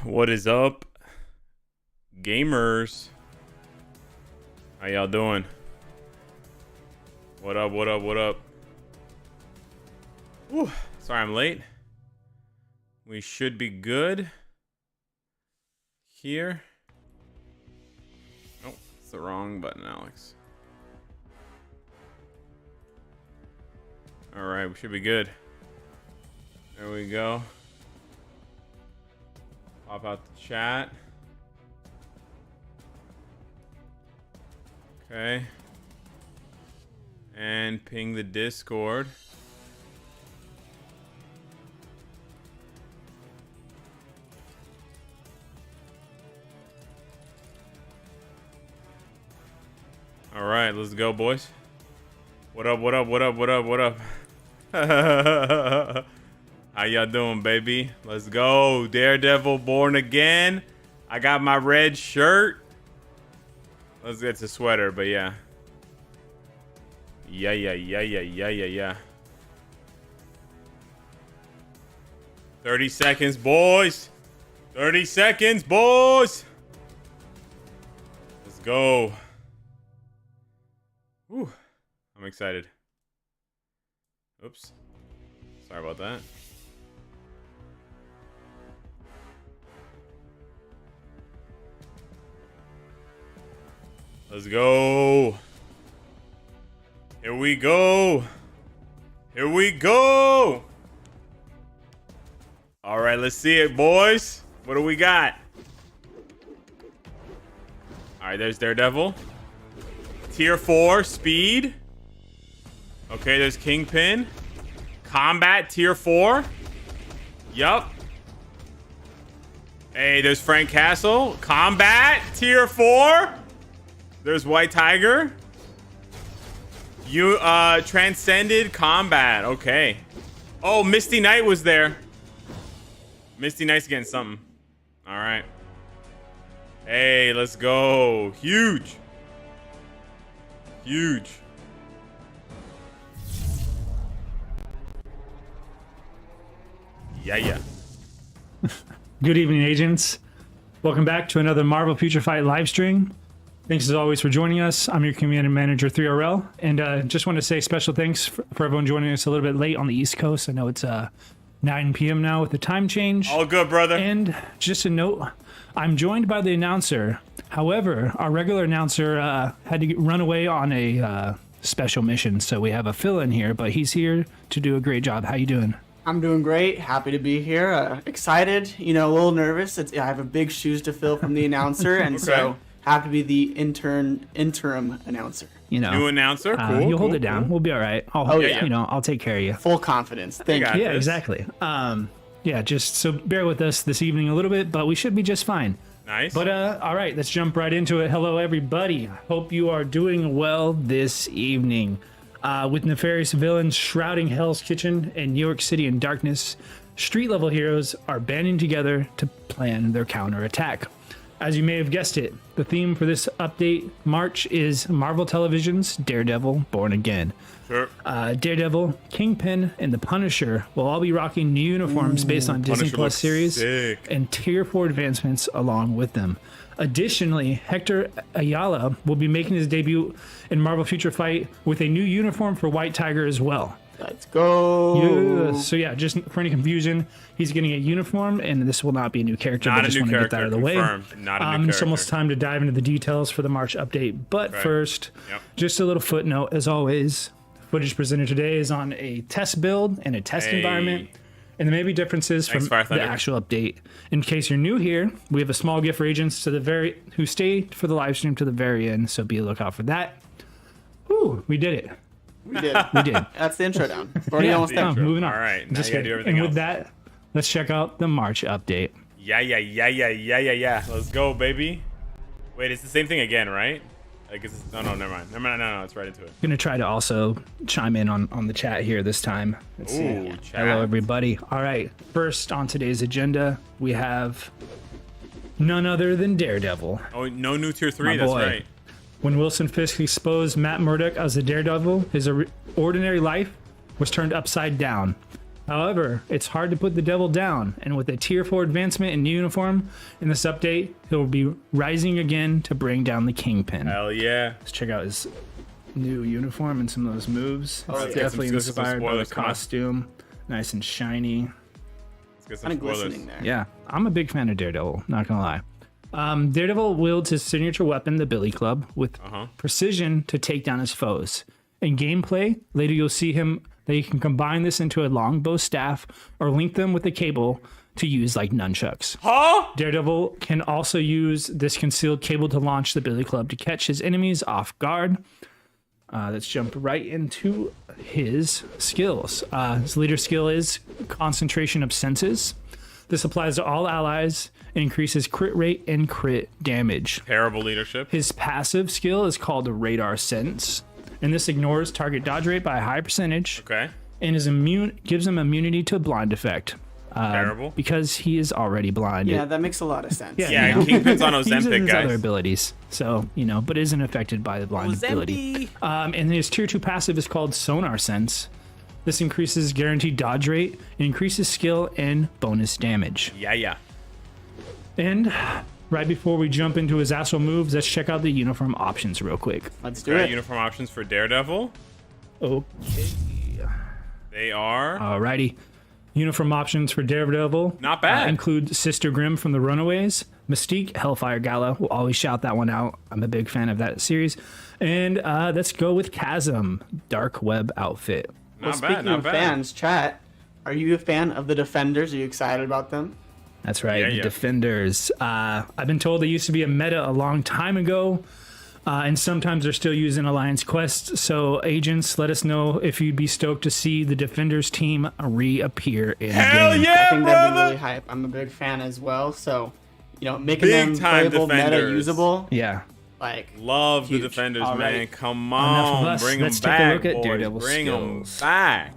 What is up, gamers? How y'all doing? What up, what up, what up? Whew, sorry I'm late. We should be good here. Oh, it's the wrong button, Alex. All right, we should be good. There we go. Pop out the chat. Okay. And ping the Discord. All right, let's go, boys. What up, what up, what up, what up, what up? How y'all doing, baby? Let's go. Daredevil born again. I got my red shirt. It's a sweater, but yeah. Yeah. 30 seconds, boys. 30 seconds, boys. Let's go. Whew. I'm excited. Oops. Sorry about that. Let's go. Here we go. Here we go. All right, let's see it, boys. What do we got? All right, there's Daredevil. Tier 4 speed. Okay, there's Kingpin. Combat tier 4. Yup. Hey, there's Frank Castle. Combat tier 4. There's White Tiger. You transcended combat. Okay. Oh, Misty Knight was there. Misty Knight's getting something. All right. Hey, let's go. Huge. Huge. Yeah. Good evening, agents. Welcome back to another Marvel Future Fight live stream. Thanks as always for joining us. I'm your community manager 3RL, and just want to say special thanks for everyone joining us a little bit late on the East Coast. I know it's 9 p.m. now with the time change. All good, brother. And just a note, I'm joined by the announcer. However, our regular announcer had to run away on a special mission, so we have a fill-in here, but he's here to do a great job. How you doing? I'm doing great. Happy to be here. Excited, a little nervous. I have a big shoes to fill from the announcer, and so happy to be the interim announcer. New announcer. Cool. You hold it down. Cool. We'll be all right. I'll take care of you. Full confidence. Thank you. Yeah, exactly. Just so bear with us this evening a little bit, but we should be just fine. Nice. But all right, let's jump right into it. Hello, everybody. Hope you are doing well this evening. With nefarious villains shrouding Hell's Kitchen and New York City in darkness, street-level heroes are banding together to plan their counterattack. As you may have guessed it, the theme for this update March is Marvel Television's Daredevil Born Again. Sure. Daredevil, Kingpin, and the Punisher will all be rocking new uniforms based on Disney Plus series and Tier 4 advancements along with them. Additionally, Hector Ayala will be making his debut in Marvel Future Fight with a new uniform for White Tiger as well. Let's go. Yeah. So just for any confusion, he's getting a uniform, and this will not be a new character. Not I just a new want to get character. that out of the way. Not a new character. It's almost time to dive into the details for the March update. But first, just a little footnote, as always. Footage presented today is on a test build and a test environment, and there may be differences from the actual update. In case you're new here, we have a small gift for agents who stay for the live stream to the very end, so be a lookout for that. Whew, we did it. We did. That's the intro down. Almost done. Moving on. All right. Just kidding. And with that, let's check out the March update. Yeah. Let's go, baby. Wait, it's the same thing again, right? I guess it's, never mind. No, it's right into it. I'm going to try to also chime in on the chat here this time. Let's see. Chat. Hello, everybody. All right. First on today's agenda, we have none other than Daredevil. Oh, no new tier 3. That's right. When Wilson Fisk exposed Matt Murdock as the Daredevil, his ordinary life was turned upside down. However, it's hard to put the devil down, and with a tier 4 advancement in new uniform in this update, he'll be rising again to bring down the Kingpin. Hell yeah. Let's check out his new uniform and some of those moves. Oh, It's yeah. definitely Let's get some inspired by the spoilers, come on. costume. Nice and shiny. Let's get some Kind of spoilers. glistening there. Yeah, I'm a big fan of Daredevil, not gonna lie. Daredevil wields his signature weapon, the Billy Club, with precision to take down his foes. In gameplay, later you'll see him that you can combine this into a longbow staff or link them with a cable to use like nunchucks. Huh? Daredevil can also use this concealed cable to launch the Billy Club to catch his enemies off guard. Let's jump right into his skills. His leader skill is concentration of senses. This applies to all allies and increases crit rate and crit damage. Terrible leadership. His passive skill is called Radar Sense, and this ignores target dodge rate by a high percentage Okay. and is gives him immunity to blind effect. Terrible. Because he is already blind. Yeah, that makes a lot of sense. Yeah, you know? Kingpin's on He uses Ozempic, his other guys. abilities, so but isn't affected by the blind ability. And his tier 2 passive is called Sonar Sense. This increases guaranteed dodge rate and increases skill and bonus damage. Yeah. And right before we jump into his astral moves, let's check out the uniform options real quick. Let's do Got it. uniform options for Daredevil. Okay. They are Alrighty. Uniform options for Daredevil not bad. include Sister Grimm from the Runaways, Mystique, Hellfire Gala. We'll always shout that one out. I'm a big fan of that series. And let's go with Chasm, Dark Web outfit. Well, Not bad, speaking not of bad. fans, chat, are you a fan of the Defenders? Are you excited about them? That's right, Yeah, the yeah. Defenders. I've been told they used to be a meta a long time ago, and sometimes they're still used in Alliance quests. So, agents, let us know if you'd be stoked to see the Defenders team reappear in Hell game. yeah, I think that'd be brother! really hype. I'm a big fan as well. So, making Big them time playable, meta Defenders. usable, Yeah. like Love Huge. the Defenders, Alrighty. man. Come Enough of on, us. bring them Let's take a back, look at boys. Daredevil Bring them skills. back.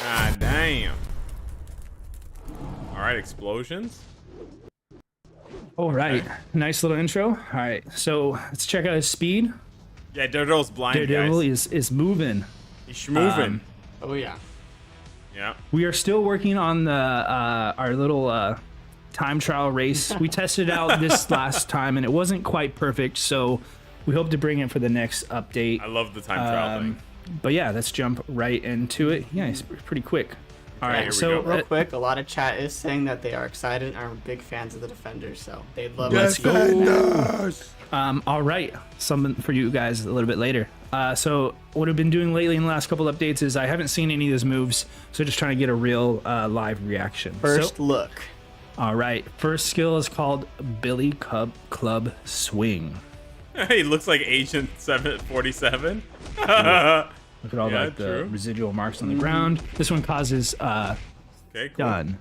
God damn. All right, explosions. All right. Nice little intro. All right. So, let's check out his speed. Yeah, Daredevil's blind, Daredevil guys. is moving. He's moving. oh yeah. Yeah. We are still working on the our little time trial race. We tested it out this last time, and it wasn't quite perfect. So we hope to bring it for the next update. I love the time trial thing. But yeah, let's jump right into it. Yeah, it's pretty quick. All Okay, right, here we so go. Real quick, a lot of chat is saying that they are excited and are big fans of the Defenders, so they'd love Let's to go. All right, something for you guys a little bit later. So what I've been doing lately in the last couple updates is I haven't seen any of those moves, so just trying to get a real live reaction. First So, look. all right, first skill is called Billy Club Swing. He looks like Agent 747. Look at all Yeah, like the true. residual marks on the ground. This one causes Okay, cool. done.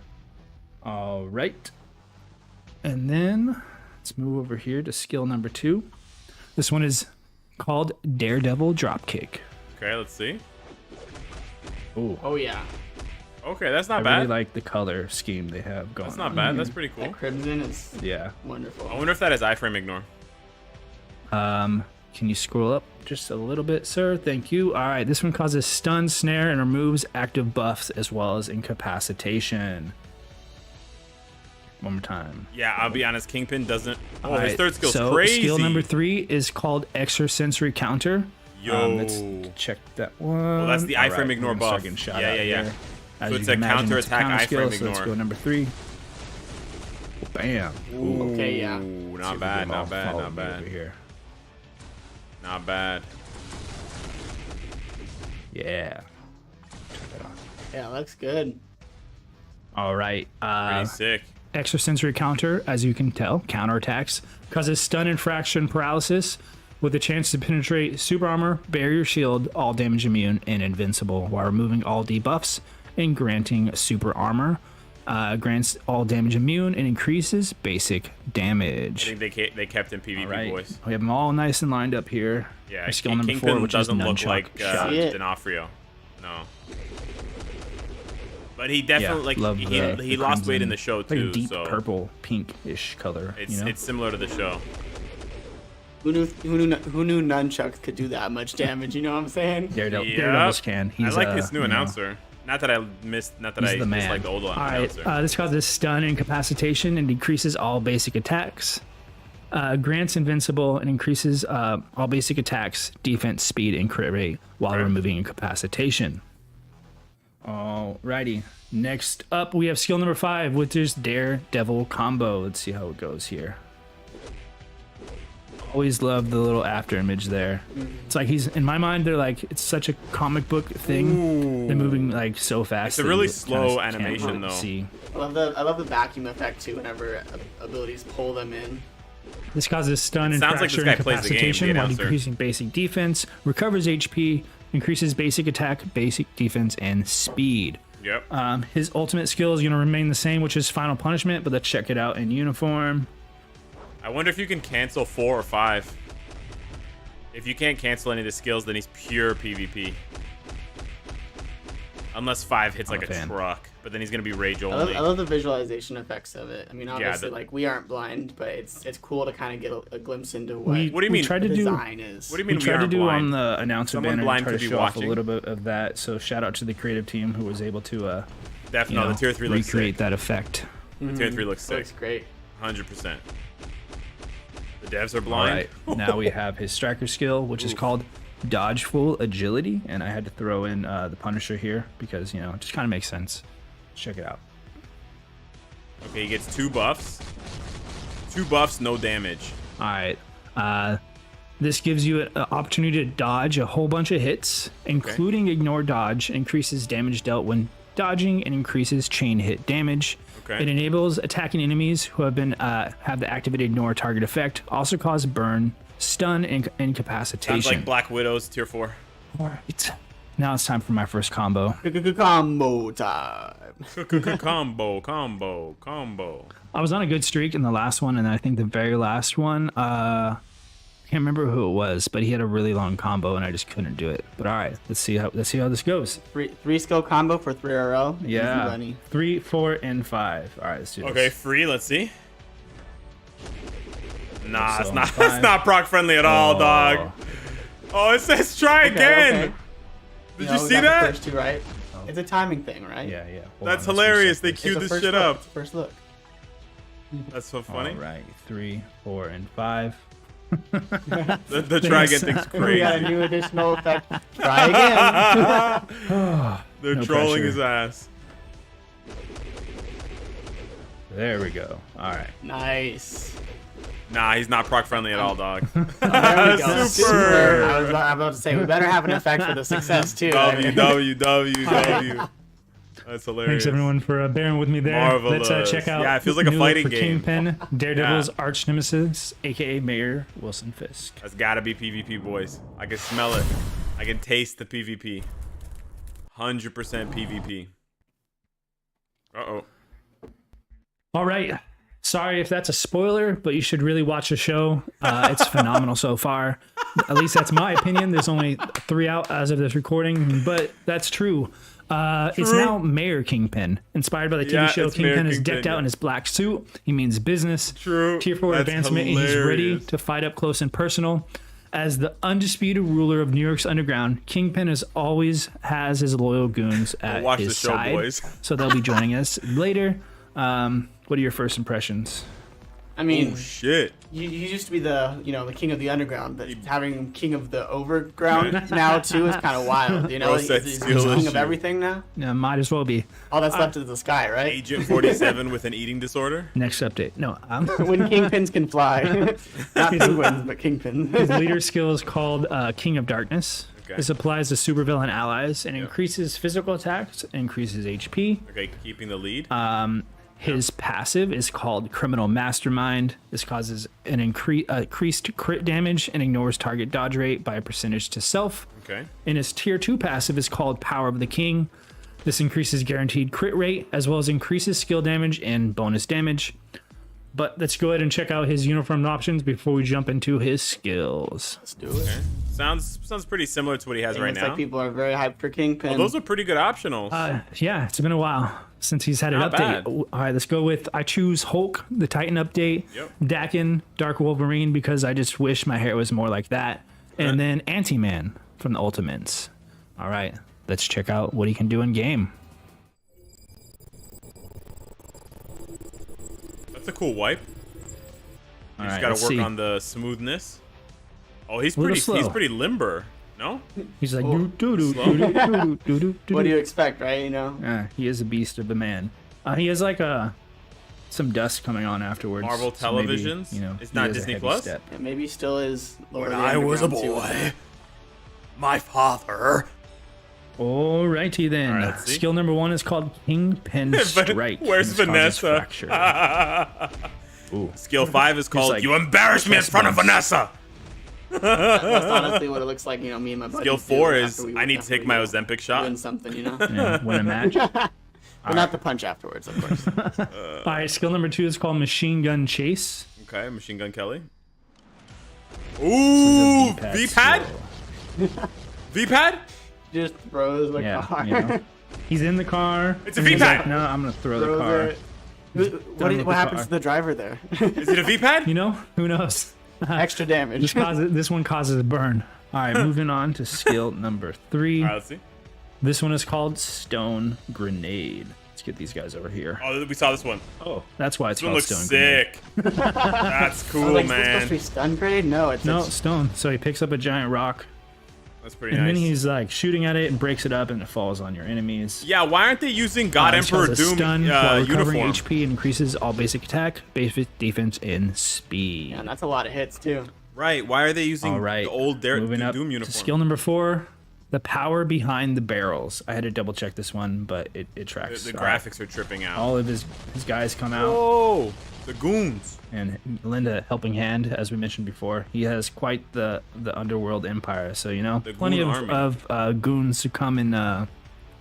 All right, and then let's move over here to skill number 2. This one is called Daredevil Dropkick. Okay, let's see. Ooh, Oh yeah. Okay, that's not I bad. really like the color scheme they have going. That's not on bad. here. That's pretty cool. That Crimson is Yeah. wonderful. I wonder if that is iframe ignore. Can you scroll up just a little bit, sir? Thank you. All right, this one causes stun, snare, and removes active buffs as well as incapacitation. One more time. Yeah, I'll be honest. Kingpin doesn't. Oh, All his right, third skill's so crazy. skill number 3 is called Extrasensory Counter. Yo. Let's check that one. Well, that's the All iframe right, ignore we're gonna start buff. getting shot Yeah, at yeah, yeah. there. As So you it's can a imagine, counter it's attack counter skill, iframe so let's ignore. go number 3. Bam. Ooh, Okay, yeah. See if Not we bad. can all Not bad. follow Not me over bad. here. Not bad. Yeah. Yeah, looks good. All right. Pretty sick. Extrasensory Counter, as you can tell, counterattacks, causes stun and fraction paralysis with a chance to penetrate super armor, barrier shield, all damage immune, and invincible while removing all debuffs and granting super armor. Grants all damage immune and increases basic I damage. think they kept in PvP, All right, boys. we have them all nice and lined up here. Yeah, Our skill number Kingpin 4, which is doesn't look nunchuck like shot. See it? D'Onofrio. No. But he definitely love he the lost weight crimson. in the show It's like a too. deep So purple, pinkish color. it's you know? it's similar to the show. Who knew nunchucks could do that much damage? You know what I'm saying? Daredevil, Yep. Daredevils can. I He's, like this new you know, announcer. Not that I missed. Not that He's I the man. dislike the old one. All right, this causes stun, incapacitation, and decreases all basic attacks. Grants invincible and increases all basic attacks, defense, speed, and crit rate while removing incapacitation. Alrighty. Next up, we have skill number 5, which is Daredevil combo. Let's see how it goes here. Always love the little after image there. It's like he's, in my mind, they're like, it's such a comic book thing. Ooh. They're moving like so fast. It's a really slow animation, though. See. I love the vacuum effect too. Whenever abilities pull them in. This causes stun and sounds like fracture this guy plays the game, incapacitation the while announcer. decreasing basic defense, recovers HP, increases basic attack, basic defense, and speed. Yep. His ultimate skill is going to remain the same, which is Final Punishment, but let's check it out in uniform. I wonder if you can cancel 4 or 5. If you can't cancel any of the skills, then he's pure PvP. Unless 5 hits like a truck, but then he's gonna be rage only. I love the visualization effects of it. I mean, obviously, like we aren't blind, but it's cool to kind of get a glimpse into what do you mean? Tried to the do, design is. What do you mean we tried to aren't do blind? on the announcer Someone banner blind try to could be show off a watching. little bit of that. So shout out to the creative team who was able to Definitely, the tier 3 looks recreate sick. that effect. The tier 3 looks sick. Looks great. 100%. The devs are All blind. right, now we have his striker skill, which is called Dodgeful Agility, and I had to throw in the Punisher here because, you know, it just kind of makes sense. Let's check it out. Okay, he gets 2 buffs. 2 buffs, no damage. All right. This gives you an opportunity to dodge a whole bunch of hits, including ignore dodge, increases damage dealt when dodging, and increases chain hit damage. Okay. It enables attacking enemies who have been have the activated ignore target effect, also cause burn, stun, and incapacitation. Sounds like Black Widow's tier 4. All right. Now it's time for my first combo. Combo time. Combo. I was on a good streak in the last one, and I think the very last one, I can't remember who it was, but he had a really long combo, and I just couldn't do it. But all right, let's see how this goes. Three skill combo for 3 RL. Yeah, Easy bunny. 3, 4, and 5. All right, let's do this. Okay, free. Let's see. Nah, So it's not. 5. It's not proc friendly at all, dog. Oh, it says try again. Okay. Did No, you we see got the that? first 2, right? It's a timing thing, right? Yeah. Hold That's on, let's hilarious. reset They this. queued It's a this first shit look. up. It's a first look. That's so funny. All right, 3, 4, and 5. The try again thing's We crazy. got a new additional effect. Try again. They're No trolling pressure. his ass. There we go. All right. Nice. Nah, he's not proc friendly at all, dog. There we go. Super. I was about to say we better have an effect for the success too. WWW. That's hilarious. Thanks everyone for bearing with me there. Marvelous. Let's check out. Yeah, it feels like a new look fighting for game. Kingpin, Daredevil's Yeah. arch nemesis, aka Mayor Wilson Fisk. That's gotta be PvP, boys. I can smell it. I can taste the PvP. 100% PvP. Uh-oh. All right. Sorry if that's a spoiler, but you should really watch the show. It's phenomenal so far. At least that's my opinion. There's only 3 out as of this recording, but that's true. It's now Mayor Kingpin. Inspired by the TV show, it's Mayor Kingpin is Kingpin, decked out yeah. in his black suit. He means business. True. Tier 4 That's advancement, and he's ready hilarious. to fight up close and personal. As the undisputed ruler of New York's underground, Kingpin always has his loyal goons at watch his the show, side. boys. So they'll be joining us later. What are your first impressions? I mean, Oh, shit. you used to be the king of the underground, but having him king of the overground now too is kind of wild. You know, Bro he's said he's skill king issue. of everything now. Yeah, might as well be. All that's left is the sky, right? Agent 47 with an eating disorder? Next update. No, When kingpins can fly, not penguins, but his kingpins. leader skill is called King of Darkness. Okay. This applies to supervillain allies and increases physical attacks, increases HP. Okay, keeping the lead. His passive is called Criminal Mastermind. This causes an increased crit damage and ignores target dodge rate by a percentage to self. Okay. And his tier 2 passive is called Power of the King. This increases guaranteed crit rate as well as increases skill damage and bonus damage. But let's go ahead and check out his uniform options before we jump into his skills. Let's do it. Sounds pretty similar to what he has right Looks now. like people are very hyped for kingpin. Those are pretty good optionals. Yeah, it's been a while since he's had an Not update. bad. All right, let's go with I choose Hulk, the Titan update. Yep. Dakin, Dark Wolverine, because I just wish my hair was more like that. And then Anti-Man from the Ultimates. All right, let's check out what he can do in game. That's a cool wipe. You just right, gotta let's work see. on the smoothness. Oh, he's A little pretty. He's slow. pretty limber. No? He's like, Oh, what do you expect, right? You know. Yeah, he is a beast of a man. He has like some dust coming on afterwards. Marvel so maybe, televisions? you know, It's he not has a Disney heavy Plus? step. Yeah, maybe he still is. Lower When the I was a Underground, too. boy, my father. Alrighty then. All right, let's see. Skill number 1 is called Kingpin Strike. Where's This causes Vanessa? fracture. Ooh. Skill 5 is called like "You embarrass me in front of Vanessa." That's honestly what it looks like. You know, me and my buddies. Skill do 4 after is we- I need to after take we my go Ozempic Win shot. something, you know. Yeah, win a match. But not the punch afterwards, of course. Alright, skill number 2 is called Machine Gun Chase. Okay, Machine Gun Kelly. Ooh, V-pad? V-pad? Just throws the Yeah, car. you know. He's in the car. It's a and he's V-pad. like, no, I'm gonna throw the Throws car. it. with What the happens car. to the driver there? Is it a V-pad? You know, who knows? Extra damage. This one causes a burn. All right, moving on to skill number 3. All right, let's see. This one is called Stone Grenade. Let's get these guys over here. Oh, we saw this one. Oh, that's why it's This one called looks Stone Grenade. sick. That's I cool, was like, is this supposed man. to be stun grade? No, it's No, it's- stone. So he picks up a giant rock, That's pretty and nice. then he's like shooting at it and breaks it up, and it falls on your enemies. Yeah, why aren't they using God This Emperor has a Doom stun while recovering uniform? HP and increases all basic attack, basic defense, and speed. Yeah, and that's a lot of hits too. Right, why are they using All right, the old moving up Doom to uniform? skill number 4, the power behind the barrels. I had to double check this one, but it tracks. The All right. graphics are tripping out. All of his guys come out, Oh, the goons. and Linda helping hand, as we mentioned before. He has quite the underworld empire, so you know, The plenty goon of goons who come and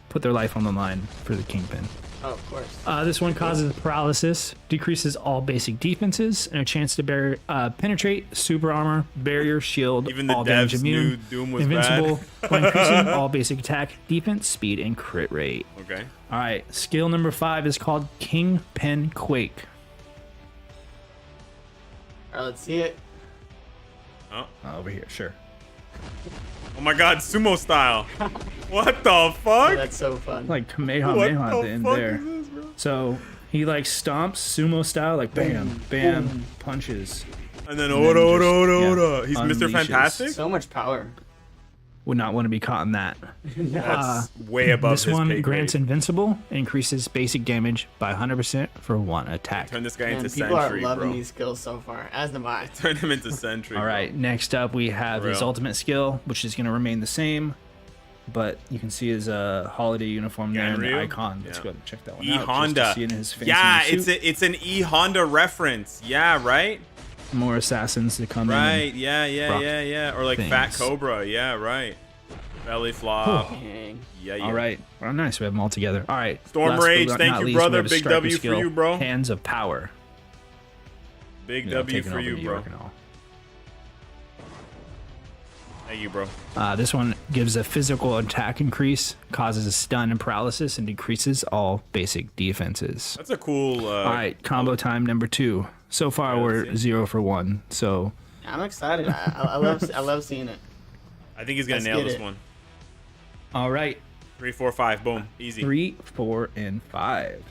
put their life on the line for the Kingpin. Oh, of course. This one causes paralysis, decreases all basic defenses, and a chance to penetrate, super armor, barrier, shield, Even the all damage devs immune, knew Doom was invincible, bad. while increasing all basic attack, defense, speed, and crit rate. Okay. All right, skill number 5 is called Kingpin Quake. All right, let's see it. Over here, sure. Oh my God, sumo style. What the Oh, fuck? that's so fun. Like What Kamehameha at the the end fuck there. is this, bro? So he like stomps sumo style, like bam, bam, punches. And then then Oda, Oda, just, Oda, yeah, Oda. He's Mr. unleashes. Fantastic? So much power. Would not want to be caught in that. That's way above This his one pay grants grade. invincible, increases basic damage by 100% for 1 attack. Turn this guy Man, into people Sentry, are loving bro. these skills so far, as am I. Turn him into Sentry. All right, next up we have For his real. ultimate skill, which is going to remain the same, but you can see his holiday uniform there and the Ganryu? icon. Let's Yeah. go and check that one E out. just to Honda. see it in his fancy Yeah, new suit. it's an E Honda reference. Yeah, right? More assassins to come in. Right. Yeah, yeah, rock yeah, yeah. Or like Fat things. Cobra. Yeah, right. Belly flop. Dang. Yeah, yeah. All right. Well, nice. We have them all together. All right. Storm Last but Rage, not thank you, least, we brother. have a Big striker W for skill, you, bro. Hands of Power. Big You know, W taking for over you, New bro. York and all. Thank you, bro. This one gives a physical attack increase, causes a stun and paralysis, and decreases all basic defenses. That's a cool. All right, combo time number 2. So far, Yeah, we're let's see. 0 for 1. So, I'm excited. I love seeing it. I think he's gonna Let's nail get this it. one. all right, 3, 4, 5. Boom. Easy. 3, 4, and 5.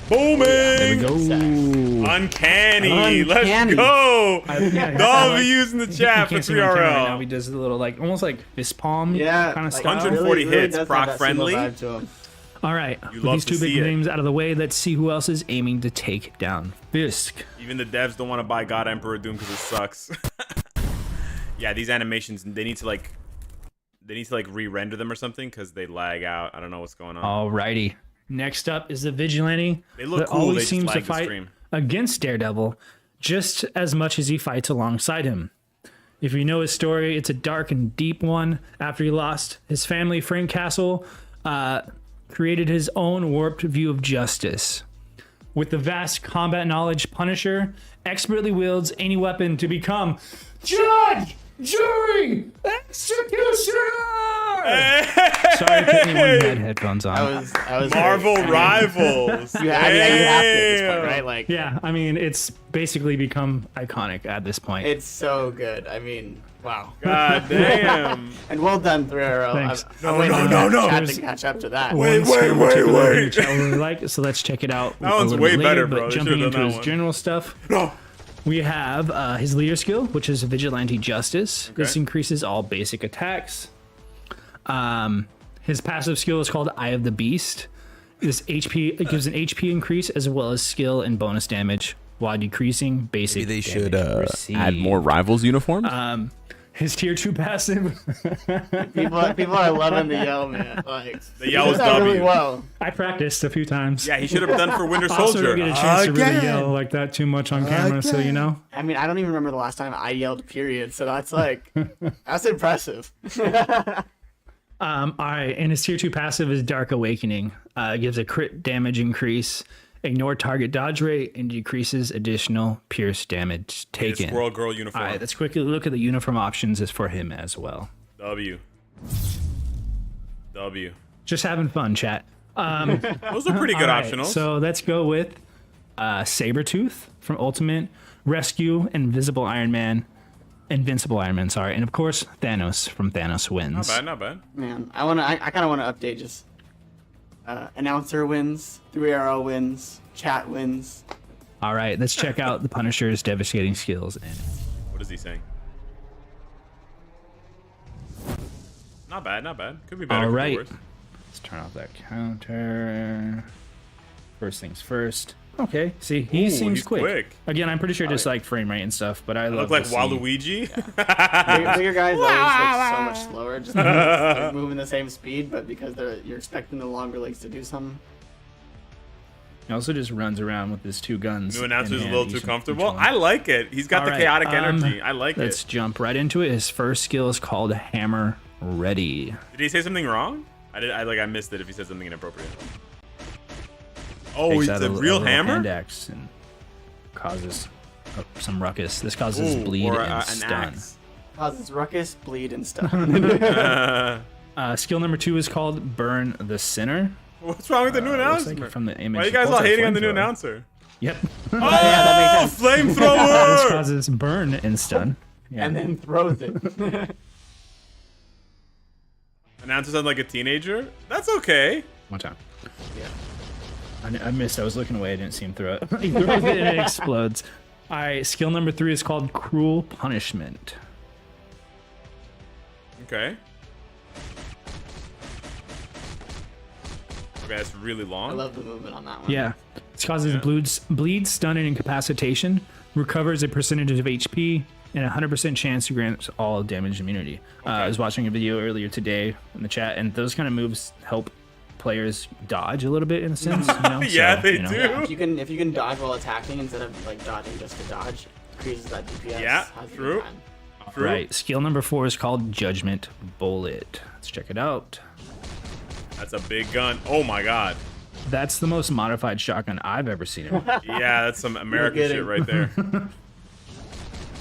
Booming. There we go. Uncanny. Let's Uncanny. go. Yeah, Don't like- be using the you chat for can't see me on camera right now. 3RL. He does a little like almost like fist palm Yeah, kind of like, style. 140 hits, does have proc that sumo friendly. vibe to him. All right, You with love these to two big see it. names out of the way, let's see who else is aiming to take down Fisk. Even the devs don't want to buy God Emperor Doom because it sucks. Yeah, these animations they need to like re-render them or something because they lag out. I don't know what's going on. Alrighty. Next up is the vigilante They look that cool, they always just seems to lag the fight stream. against Daredevil just as much as he fights alongside him. If you know his story, it's a dark and deep one. After he lost his family, Frank Castle created his own warped view of justice. With the vast combat knowledge, Punisher expertly wields any weapon to become judge, jury, executioner. Sorry to anyone who had headphones on. I was Marvel great. Rivals. You have to at this point, right? Like, Yeah, I mean, it's basically become iconic at this point. it's so good. I mean, wow. God damn. And well done, 3RL. Thanks. I'm waiting no, for no. chat to catch up to that. Wait, One skill in wait, particular wait. in the chat we really like, so let's check it out. That a one's little way bit later, better, but bro. They jumping should've done into that his one. general stuff, No. we have his leader skill, which is Vigilante Justice. This Okay. increases all basic attacks. His passive skill is called Eye of the Beast. This HP it gives an HP increase as well as skill and bonus damage while decreasing basic. Maybe they should damage received. add more rivals uniforms. His tier 2 passive. People are loving the yell, man. Like, The yell is he did that really W. well. I practiced a few times. Yeah, he should have done for Winter I also Soldier. don't get a chance to really Again. yell like that too much on camera, so you know. I mean, I don't even remember the last time I yelled, period. So that's like, that's impressive. All right, and his tier 2 passive is Dark Awakening. It gives a crit damage increase, ignore target dodge rate, and decreases additional pierce damage His taken. Squirrel Girl All uniform. right, let's quickly look at the uniform options is for him as well. W. Just having fun, chat. Those are pretty good All right, optionals. so let's go with Sabretooth from Ultimate, Rescue, Invincible Iron Man, sorry, and of course Thanos from Thanos Wins. Not bad. Man, I kind of want to update just announcer wins, 3RL wins, chat wins. All right, let's check out the Punisher's devastating skills. And What is he saying? Not bad. Could be better. all could be right, worse. let's turn off that counter. First things first. Okay, see, he Ooh, seems he's quick. quick. Again, I'm pretty sure just like frame rate and stuff, but I love Look like to see- Waluigi. Bigger guys always look so much slower, just like moving the same speed, but because you're expecting the longer legs to do something. He also just runs around with his two guns. New announcer's a in little hand, too each comfortable. one. I like it. He's got All the right, chaotic energy. I like Let's it. jump right into it. His first skill is called Hammer Ready. Did he say something wrong? I missed it if he said something inappropriate. Oh, Takes it's out a real little hammer? hand axe and causes some ruckus. This causes Ooh, bleed or and an stun. axe. Causes ruckus, bleed, and stuff. Skill number 2 is called Burn the Sinner. What's wrong with the new Looks announcer? like from the image. Why are you guys all Pulls out hating on the new flamethrower. announcer? Yep. Oh, that makes This flamethrower! causes burn and stun. Yeah. And then throws it. Announcer sounds like a teenager? That's okay. One time. Yeah. I missed. I was looking away. I didn't see him throw it. He throws it and it explodes. All right. Skill number 3 is called Cruel Punishment. Okay. Okay, that's really long. I love the movement on that one. Yeah. This causes bleed, stun, and incapacitation. Recovers a percentage of HP and a 100% chance to grant all damage immunity. I was watching a video earlier today in the chat, and those kind of moves help players dodge a little bit in a sense. You know? Yeah, they you know. do. If you can dodge while attacking instead of like dodging just to dodge, increases that DPS. Yeah, Has a good true. time. True. Right. Skill number 4 is called Judgment Bullet. Let's check it out. That's a big gun. Oh my god. That's the most modified shotgun I've ever seen. Yeah, that's some American kidding. shit right there.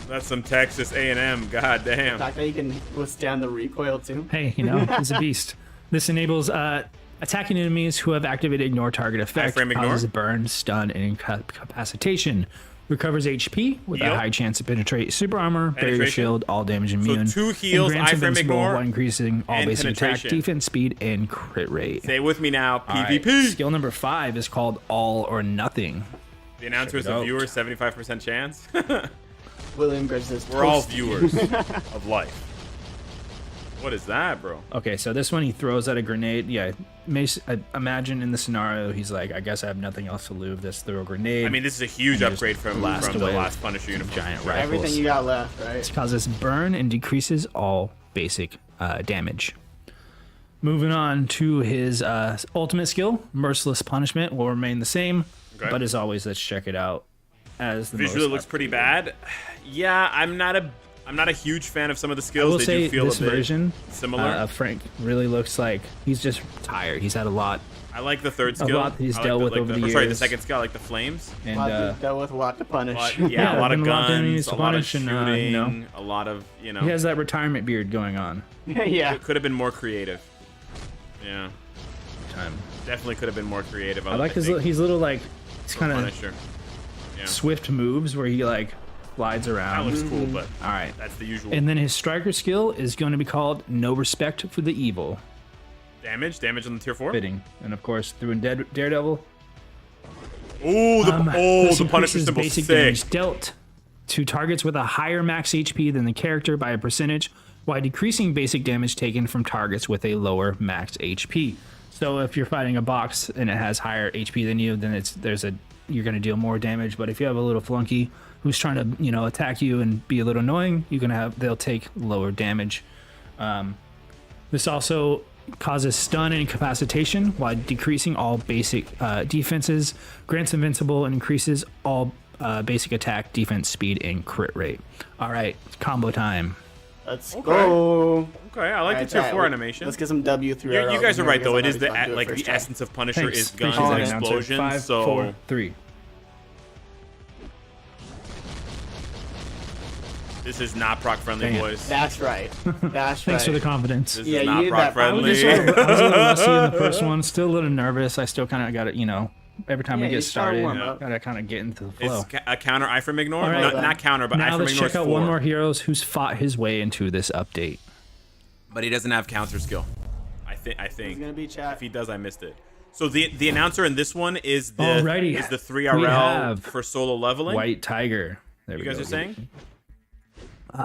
That's some Texas A&M. God The damn. fact that you can withstand the recoil too. Hey, you know, he's a beast. This enables attacking enemies who have activated ignore target effect, frame ignore? causes burn, stun, and incapacitation. Recovers HP with Heal. a high chance to penetrate super armor, barrier Penetration? shield, all damage immune. 2 and heals, grants iframe invincible ignore, while increasing all and basic attack, penetration. defense, speed, and crit rate. Say it with me now. All right, PvP. Skill number 5 is called All or Nothing. The announcer is Check it a out. viewer, 75% chance. William Bridge says We're all toast. viewers of life. What is that, bro? Okay, so this one he throws out a grenade. Yeah, I imagine in the scenario he's like, I guess I have nothing else to lose. Let's throw a grenade. I mean, this is a huge And upgrade just from blast the away last Punisher uniform. giant Right. rifles. Everything you got left, right? This causes burn and decreases all basic damage. Moving on to his ultimate skill, Merciless Punishment, will remain the same. Okay. But as always, let's check it out. As the Visually, it most looks pretty bad. Yeah, I'm not a huge fan of some of the I skills. will They say do feel this a bit version similar. of Frank really looks like he's just tired. He's had a lot, I like the third a skill. lot he's I like dealt with over the Sorry, the years. second skill, I like the flames. and Dealt with a lot to punish. But, yeah, a lot of been a lot of enemies guns, to a lot of punish and, shooting, you know. a lot of he has that retirement beard going on. yeah. It could have been more creative. Yeah. Time. Definitely could have been more creative. I like he's little like it's kind of Punisher. Yeah. swift moves where he like glides That around. looks cool, but All right. that's the usual. And then his striker skill is going to be called No Respect for the Evil. Damage on the tier 4. Fitting. And of course, through in Daredevil. Ooh, This the Punisher increases symbol basic sick. damage dealt to targets with a higher max HP than the character by a percentage, while decreasing basic damage taken from targets with a lower max HP. So if you're fighting a box and it has higher HP than you, then you're going to deal more damage. But if you have a little flunky who's trying to attack you and be a little annoying, they'll take lower damage. This also causes stun and incapacitation while decreasing all basic defenses, grants invincible, and increases all basic attack, defense, speed, and crit rate. All right, combo time. Let's go. Okay, I like the tier 4 animation. Let's get some W through. You guys are right though. It is the essence of Punisher is guns and explosions. 5, so 4, 3. this is not proc friendly, Dang it. boys. That's right. That's Thanks for the confidence. This Yeah, is you not need proc that. I I was friendly. just a little rusty in the first one. Still a little nervous. I still kind of got it, every time we Yeah, get you gotta started, warm up. gotta kind of get into the flow. It's a counter eye from ignore. All right. Not counter, but eye Now from let's ignore check is out 4. one more heroes who's fought his way into this update. But he doesn't have counter skill. I It's think. gonna be chat. If he does, I missed it. So the announcer in this one is the Alrighty. 3RL have for solo leveling. White Tiger. There You we guys go. are saying?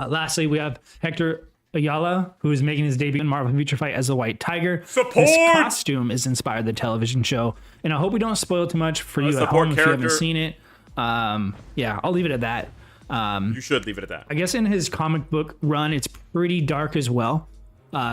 Lastly, we have Hector Ayala, who is making his debut in Marvel Future Fight as the White Tiger. Support! His costume is inspired the television show, and I hope we don't spoil too much for you at support home if you character. haven't seen it. Yeah, I'll leave it at that. You should leave it at that. I guess in his comic book run, it's pretty dark as well.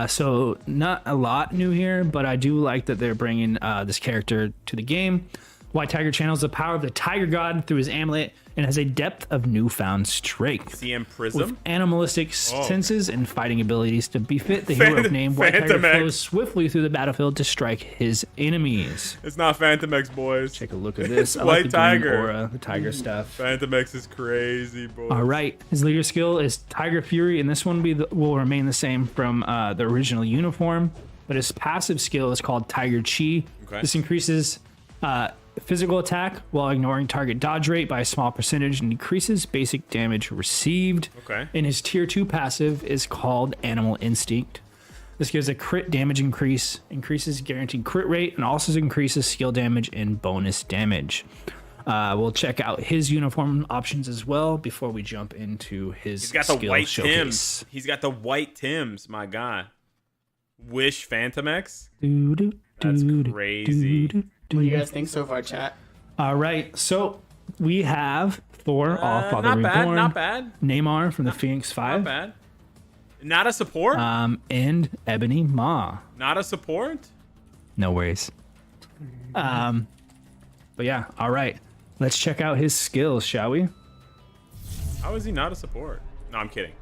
So not a lot new here, but I do like that they're bringing this character to the game. White Tiger channels the power of the Tiger God through his amulet and has a depth of newfound strength. CM With Prism. animalistic senses and fighting abilities to befit the hero named White Tiger Phantom X. flows swiftly through the battlefield to strike his enemies. It's not Phantom X, boys. Take a look at this. I White like the Tiger. green aura, the tiger stuff. Phantom X is crazy, boys. All right, his leader skill is Tiger Fury, and this one will remain the same from the original uniform. But his passive skill is called Tiger Chi. Okay. This increases physical attack while ignoring target dodge rate by a small percentage and decreases basic damage received. Okay. And his tier 2 passive is called Animal Instinct. This gives a crit damage increase, increases guaranteed crit rate, and also increases skill damage and bonus damage. We'll check out his uniform options as well before we jump into his He's got the skill white showcase. Tims. He's got the white Tims, my God. Wish Phantom X? That's crazy. What do you guys think so far, chat? All right, so we have Thor, All Father Not bad, Reborn, not bad, Neymar from the Phoenix not 5, bad. Not a support? and Ebony Maw. Not a support? No worries. But yeah, all right. Let's check out his skills, shall we? How is he not a support? No, I'm kidding.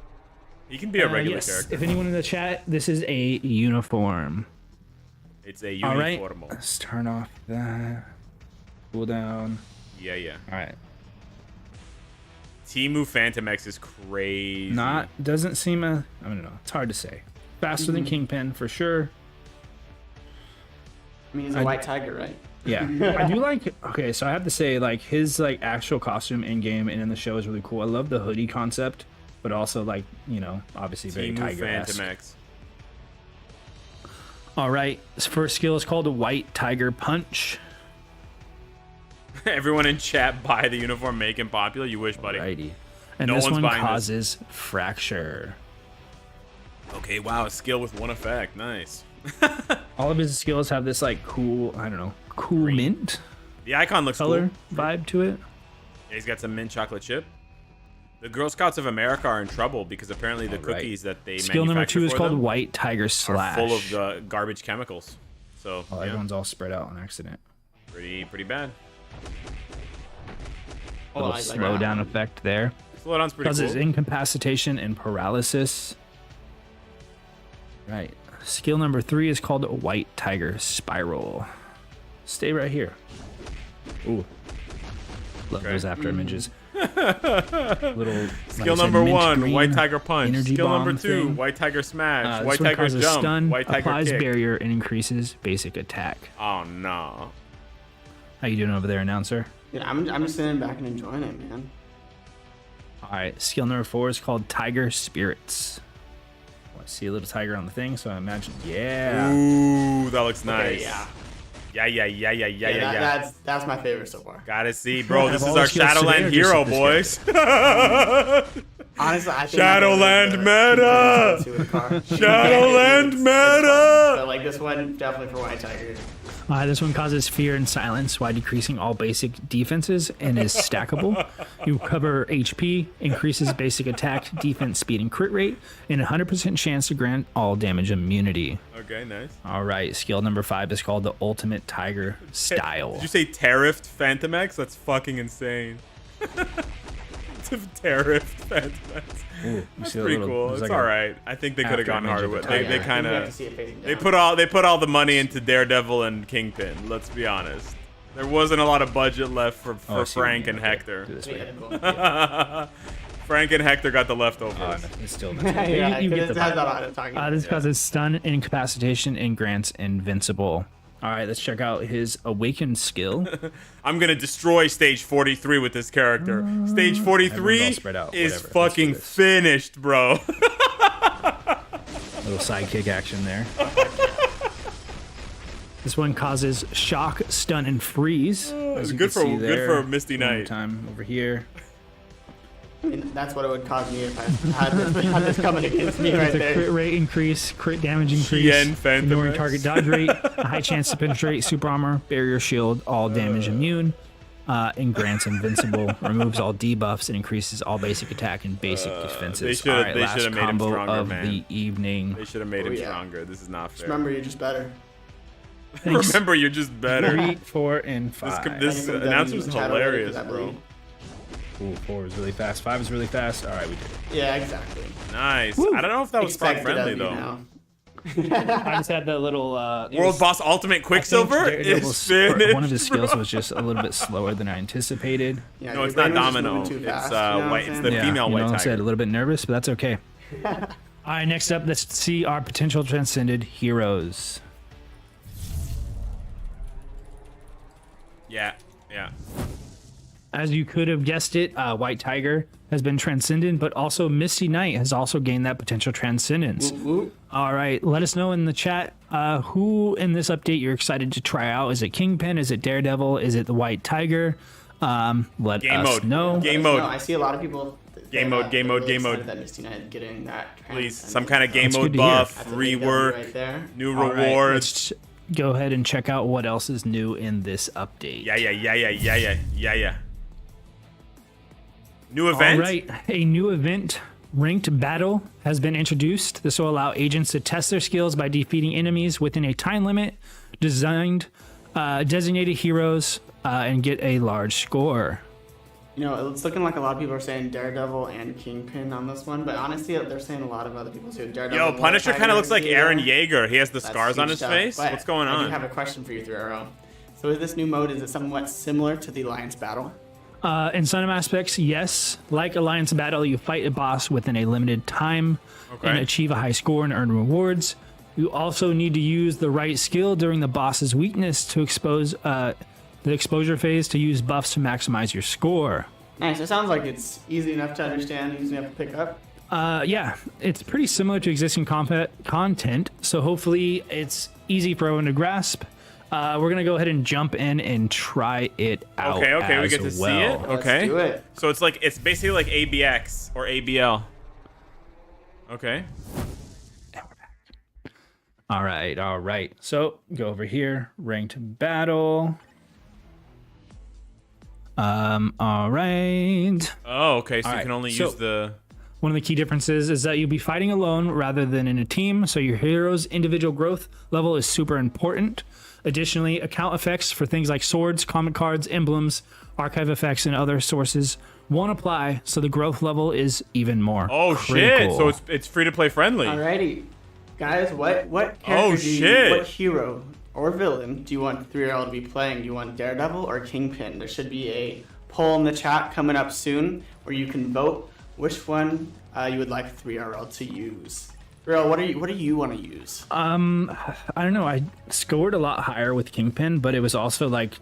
He can be a regular yes. character. If anyone in the chat, this is a uniform. It's a All right, uniformo. let's turn off that. Cool down. Yeah. All right. Timu Phantom X is crazy. Doesn't seem I don't know. It's hard to say. Faster than Kingpin for sure. I mean, he's a white tiger, right? Yeah, I do like. Okay, so I have to say, like his actual costume in game and in the show is really cool. I love the hoodie concept, but also obviously very Timu tiger-esque. Phantom X. All right, his first skill is called a White Tiger Punch. Everyone in chat buy the uniform, make him popular. You wish, buddy. Alrighty, and No this one's one buying this. causes fracture. Okay, wow, a skill with one effect. Nice. All of his skills have this cool, cool mint The icon looks color cool. vibe to it. Yeah, he's got some mint chocolate chip. The Girl Scouts of America are in trouble because apparently the right. cookies that they Skill number manufacture 2 is for called them White Tiger are Slash. full of the garbage chemicals. So Oh, yeah, everyone's all spread out on accident. pretty bad. Oh, Little I like slow that. down effect there. Slowdown's pretty Causes cool. incapacitation and paralysis. Right. Skill number 3 is called White Tiger Spiral. Stay right here. Ooh. Love Okay. those after images. Little Skill like I said, number mint 1, green White Tiger Punch. energy Skill number bomb 2, thing. White Tiger Smash. White This one Tiger causes Jump. stun, White Tiger applies Kick. barrier, and increases basic attack. Oh no. How you doing over there, announcer? Yeah, I'm just sitting back and enjoying it, man. All right, skill number 4 is called Tiger Spirits. I see a little tiger on the thing, so I imagine, yeah. Ooh, that looks nice. Okay, yeah. Yeah. That's my favorite so far. Gotta see, bro. This Have is all our the skills today, Shadowland or hero, just this boys. Honestly, I think Shadowland meta. Shadowland meta. But like this one, definitely for White Tiger. This one causes fear and silence while decreasing all basic defenses and is stackable. You recover HP, increases basic attack, defense, speed, and crit rate, and 100% chance to grant all damage immunity. Okay, nice. All right, skill number 5 is called the Ultimate Tiger Style. Did you say Tariffed Phantom X? That's fucking insane. Tariffed Phantom X. That's pretty cool. It's all right. I think they could have gone harder with it. They kind of they put all the money into Daredevil and Kingpin. Let's be honest. There wasn't a lot of budget left for Frank and Hector. Frank and Hector got the leftovers. It's still Yeah, you get the that's vibe. not what I'm talking about. This causes stun, incapacitation, and grants invincible. All right, let's check out his awakened skill. I'm gonna destroy stage 43 with this character. Stage 43 Everyone's all spread out. is Whatever. fucking Let's finished, bro. Little sidekick action there. This one causes shock, stun, and freeze. As you Good can see for there. Misty One more Knight. time over here. I mean, that's what it would cause me if I had this coming against me right With a crit there. rate increase, crit damage increase, Yen Phantom ignoring X. target dodge rate, a high chance to penetrate, super armor, barrier shield, all damage immune, and grants invincible, removes all debuffs, and increases all basic attack and basic defenses. They should've- All right, they last should've made him combo stronger, of man. the evening. They should have made him yeah. stronger. This is not Just fair. remember, you're just better. Thanks. Remember, you're just better. 3, 4, and 5. This Like, announcer's chat already, hilarious, 'cause I bro. believe- Ooh, 4 is really fast. 5 is really fast. All right, we did it. Yeah, exactly. Nice. Woo. I don't know if that was frog Expected friendly of you though. now. I just had that little World Boss Ultimate Quicksilver is finished. One of his skills was just a little bit slower than I anticipated. Yeah, No, your it's not brain was just Domino. moving too It's fast, you know what white. I'm It's saying? the female you white know, I said a tiger. little bit nervous, but that's okay. All right, next up, let's see our potential transcended heroes. Yeah. As you could have guessed it, White Tiger has been transcended, but also Misty Knight has also gained that potential transcendence. Whoop. All right, let us know in the chat who in this update you're excited to try out. Is it Kingpin? Is it Daredevil? Is it the White Tiger? Let Game us mode. know. Game No, mode. I see a lot of people. Game mode, game mode, game mode. That Misty Knight getting that. Please, some kind of game That's mode good to hear. buff, That's a big W rework, right there. new All right, rewards. let's go ahead and check out what else is new in this update. Yeah. New event. All right, a new event, Ranked Battle, has been introduced. This will allow agents to test their skills by defeating enemies within a time limit, designated heroes, and get a large score. You know, it's looking like a lot of people are saying Daredevil and Kingpin on this one, but honestly, they're saying a lot of other people too. Daredevil, Yo, White Punisher Tiger, kind of looks like Zero. Aaron Yeager. He has the That's scars on huge his stuff. face. But What's going I do on? have a question for you, 3RO. So is this new mode, is it somewhat similar to the Alliance Battle? In some aspects, yes. Like Alliance Battle, you fight a boss within a limited time and achieve a high score and earn rewards. You also need to use the right skill during the boss's weakness to expose the exposure phase to use buffs to maximize your score. Nice. It sounds like it's easy enough to understand, easy enough to pick up. Yeah, it's pretty similar to existing content, so hopefully it's easy for everyone to grasp. We're gonna go ahead and jump in and try it out. Okay, we as get to see well. it. Let's Okay. do it. So it's basically like ABX or ABL. Okay. All right. So go over here, ranked battle. All right. Oh, okay. So All you right, can only so- use the. One of the key differences is that you'll be fighting alone rather than in a team, so your hero's individual growth level is super important. Additionally, account effects for things like swords, comment cards, emblems, archive effects, and other sources won't apply, so the growth level is even more Oh critical. shit! So it's free to play friendly. Alrighty. Guys, what character Oh, shit. what hero or villain do you want 3RL to be playing? Do you want Daredevil or Kingpin? There should be a poll in the chat coming up soon where you can vote which one you would like 3RL to use. 3RL, what do you want to use? I don't know. I scored a lot higher with Kingpin, but it was also like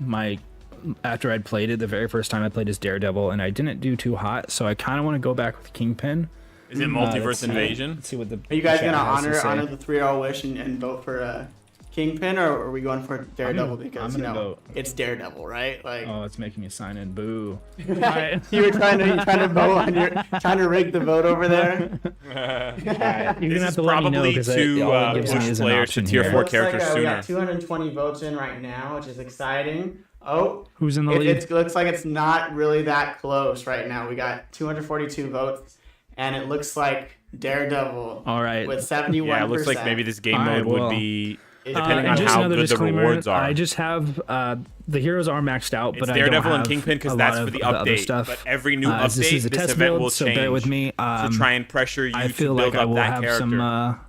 after I'd played it, the very first time I played as Daredevil, and I didn't do too hot, so I kind of want to go back with Kingpin. Is it Multiverse Invasion? Let's see what the Are you guys chat gonna has to honor say. the 3RL wish and vote for Kingpin, or are we going for Daredevil because I'm gonna vote. it's Daredevil, right? Like Oh, it's making me sign in. Boo. Alright. you were trying to vote on your trying to rig the vote over there. You're This gonna is have to let me know probably because to all it gives me push is an players to option tier here. 4 Looks like, characters we sooner. got 220 votes in right now, which is exciting. Oh, Who's in the lead? it looks like it's not really that close right now. We got 242 votes, and it looks like Daredevil. All right. With 71%. Yeah, it looks like maybe this game All right, mode would well, be It- depending and on just how another good the disclaimer, rewards are. I just have the heroes are maxed out, It's but Daredevil I don't and have Kingpin because a that's lot for of the other update. stuff. But every new As this update, is a this test event build, will so change bear with me. to try and pressure you I feel to build like I up will that have character.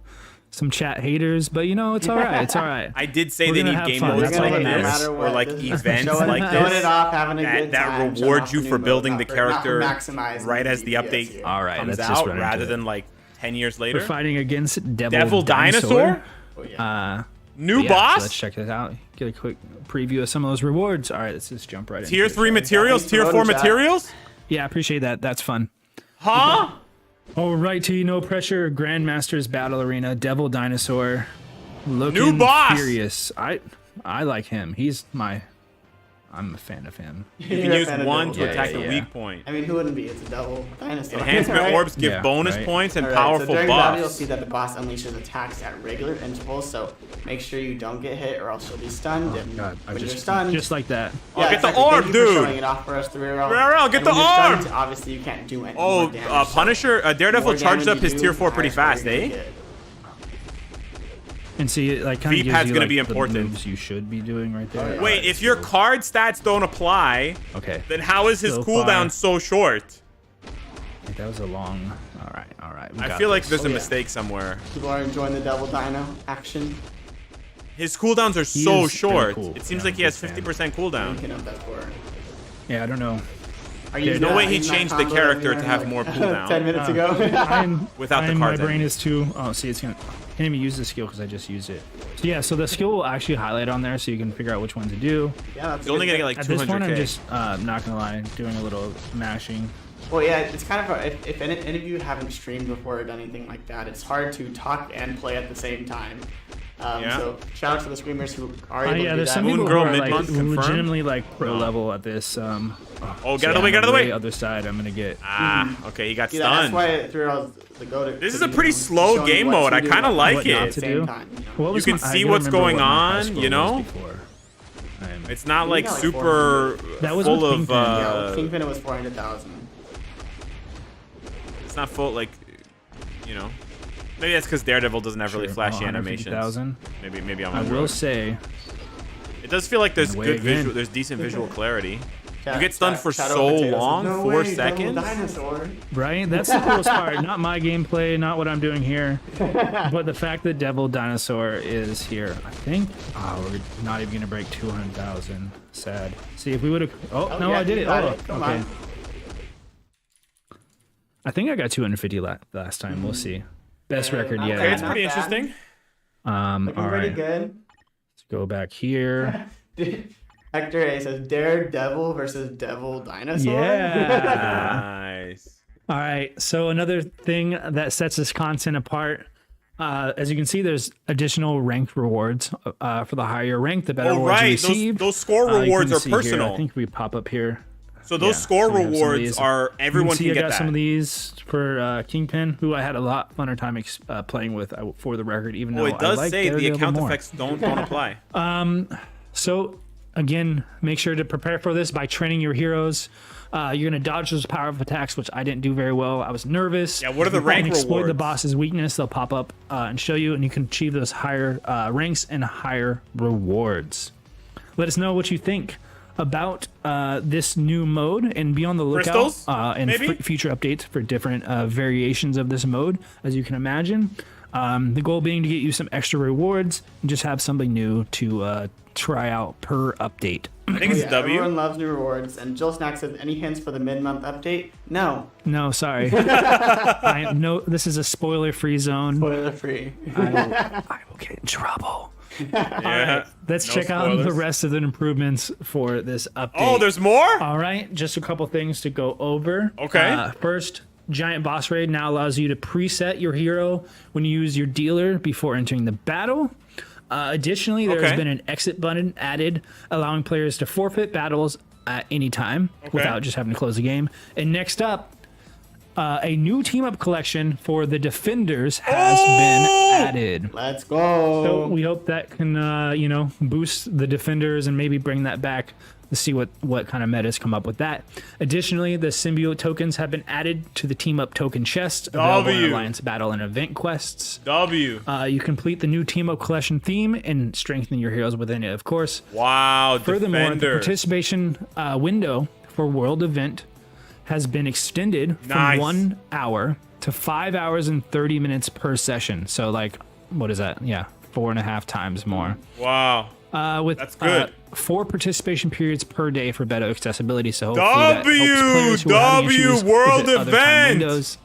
some chat haters, but it's all right. It's all right. I did say We're they gonna need have game fun. modes That's all like that this matters. or like events showing, like showing this it off, having a good that time, showing reward off you the for new building mode, the not for character maximizing right as the DPS update here. All right, comes let's just out run into rather it. than like 10 years We're later. fighting against Devil Dinosaur? Oh, yeah. New So boss? let's check this out. Get a quick preview of some of those rewards. All right, let's just jump right in. Tier 3 materials, Got tier these 4 photos out. materials? Yeah, I appreciate that. That's fun. Huh? All right, to you, no pressure. Grandmasters Battle Arena, Devil Dinosaur, looking New boss! furious. I like him. I'm a fan of him. You can You're a use fan of one Devil to attack yeah, the yeah. weak point. I mean, who wouldn't be? It's a double dinosaur. Enhancement right? orbs give Yeah, bonus right. points and All right, powerful so during battle, you'll buffs. see that the boss unleashes attacks at regular intervals, so make sure you don't get hit or else you'll be stunned. and God, when you're stunned, just like that. Oh, get the exactly. orb, Thank you for dude. showing it off for us, 3RL. 3RL, get And the when you're stunned, orb. Obviously, you can't do any Oh, more damage. so Punisher, the Daredevil more charged damage up his you tier do, 4 the pretty higher fast, score you're eh? gonna get. And see, it like kind of V-pad's gives you gonna like, be the important. moves you should be doing right there. yeah. Wait, if your card stats don't apply, Okay. then how is his So cooldown far. so short? That was a long. All right. we I got feel like this. there's a yeah. mistake somewhere. People are enjoying the Devil Dino action. His cooldowns are He so is very short. cool. It seems Yeah, like he I'm a has big 50% cooldown. Thinking of that for. Yeah, I don't know. Are There's no not- way he using that changed the combo that character we to learned, have like, more cooldown. 10 minutes ago. I'm Without the my cards brain ending. is too. Oh, see, it's gonna. Can't even use the skill because I just used it. So yeah, so the skill will actually highlight on there, so you can figure out which one to do. Yeah, that's He's only gonna get like At this point, I'm 200k. just not gonna lie, doing a little mashing. Well, yeah, it's kind of if any of you haven't streamed before or done anything like that, it's hard to talk and play at the same time. Yeah. So shout out to the streamers who are able to Yeah, do there's that. some Moon people Girl who are like mid-month confirmed? legitimately like pro No. level at this. Oh, so get out of the yeah, way, get out of the on way. Other side, I'm gonna get. Okay, he got See, that's stunned. why 3RL is the go-to. This is a pretty slow showing game what mode. to I do kinda at like the it. same To time, you know? What was You can my- I see gotta what's remember going what my high on, score you know? was before. It's not You like got, like, super 400. That was full with of. Kingpin. Yeah, with Kingpin it was 400,000. It's not full like, you know. Maybe that's because Daredevil doesn't have really Sure, flashy animations. 150,000. Maybe I'm I on will road. say, It does feel like there's And away good again. visual. There's decent visual clarity. Chat- You get stunned chat- for chat so over potatoes. long, No 4 way, Devil seconds. Dinosaur. right? That's the coolest part. Not my gameplay, not what I'm doing here, but the fact that Devil Dinosaur is here. I think. Oh, we're not even gonna break 200,000. Sad. See if we would have. Oh, no, yeah, I did you it. got Oh, it. Come okay. on. I think I got 250 last time. We'll see. Best Yeah, record not yet. Okay, it's Not pretty bad. interesting. Looking All pretty right. good. Let's go back here. Hector A says Daredevil versus Devil Dinosaur. Yeah. Nice. All right. So another thing that sets this content apart, as you can see, there's additional ranked rewards. For the higher rank, the better Oh rewards you right, receive. those score You can rewards are see here, personal. I think we pop up here. So those Yeah, score so we have some of rewards these. are everyone you can can see I get got that. some of these for Kingpin, who I had a lot funner time playing with for the record, even Well, though it does I like say the Daredevil account more. effects don't apply. So again, make sure to prepare for this by training your heroes. You're gonna dodge those powerful attacks, which I didn't do very well. I was nervous. Yeah, what are the And rank exploit the rewards? boss's weakness. They'll pop up and show you, and you can achieve those higher ranks and higher rewards. Let us know what you think about this new mode, and be on the lookout Crystals? and Maybe? future updates for different variations of this mode, as you can imagine. The goal being to get you some extra rewards and just have something new to try out per update. I think it's a W. Everyone loves new rewards. And Jill Snack says, any hints for the mid-month update? No. No, sorry. This is a spoiler-free zone. Spoiler-free. I will get in trouble. Yeah. Let's No check out the spoilers. rest of the improvements for this update. Oh, there's more? All right, just a couple things to go over. Okay. First, Giant Boss Raid now allows you to preset your hero when you use your dealer before entering the battle. Additionally, there has been an exit button added, allowing players to forfeit battles at any time without just having to close the game. And next up, a new team-up collection for the Defenders has been added. Let's go. So we hope that can, boost the Defenders and maybe bring that back to see what kind of metas come up with that. Additionally, the symbiote tokens have been added to the team-up token chest available in Alliance Battle and event quests. You complete the new team-up collection theme and strengthen your heroes within it, of course. Wow, Furthermore, the Defender. participation window for World Event has been extended from 1 hour to 5 hours and 30 minutes per session. So, what is that? Yeah, 4.5 times more. Wow. With That's good. 4 participation periods per day for better accessibility. So hopefully that helps players who are having issues World with other time Event. windows.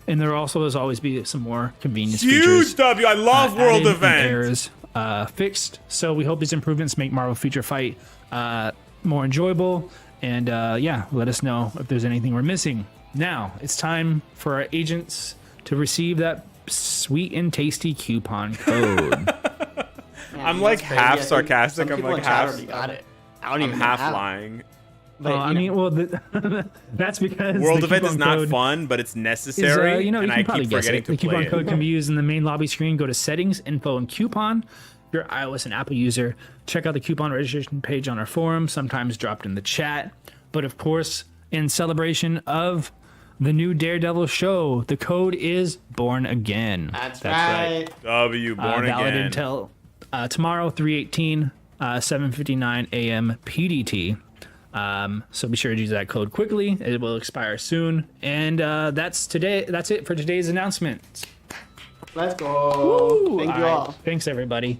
And there also has always be some more convenience Huge features. W. I love World added and Event. errors fixed. So we hope these improvements make Marvel Future Fight more enjoyable. And let us know if there's anything we're missing. Now it's time for our agents to receive that sweet and tasty coupon code. I'm like half sarcastic. I'm like half. Already got it. I don't I'm even half have it. lying. But, That's because World the Event is coupon not code fun, but it's is, necessary, you and I can probably keep guess forgetting it. to The play coupon it. code can be used in the main lobby screen. Go to Settings, Info, and Coupon. If you're iOS and Apple user, check out the coupon registration page on our forum, sometimes dropped in the chat. But of course, in celebration of the new Daredevil show, the code is Born Again. That's right. W, born Valid again. until tomorrow, 3/18, 7:59 a.m. PDT. So be sure to use that code quickly. It will expire soon. And that's it for today's announcement. Let's go. Thank you all. Thanks, everybody.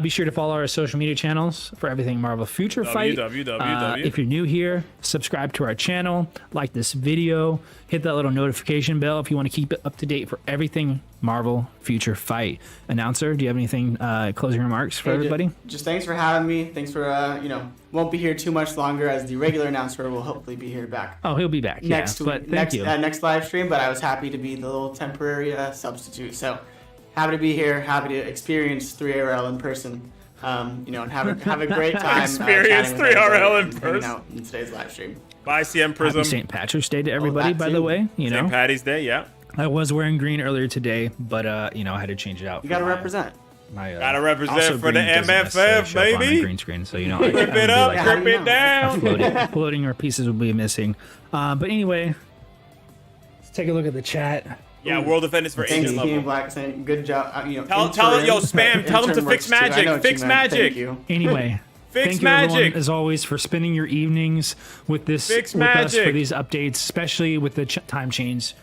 Be sure to follow our social media channels for everything Marvel Future Fight. If you're new here, subscribe to our channel, like this video, hit that little notification bell if you want to keep it up to date for everything Marvel Future Fight. Announcer, do you have anything closing remarks for everybody? Just thanks for having me. Thanks for won't be here too much longer as the regular announcer will hopefully be here back. Oh, he'll be back Next but week, thank you. next live stream, but I was happy to be the little temporary substitute. So happy to be here, happy to experience 3RL in person, and have a great time. Experience chatting with 3RL everybody in and hanging person. out in today's live stream. Bye, CM Prism. Happy St. Patrick's Day to everybody, that by the too. way. St. Patty's Day, yeah. I was wearing green earlier today, but I had to change it out. You got to represent. Gotta represent also for the green doesn't necessarily MFF, show up on the baby. green screen, so Rip it up, how do rip you it know? down. floating or pieces will be missing. But anyway, let's take a look at the chat. Yeah, World Event is for Thanks, agent Team level. Black saying good job. Tell yo, spam, tell them to Intern fix works too. I know magic. what Fix you meant. magic. Thank you. Anyway, Fix thank you everyone, magic. as always, for spending your evenings with this Fix with us magic. for these updates, especially with the time change.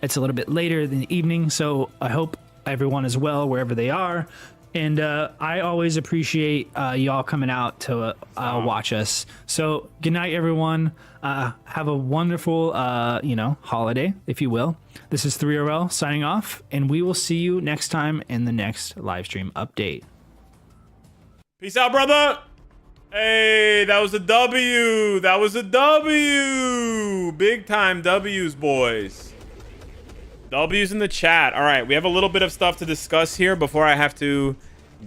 It's a little bit later in the evening, so I hope everyone is well wherever they are. And I always appreciate y'all coming out to watch us. So good night, everyone. Have a wonderful, holiday, if you will. This is 3RL signing off, and we will see you next time in the next live stream update. Peace out, brother. Hey, that was a W. That was a W. Big time W's, boys. W's in the chat. All right, we have a little bit of stuff to discuss here before I have to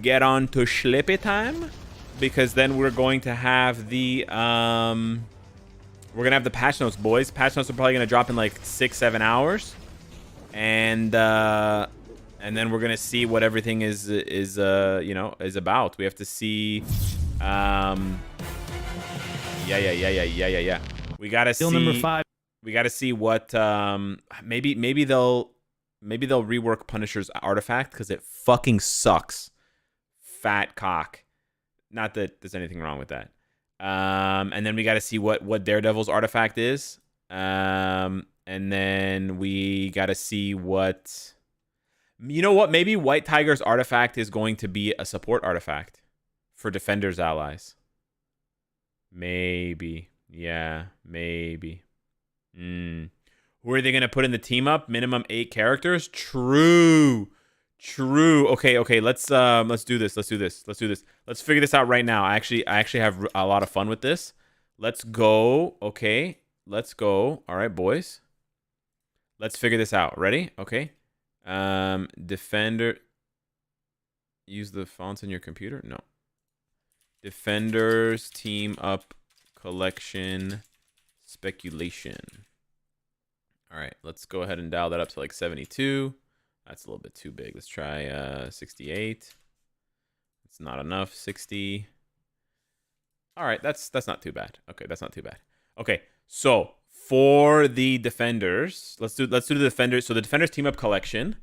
get on to Schlippy time, because then we're going to have the patch notes, boys. Patch notes are probably gonna drop in like 6-7 hours, and then we're gonna see what everything is about. We have to see. Yeah. We gotta see. Deal number 5. We got to see what maybe they'll rework Punisher's artifact because it fucking sucks. Fat cock. Not that there's anything wrong with that. And then we got to see what Daredevil's artifact is. And then we got to see what You know what? Maybe White Tiger's artifact is going to be a support artifact for Defender's allies. Maybe. Yeah, maybe. Who are they going to put in the team up? Minimum 8 characters? True. Okay, let's do this. Let's figure this out right now. I actually have a lot of fun with this. Let's go. Okay. Let's go. All right, boys. Let's figure this out. Ready? Okay. Defender. Use the fonts on your computer? No. Defenders team up collection speculation. All right, let's go ahead and dial that up to like 72. That's a little bit too big. Let's try 68. It's not enough. 60. All right, that's not too bad. Okay, that's not too bad. Okay, so for the defenders, let's do the defenders. So the defenders team up collection.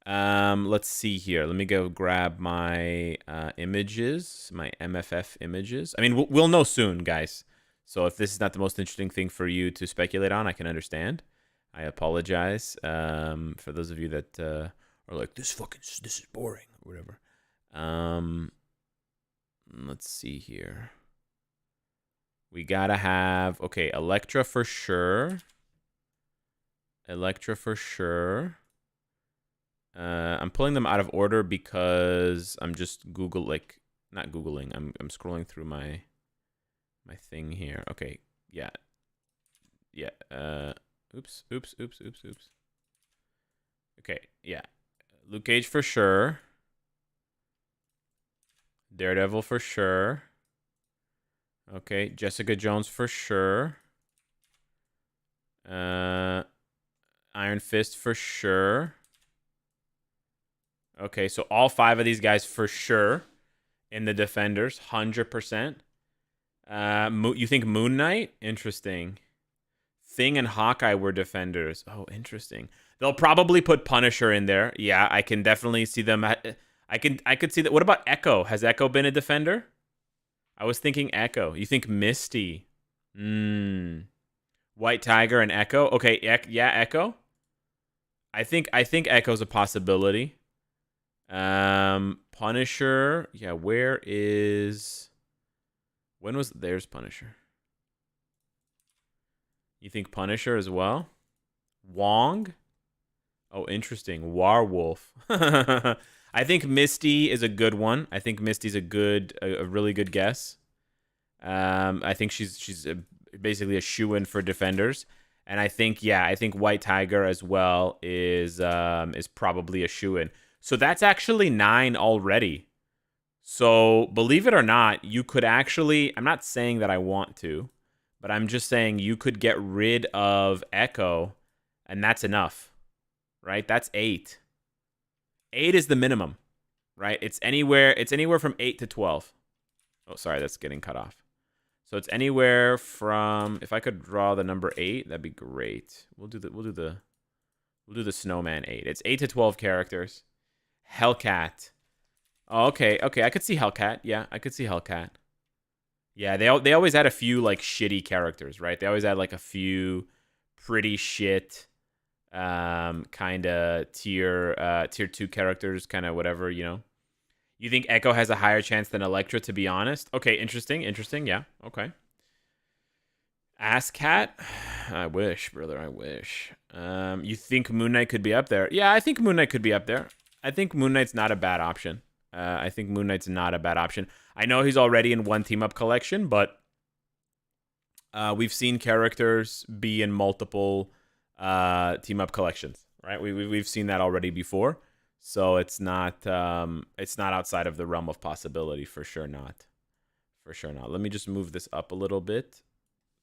Let's see here. Let me go grab my images, my MFF images. I mean, we'll know soon, guys. So if this is not the most interesting thing for you to speculate on, I can understand. I apologize for those of you that are like, this is boring or whatever. Let's see here. We gotta have, okay, Elektra for sure. I'm pulling them out of order because I'm just not Googling. I'm scrolling through my thing here. Okay, yeah. Oops. Okay, yeah. Luke Cage for sure. Daredevil for sure. Okay, Jessica Jones for sure. Iron Fist for sure. Okay, so all 5 of these guys for sure in the Defenders, 100%. You think Moon Knight? Interesting. Thing and Hawkeye were Defenders. Oh, interesting. They'll probably put Punisher in there. Yeah, I can definitely see them. I could see that. What about Echo? Has Echo been a Defender? I was thinking Echo. You think Misty? White Tiger and Echo. Okay, yeah, Echo. I think Echo's a possibility. Punisher. Yeah, there's Punisher? You think Punisher as well? Wong? Oh, interesting. Werewolf. I think Misty is a good one. I think Misty's a really good guess. I think she's basically a shoo-in for Defenders. And I think White Tiger as well is probably a shoo-in. So that's actually 9 already. So believe it or not, you could actually, I'm not saying that I want to, but I'm just saying you could get rid of Echo, and that's enough, right? That's 8. 8 is the minimum, right? It's anywhere from 8 to 12. Oh, sorry, that's getting cut off. So it's anywhere from, if I could draw the number 8, that'd be great. We'll do the Snowman 8. It's 8 to 12 characters. Hellcat. Oh, okay, I could see Hellcat. Yeah, I could see Hellcat. Yeah, they always had a few like shitty characters, right? They always had like a few pretty shit kind of tier 2 characters, kind of whatever, you know. You think Echo has a higher chance than Elektra, to be honest? Okay, interesting. Yeah, okay. Asscat? I wish, brother, I wish. You think Moon Knight could be up there? Yeah, I think Moon Knight could be up there. I think Moon Knight's not a bad option. I know he's already in one team-up collection, but we've seen characters be in multiple team-up collections, right? We've seen that already before, so it's not outside of the realm of possibility, for sure not. Let me just move this up a little bit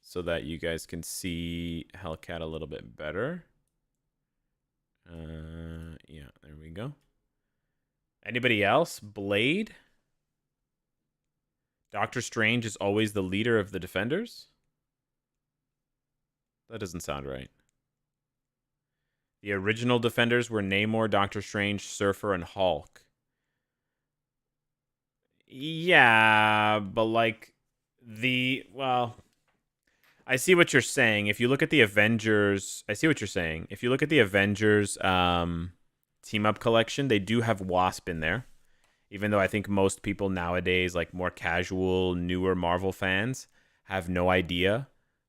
so that you guys can see Hellcat a little bit better. Yeah, there we go. Anybody else? Blade? Doctor Strange is always the leader of the Defenders? That doesn't sound right. The original Defenders were Namor, Doctor Strange, Surfer, and Hulk. Yeah, but like I see what you're saying. If you look at the Avengers, team up collection. They do have Wasp in there, even though I think most people nowadays, like more casual, newer Marvel fans, have no idea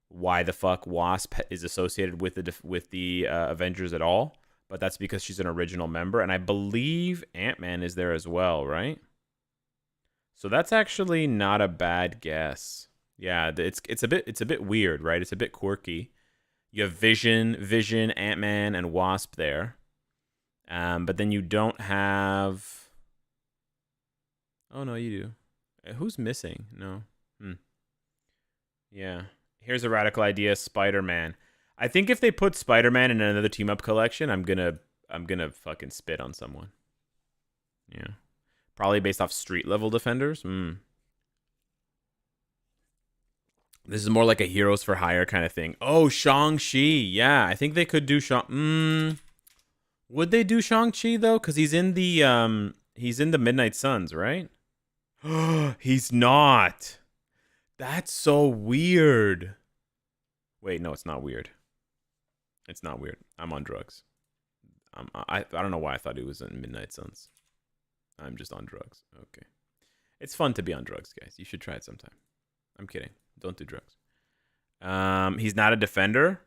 why the fuck Wasp is associated with the Avengers at all. But that's because she's an original member, and I believe Ant-Man is there as well, right? So that's actually not a bad guess. Yeah, it's a bit weird, right? It's a bit quirky. You have Vision, Ant-Man, and Wasp there. But then you don't have... Oh, no, you do. Who's missing? No. Yeah. Here's a radical idea, Spider-Man. I think if they put Spider-Man in another team-up collection, I'm gonna fucking spit on someone. Yeah. Probably based off street-level defenders. This is more like a Heroes for Hire kind of thing. Oh, Shang-Chi. Yeah, I think they could do Would they do Shang-Chi though? Because he's in the Midnight Suns, right? He's not. That's so weird. Wait, no, it's not weird. It's not weird. I'm on drugs. I don't know why I thought he was in Midnight Suns. I'm just on drugs. Okay. It's fun to be on drugs, guys. You should try it sometime. I'm kidding. Don't do drugs. He's not a defender?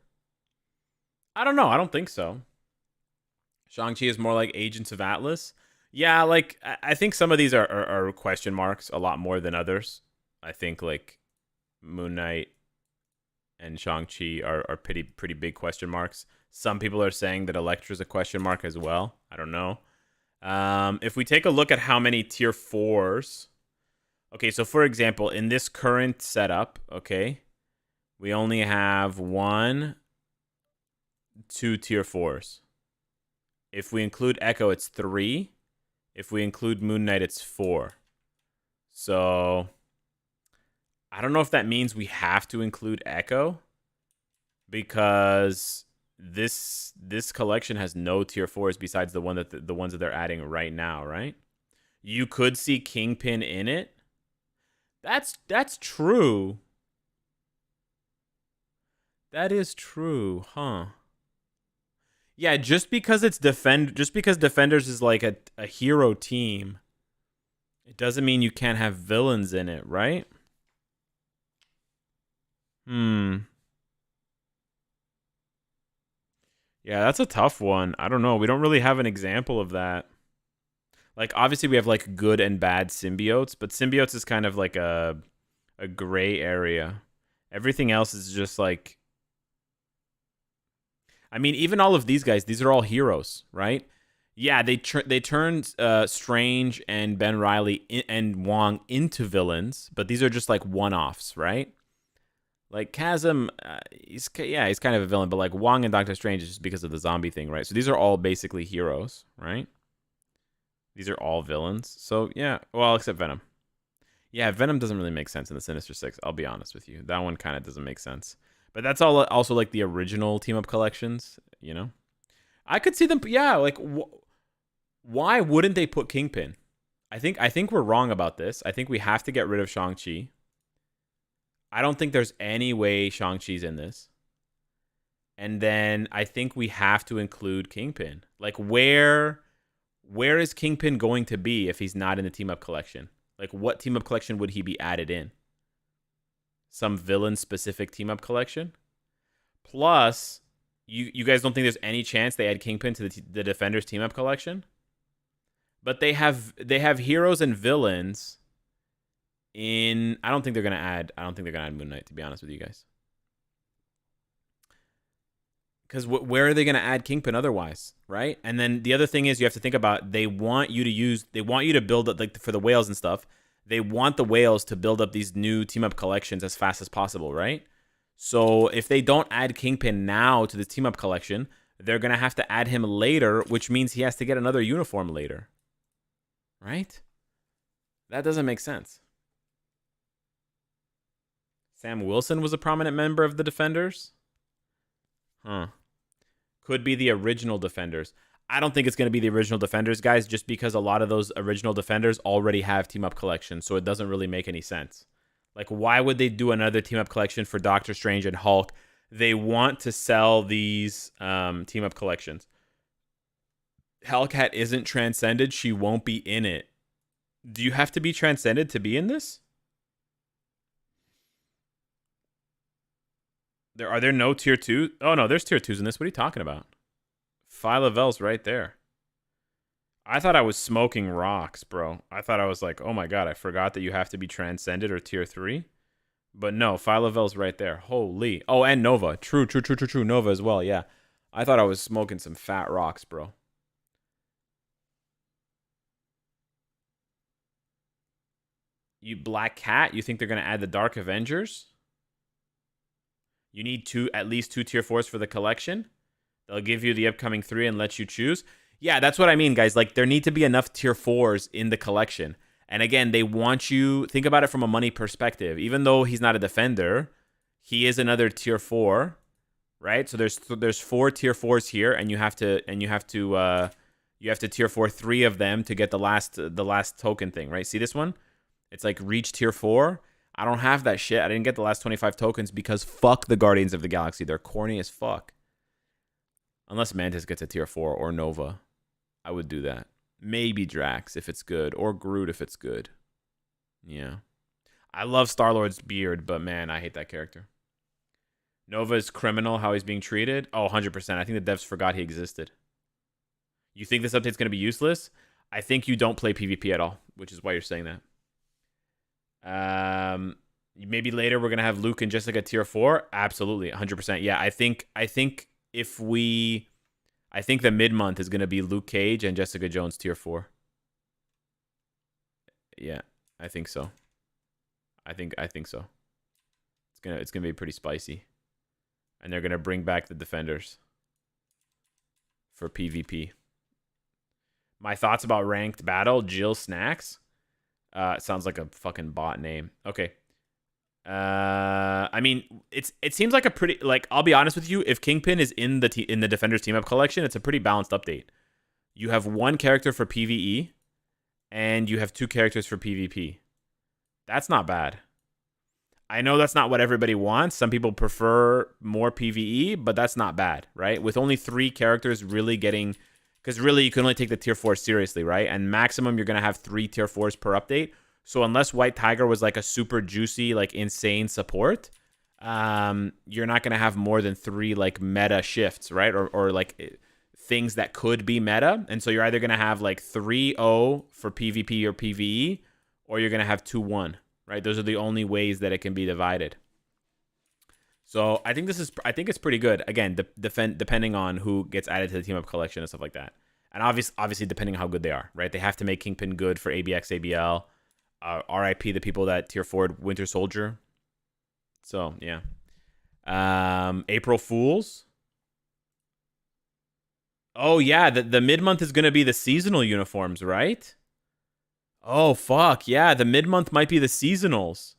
I don't know. I don't think so. Shang-Chi is more like Agents of Atlas. Yeah, like, I think some of these are question marks a lot more than others. I think, like, Moon Knight and Shang-Chi are pretty big question marks. Some people are saying that Elektra's a question mark as well. I don't know. If we take a look at how many tier 4s... Okay, so for example, in this current setup, okay, we only have 1, 2 tier 4s. If we include Echo, it's 3. If we include Moon Knight, it's 4. So I don't know if that means we have to include Echo, because this collection has no tier 4s besides the ones that they're adding right now, right? You could see Kingpin in it. That's true. That is true, huh? Yeah, just because Defenders is like a hero team, it doesn't mean you can't have villains in it, right? Yeah, that's a tough one. I don't know. We don't really have an example of that. Like, obviously we have like good and bad symbiotes, but symbiotes is kind of like a gray area. Everything else is just like, I mean, even all of these guys, these are all heroes, right? Yeah, they turned Strange and Ben Reilly and Wong into villains, but these are just like one-offs, right? Like Chasm, he's kind of a villain, but like Wong and Doctor Strange is just because of the zombie thing, right? So these are all basically heroes, right? These are all villains. So yeah, well, except Venom. Yeah, Venom doesn't really make sense in the Sinister Six. I'll be honest with you. That one kind of doesn't make sense. But that's all also like the original team-up collections, you know? I could see them, yeah, like, why wouldn't they put Kingpin? I think we're wrong about this. I think we have to get rid of Shang-Chi. I don't think there's any way Shang-Chi's in this. And then I think we have to include Kingpin. Like, where is Kingpin going to be if he's not in the team-up collection? Like, what team-up collection would he be added in? Some villain-specific team-up collection? Plus, you guys don't think there's any chance they add Kingpin to the Defenders team-up collection? But they have heroes and villains in... I don't think they're gonna add Moon Knight, to be honest with you guys. Because where are they going to add Kingpin otherwise, right? And then the other thing is you have to think about, they want you to build up, like for the whales and stuff, they want the whales to build up these new team-up collections as fast as possible, right? So if they don't add Kingpin now to the team-up collection, they're going to have to add him later, which means he has to get another uniform later, right? That doesn't make sense. Sam Wilson was a prominent member of the Defenders? Huh. Could be the original Defenders. I don't think it's going to be the original Defenders, guys, just because a lot of those original Defenders already have team-up collections, so it doesn't really make any sense. Like, why would they do another team-up collection for Doctor Strange and Hulk? They want to sell these team-up collections. Hellcat isn't transcended, she won't be in it. Do you have to be transcended to be in this? Are there no tier 2? Oh no, there's tier 2s in this. What are you talking about? Phylavel's right there. I thought I was smoking rocks, bro. I thought I was like, oh my god, I forgot that you have to be transcended or tier 3. But no, Phylavel's right there. Holy. Oh, and Nova. True. Nova as well, yeah. I thought I was smoking some fat rocks, bro. You Black Cat, you think they're going to add the Dark Avengers? You need at least 2 tier 4s for the collection. They'll give you the upcoming 3 and let you choose. Yeah, that's what I mean, guys. Like, there need to be enough tier 4s in the collection. And again, they want you, think about it from a money perspective. Even though he's not a defender, he is another tier 4, right? So there's 4 tier 4s here, and you have to tier 4 3 of them to get the last token thing, right? See this one? It's like reach tier 4. I don't have that shit. I didn't get the last 25 tokens because fuck the Guardians of the Galaxy. They're corny as fuck. Unless Mantis gets a tier 4 or Nova, I would do that. Maybe Drax if it's good, or Groot if it's good. Yeah. I love Star-Lord's beard, but man, I hate that character. Nova is criminal how he's being treated. Oh, 100%. I think the devs forgot he existed. You think this update's going to be useless? I think you don't play PvP at all, which is why you're saying that. Maybe later we're going to have Luke and Jessica tier 4. Absolutely, 100%. Yeah, I think the mid-month is going to be Luke Cage and Jessica Jones tier 4. Yeah, I think so. I think so. It's gonna be pretty spicy. And they're going to bring back the Defenders for PvP. My thoughts about ranked battle, Jill Snacks. Sounds like a fucking bot name. Okay. I mean, it seems like a pretty, like, I'll be honest with you, if Kingpin is in the Defenders team up collection, it's a pretty balanced update. You have 1 character for PvE and you have 2 characters for PvP. That's not bad. I know that's not what everybody wants. Some people prefer more PvE, but that's not bad, right? With only 3 characters really getting, because really you can only take the tier 4 seriously, right? And maximum you're going to have 3 tier 4s per update. So unless White Tiger was like a super juicy, like insane support, you're not going to have more than 3 like meta shifts, right? Or like things that could be meta. And so you're either going to have like 3-0 for PvP or PvE, or you're going to have 2-1, right? Those are the only ways that it can be divided. So I think it's pretty good. Again, depending on who gets added to the team up collection and stuff like that. And obviously depending on how good they are, right? They have to make Kingpin good for ABX, ABL. RIP the people that tier 4'd Winter Soldier. So yeah. April Fools. Oh yeah, the mid-month is gonna be the seasonal uniforms, right? Oh fuck yeah, the mid-month might be the seasonals.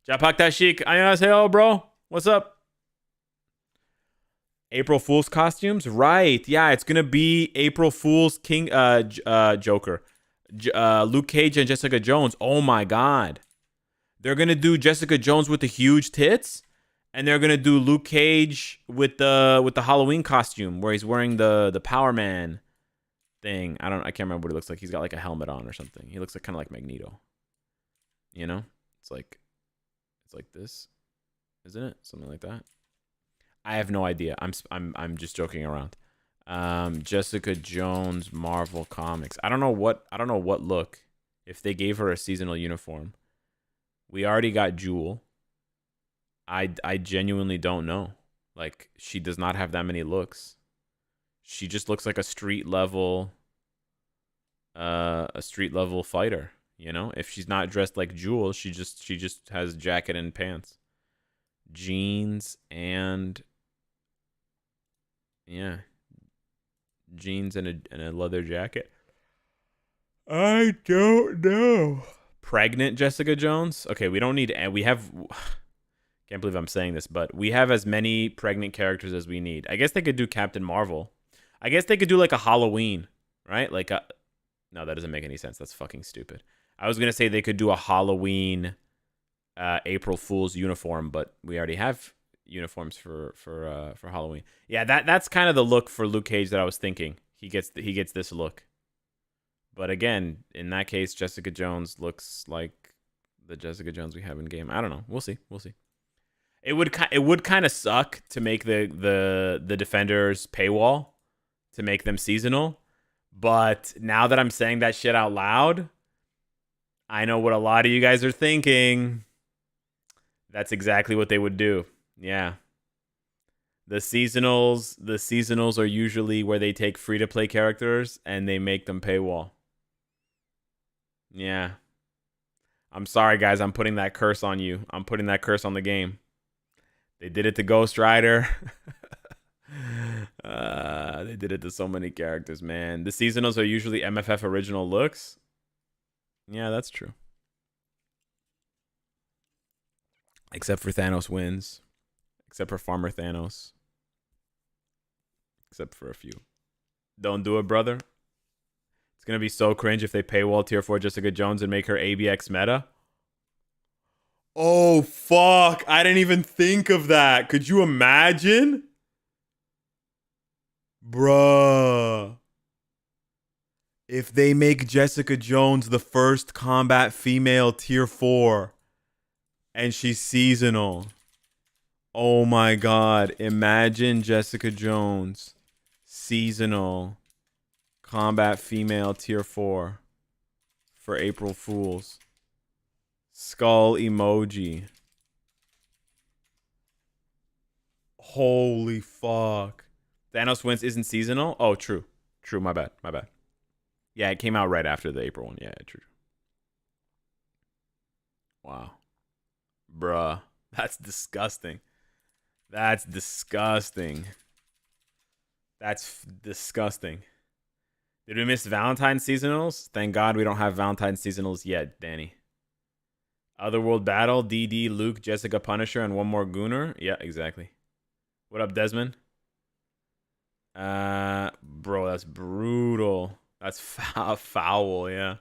Japak Tashik, annyeonghaseyo, bro. What's up? April Fool's costumes, right? Yeah, it's gonna be April Fool's Joker. Luke Cage and Jessica Jones. Oh my god. They're going to do Jessica Jones with the huge tits, and they're going to do Luke Cage with the Halloween costume where he's wearing the Power Man thing. I can't remember what he looks like. He's got like a helmet on or something. He looks like kind of like Magneto. You know? It's like this. Isn't it? Something like that. I have no idea. I'm just joking around. Jessica Jones, Marvel Comics. I don't know what look. If they gave her a seasonal uniform, we already got Jewel. I genuinely don't know. Like, she does not have that many looks. She just looks like a street level fighter. You know, if she's not dressed like Jewel, she just has jacket and pants, jeans and yeah. Jeans and a leather jacket. I don't know. Pregnant Jessica Jones? Okay, we don't need... We have... Can't believe I'm saying this, but we have as many pregnant characters as we need. I guess they could do Captain Marvel. I guess they could do like a Halloween, right? Like a... No, that doesn't make any sense. That's fucking stupid. I was going to say they could do a Halloween April Fool's uniform, but we already have uniforms for Halloween. Yeah, that's kind of the look for Luke Cage that I was thinking. he gets this look. But again, in that case, Jessica Jones looks like the Jessica Jones we have in game. I don't know. We'll see. It would kind of suck to make the Defenders paywall, to make them seasonal. But now that I'm saying that shit out loud, I know what a lot of you guys are thinking. That's exactly what they would do. Yeah. The seasonals are usually where they take free-to-play characters and they make them paywall. Yeah. I'm sorry, guys. I'm putting that curse on you. I'm putting that curse on the game. They did it to Ghost Rider. They did it to so many characters, man. The seasonals are usually MFF original looks. Yeah, that's true. Except for Thanos wins. Except for Farmer Thanos. Except for a few. Don't do it, brother. It's going to be so cringe if they paywall tier 4 Jessica Jones and make her ABX meta. Oh, fuck. I didn't even think of that. Could you imagine? Bruh. If they make Jessica Jones the first combat female tier 4 and she's seasonal. Oh my god. Imagine Jessica Jones seasonal combat female tier 4 for April Fools. Skull emoji. Holy fuck. Thanos wins isn't seasonal? Oh, true. True, my bad. Yeah, it came out right after the April one. Yeah, true. Wow. Bruh. That's disgusting. That's disgusting. Did we miss Valentine's seasonals? Thank God we don't have Valentine's seasonals yet, Danny. Otherworld Battle, DD, Luke, Jessica Punisher, and one more Gooner. Yeah, exactly. What up, Desmond? Bro, that's brutal. That's foul, yeah.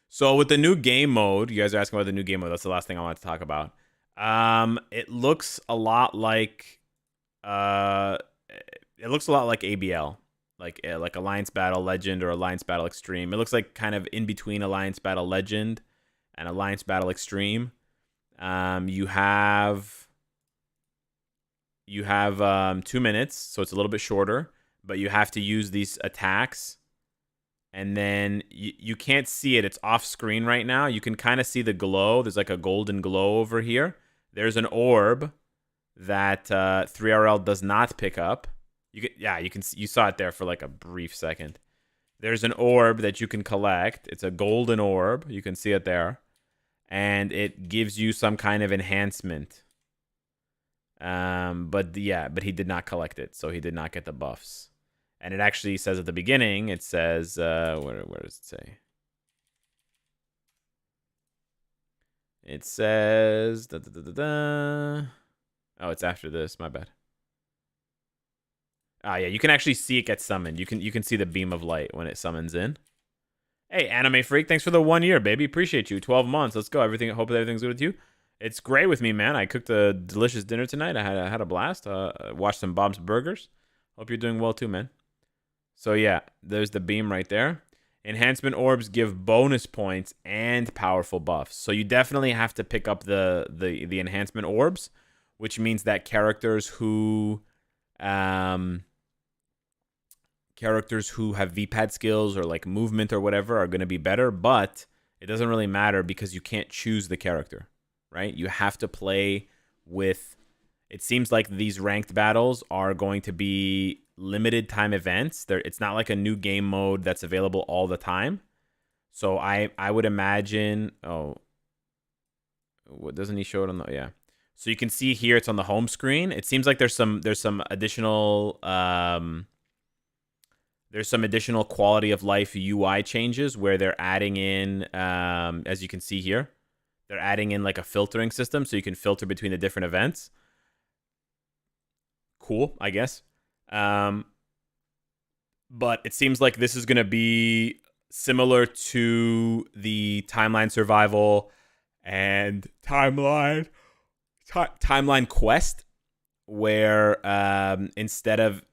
So with the new game mode, you guys are asking about the new game mode. That's the last thing I wanted to talk about. It looks a lot like ABL, like Alliance Battle Legend or Alliance Battle Extreme. It looks like kind of in between Alliance Battle Legend and Alliance Battle Extreme. You have 2 minutes, so it's a little bit shorter, but you have to use these attacks. And then you can't see it. It's off screen right now. You can kind of see the glow. There's like a golden glow over here. There's an orb that 3RL does not pick up. You saw it there for like a brief second. There's an orb that you can collect. It's a golden orb. You can see it there. And it gives you some kind of enhancement. But he did not collect it, so he did not get the buffs. And it actually says at the beginning, it says, where does it say? It says, oh, it's after this, my bad. Ah, yeah, you can actually see it get summoned. You can see the beam of light when it summons in. Hey, Anime Freak, thanks for the 1 year, baby. Appreciate you. 12 months. Let's go. Hope everything's good with you. It's great with me, man. I cooked a delicious dinner tonight. I had a blast. Watched some Bob's Burgers. Hope you're doing well too, man. So yeah, there's the beam right there. Enhancement orbs give bonus points and powerful buffs. So you definitely have to pick up the enhancement orbs, which means that characters who have V-pad skills or like movement or whatever are going to be better, but it doesn't really matter because you can't choose the character, right? You have to play with. It seems like these ranked battles are going to be limited time events. It's not like a new game mode that's available all the time. So I would imagine. Oh, what doesn't he show it on the? Yeah. So you can see here it's on the home screen. It seems like there's some additional quality of life UI changes where they're adding in, as you can see here, they're adding in like a filtering system so you can filter between the different events. Cool, I guess. But it seems like this is going to be similar to the timeline survival and timeline quest where instead of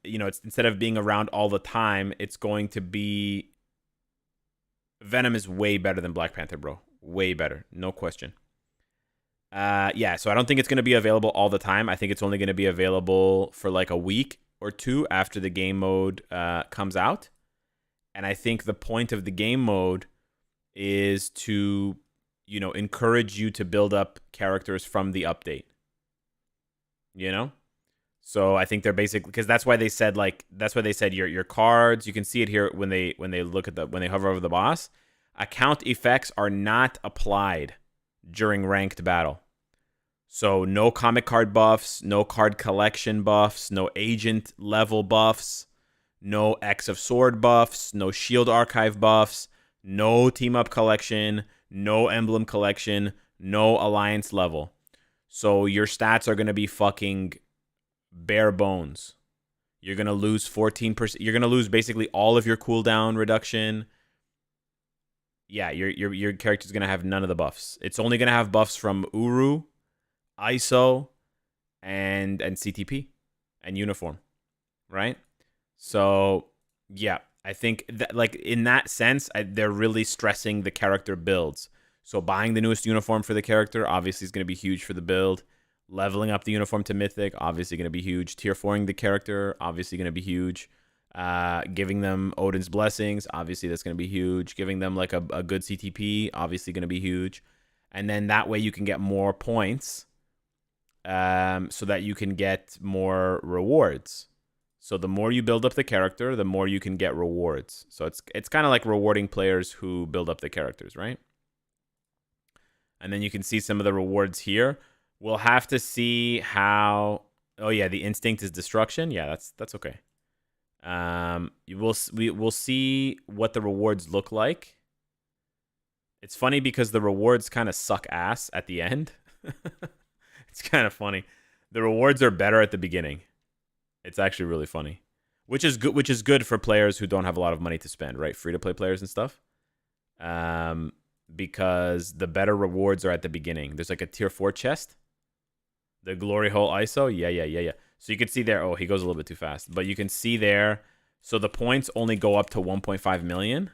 being around all the time, it's going to be Venom is way better than Black Panther, bro. Way better, no question. Yeah, so I don't think it's going to be available all the time. I think it's only going to be available for like a week or two after the game mode comes out. And I think the point of the game mode is to, encourage you to build up characters from the update. So I think they're basically, because that's why they said your cards. You can see it here when they hover over the boss. Account effects are not applied during ranked battle. So no comic card buffs, no card collection buffs, no agent level buffs, no X of Sword buffs, no Shield Archive buffs, no team up collection, no emblem collection, no alliance level. So your stats are going to be fucking bare bones. You're going to lose 14%. You're going to lose basically all of your cooldown reduction. Yeah, your character's going to have none of the buffs. It's only going to have buffs from Uru, ISO, and CTP and uniform, right? So, yeah, I think that, like, in that sense, they're really stressing the character builds. So buying the newest uniform for the character obviously is going to be huge for the build. Leveling up the uniform to Mythic, obviously going to be huge. Tier 4ing the character, obviously going to be huge. Giving them Odin's Blessings, obviously that's going to be huge. Giving them like a good CTP, obviously going to be huge. And then that way you can get more points so that you can get more rewards. So the more you build up the character, the more you can get rewards. So it's kind of like rewarding players who build up the characters, right? And then you can see some of the rewards here. We'll have to see how... Oh, yeah, the instinct is destruction. Yeah, that's okay. We'll see what the rewards look like. It's funny because the rewards kind of suck ass at the end. It's kind of funny. The rewards are better at the beginning. It's actually really funny. Which is good for players who don't have a lot of money to spend, right? Free-to-play players and stuff. Because the better rewards are at the beginning. There's like a tier 4 chest. The Glory Hole ISO. Yeah. So you can see there. Oh, he goes a little bit too fast. But you can see there. So the points only go up to 1.5 million.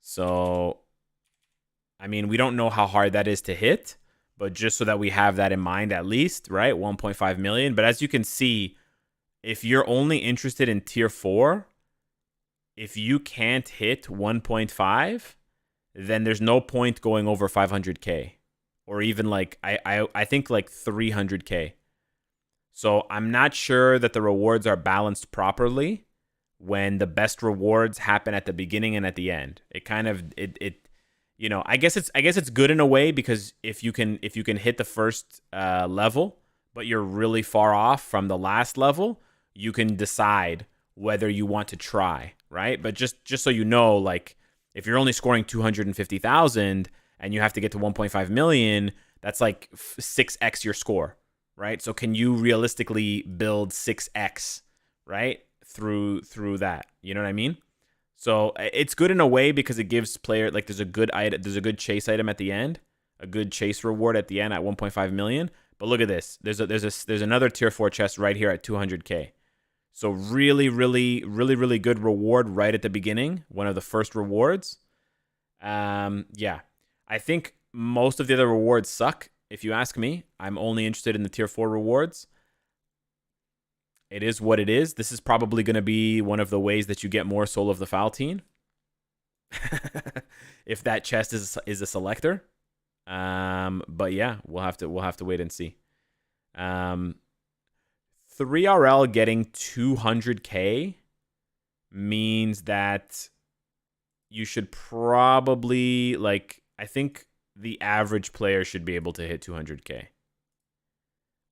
So, I mean, we don't know how hard that is to hit. But just so that we have that in mind at least, right? 1.5 million. But as you can see, if you're only interested in tier 4, if you can't hit 1.5, then there's no point going over 500k. Or even like, I think like 300k. So I'm not sure that the rewards are balanced properly when the best rewards happen at the beginning and at the end. It kind of, I guess it's good in a way, because if you can hit the first level, but you're really far off from the last level, you can decide whether you want to try, right? But just so you know, like, if you're only scoring 250,000 and you have to get to 1.5 million, that's like 6x your score, right? So can you realistically build 6x, right? Through that, you know what I mean? So it's good in a way because it gives player, like, there's a good chase item at the end, a good chase reward at the end at 1.5 million. But look at this. There's another tier 4 chest right here at 200k. So really good reward right at the beginning. One of the first rewards. Yeah. I think most of the other rewards suck, if you ask me. I'm only interested in the tier 4 rewards. It is what it is. This is probably going to be one of the ways that you get more Soul of the Faltine. If that chest is a selector. But yeah, we'll have to wait and see. 3RL getting 200k means that you should probably, like, I think the average player should be able to hit 200k.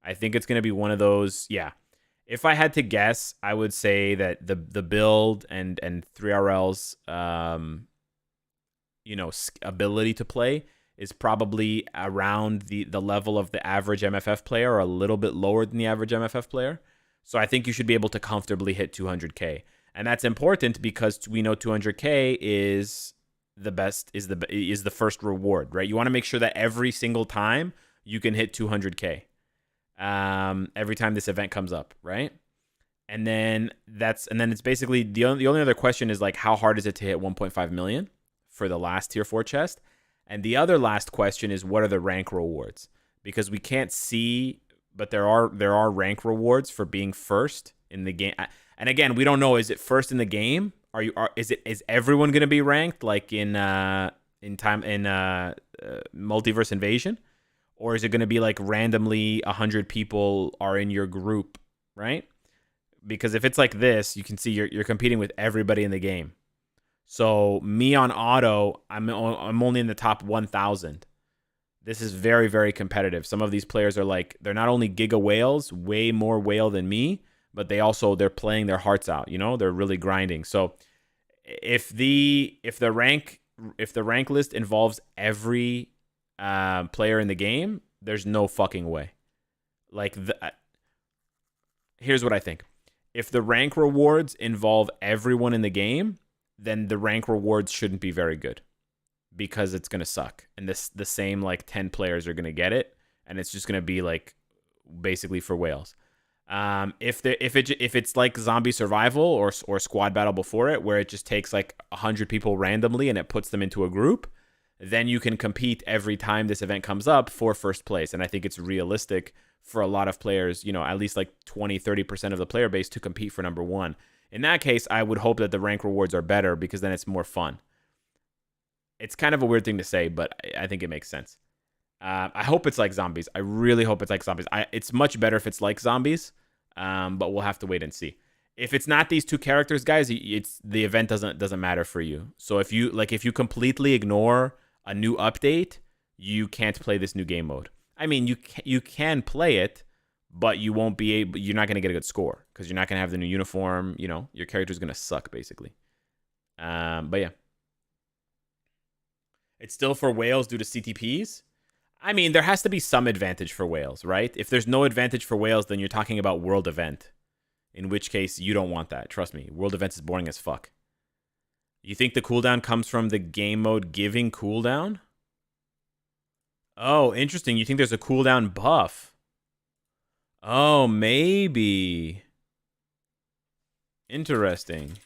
I think it's going to be one of those, yeah. If I had to guess, I would say that the build and 3RL's ability to play is probably around the level of the average MFF player, or a little bit lower than the average MFF player. So I think you should be able to comfortably hit 200k. And that's important because we know 200k is the best, is the first reward, right? You want to make sure that every single time you can hit 200k. every time this event comes up, right? And then it's basically the only other question is like, how hard is it to hit 1.5 million for the last tier 4 chest? And the other last question is, what are the rank rewards? Because we can't see, but there are rank rewards for being first in the game. And again, we don't know, is it first in the game? Is everyone going to be ranked like in Multiverse Invasion? Or is it going to be like randomly 100 people are in your group, right? Because if it's like this, you can see you're competing with everybody in the game. So me on auto, I'm only in the top 1,000. This is very, very competitive. Some of these players are like, they're not only giga whales, way more whale than me, but they're playing their hearts out. You know, they're really grinding. So if the rank list involves every player in the game, there's no fucking way. Like here's what I think. If the rank rewards involve everyone in the game, then the rank rewards shouldn't be very good because it's going to suck. And the same like 10 players are going to get it, and it's just going to be like basically for whales. If it's like zombie survival or squad battle before it, where it just takes like 100 people randomly and it puts them into a group, then you can compete every time this event comes up for first place. And I think it's realistic for a lot of players, you know, at least like 20-30% of the player base to compete for number 1. In that case, I would hope that the rank rewards are better because then it's more fun. It's kind of a weird thing to say, but I think it makes sense. I hope it's like zombies. I really hope it's like zombies. It's much better if it's like zombies, but we'll have to wait and see. If it's not these two characters, guys, the event doesn't matter for you. So if you completely ignore a new update, you can't play this new game mode. I mean, you can play it, but you're not going to get a good score because you're not going to have the new uniform. You know, your character's going to suck basically. But yeah, it's still for whales due to CTPs. I mean, there has to be some advantage for whales, right? If there's no advantage for whales, then you're talking about world event, in which case you don't want that. Trust me, world events is boring as fuck. You think the cooldown comes from the game mode giving cooldown? Oh, interesting. You think there's a cooldown buff? Oh, maybe. Interesting.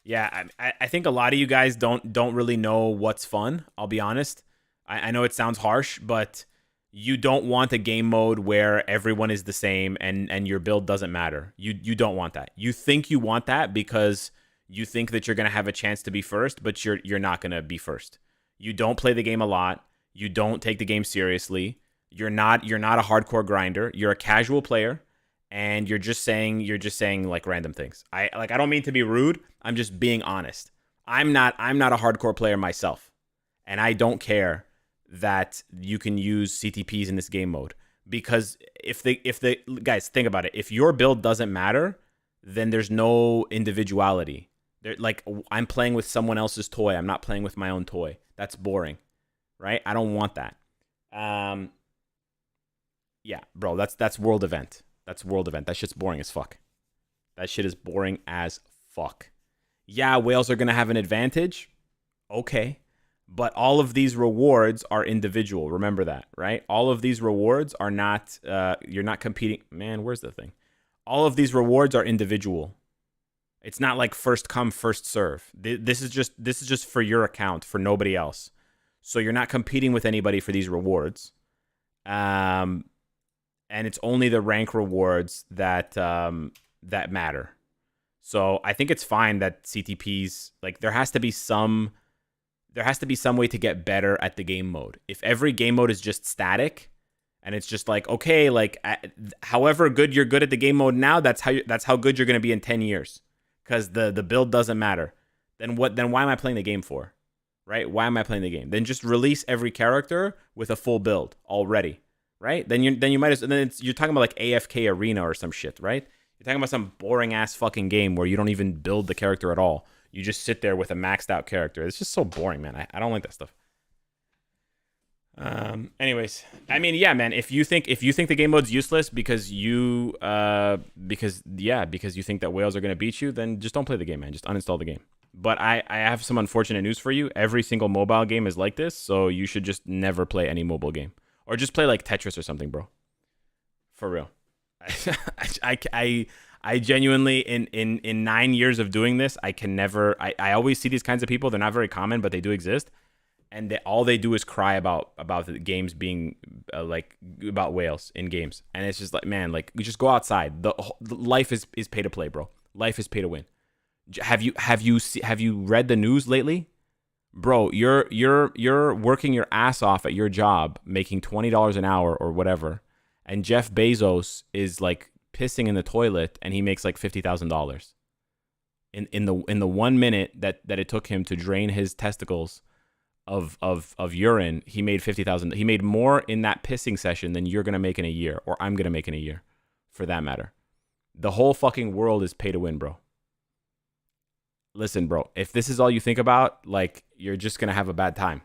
Yeah, I think a lot of you guys don't really know what's fun. I'll be honest. I know it sounds harsh, but you don't want a game mode where everyone is the same and your build doesn't matter. You don't want that. You think you want that because you think that you're going to have a chance to be first, but you're not going to be first. You don't play the game a lot. You don't take the game seriously. You're not a hardcore grinder. You're a casual player, and you're just saying like random things. I don't mean to be rude. I'm just being honest. I'm not a hardcore player myself, and I don't care that you can use CTPs in this game mode, because if the guys, think about it, if your build doesn't matter, then there's no individuality. Like, I'm playing with someone else's toy. I'm not playing with my own toy. That's boring, right? I don't want that. Yeah, bro, that's world event. That's world event. That shit's boring as fuck. That shit is boring as fuck. Yeah, whales are gonna have an advantage. Okay. But all of these rewards are individual. Remember that, right? All of these rewards are not, you're not competing. Man, where's the thing? All of these rewards are individual. It's not like first come, first serve. This is just for your account, for nobody else. So you're not competing with anybody for these rewards. And it's only the rank rewards that matter. So I think it's fine that CTPs, like, there has to be some way to get better at the game mode. If every game mode is just static and it's just like, okay, like, however good you're good at the game mode now, that's how good you're going to be in 10 years. Because the build doesn't matter. Then why am I playing the game for? Right? Why am I playing the game? Then just release every character with a full build already, right? Then you might as you're talking about like AFK Arena or some shit, right? You're talking about some boring ass fucking game where you don't even build the character at all. You just sit there with a maxed out character. It's just so boring, man. I don't like that stuff. Anyways, I mean, yeah, man. If you think the game mode's useless because you think that whales are gonna beat you, then just don't play the game, man. Just uninstall the game. But I have some unfortunate news for you. Every single mobile game is like this, so you should just never play any mobile game. Or just play like Tetris or something, bro. For real. I genuinely, in 9 years of doing this, I can never, I always see these kinds of people. They're not very common, but they do exist. And all they do is cry about the games being like about whales in games. And it's just like, man, like you just go outside. The life is pay to play, bro. Life is pay to win. Have you read the news lately? Bro, you're working your ass off at your job, making $20 an hour or whatever, and Jeff Bezos is like pissing in the toilet, and he makes like $50,000 in the 1 minute that it took him to drain his testicles of urine. He made $50,000. He made more in that pissing session than you're gonna make in a year, or I'm gonna make in a year, for that matter. The whole fucking world is pay to win, bro. Listen, bro, if this is all you think about, like, you're just going to have a bad time.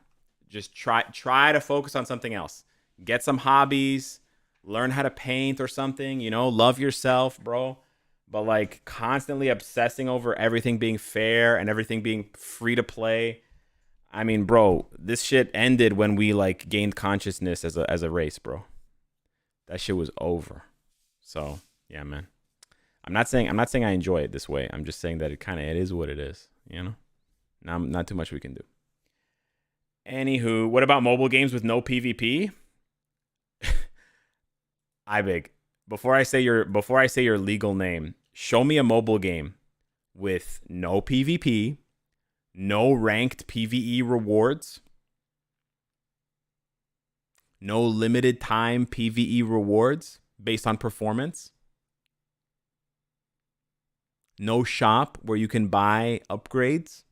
Just try to focus on something else. Get some hobbies, learn how to paint or something, you know, love yourself, bro. But like constantly obsessing over everything being fair and everything being free to play. I mean, bro, this shit ended when we like gained consciousness as a race, bro. That shit was over. So, yeah, man. I'm not saying I enjoy it this way. I'm just saying that it is what it is, you know? Not too much we can do. Anywho, what about mobile games with no PvP? Ibig, before I say your legal name, show me a mobile game with no PvP, no ranked PvE rewards, no limited time PvE rewards based on performance. No shop where you can buy upgrades.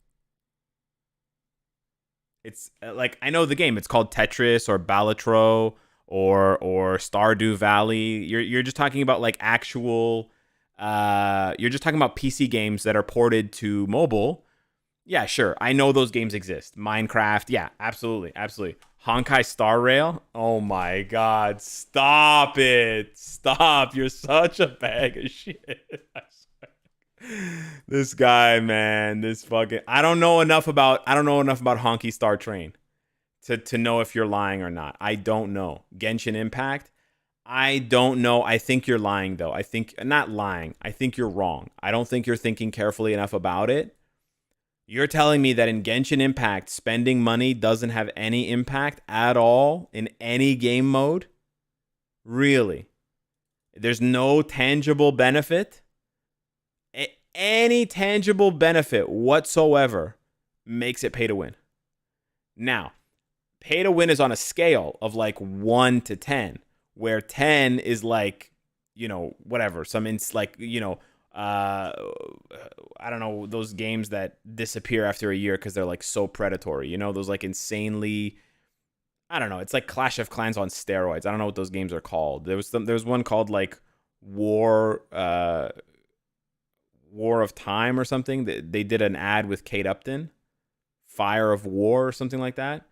It's like, I know the game. It's called Tetris or Balatro or Stardew Valley. You're just talking about like actual. You're just talking about PC games that are ported to mobile. Yeah, sure. I know those games exist. Minecraft. Yeah, absolutely, absolutely. Honkai Star Rail. Oh my God! Stop it! Stop! You're such a bag of shit. This guy, man, this fucking I don't know enough about Honky Star Train to know if you're lying or not. I don't know. Genshin Impact, I don't know. I think you're lying though. I think not lying. I think you're wrong. I don't think you're thinking carefully enough about it. You're telling me that in Genshin Impact, spending money doesn't have any impact at all in any game mode? Really? There's no tangible benefit? Any tangible benefit whatsoever makes it pay to win. Now, pay to win is on a scale of like 1 to 10, where 10 is like, you know, whatever. Like, you know, I don't know, those games that disappear after a year because they're like so predatory, you know, those like insanely, I don't know, it's like Clash of Clans on steroids. I don't know what those games are called. There was one called like War of Time or something. They did an ad with Kate Upton, Fire of War or something like that,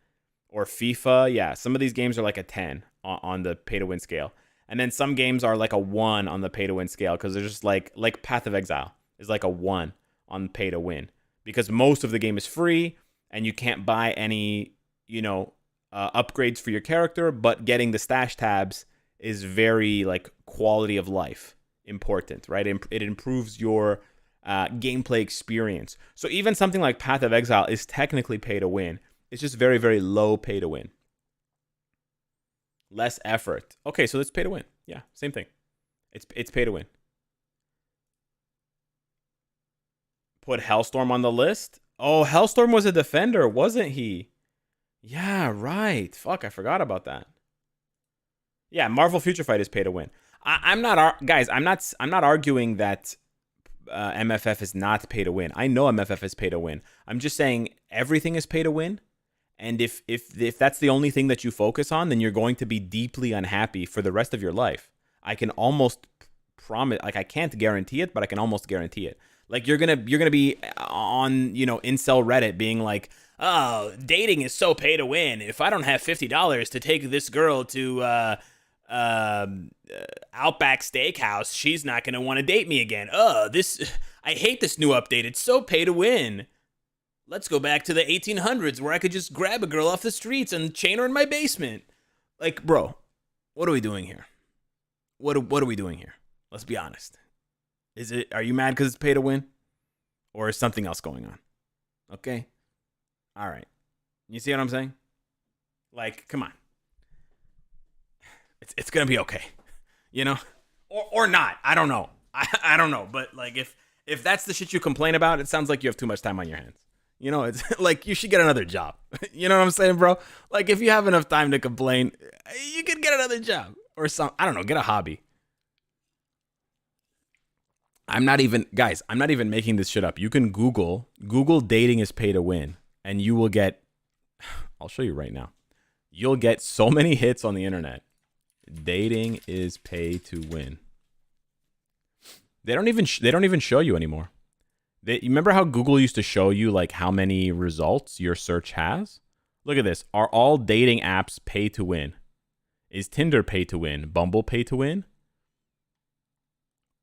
or FIFA. Yeah, some of these games are like a 10 on the pay to win scale, and then some games are like a 1 on the pay to win scale because they're just like Path of Exile is like a 1 on pay to win because most of the game is free and you can't buy any, you know, upgrades for your character, but getting the stash tabs is very like quality of life important, right? It improves your gameplay experience. So even something like Path of Exile is technically pay to win. It's just very, very low pay to win. Less effort. Okay, so it's pay to win. Yeah, same thing. It's pay to win. Put Hellstorm on the list. Oh, Hellstorm was a defender, wasn't he? Yeah, right. Fuck, I forgot about that. Yeah, Marvel Future Fight is pay to win. I'm not arguing that MFF is not pay to win. I know MFF is pay to win. I'm just saying everything is pay to win. And if that's the only thing that you focus on, then you're going to be deeply unhappy for the rest of your life. I can almost promise, like I can't guarantee it, but I can almost guarantee it. Like you're gonna be on, you know, incel Reddit being like, oh, dating is so pay to win. If I don't have $50 to take this girl to Outback Steakhouse, she's not gonna want to date me again. I hate this new update. It's so pay to win. let's go back to the 1800s where I could just grab a girl off the streets and chain her in my basement. Like, bro, what are we doing here? What are we doing here? Let's be honest. Are you mad because it's pay to win? Or is something else going on? Okay. All right. You see what I'm saying? Like, come on. It's going to be okay. You know? Or not. I don't know. I don't know. But like if that's the shit you complain about, it sounds like you have too much time on your hands. You know, it's like you should get another job. You know what I'm saying, bro? Like if you have enough time to complain, you could get another job or some, I don't know, get a hobby. I'm not even making this shit up. You can Google dating is pay to win and you will get, I'll show you right now. You'll get so many hits on the internet. Dating is pay to win. They don't even show you anymore. You remember how Google used to show you like how many results your search has? Look at this. Are all dating apps pay to win? Is Tinder pay to win? Bumble pay to win?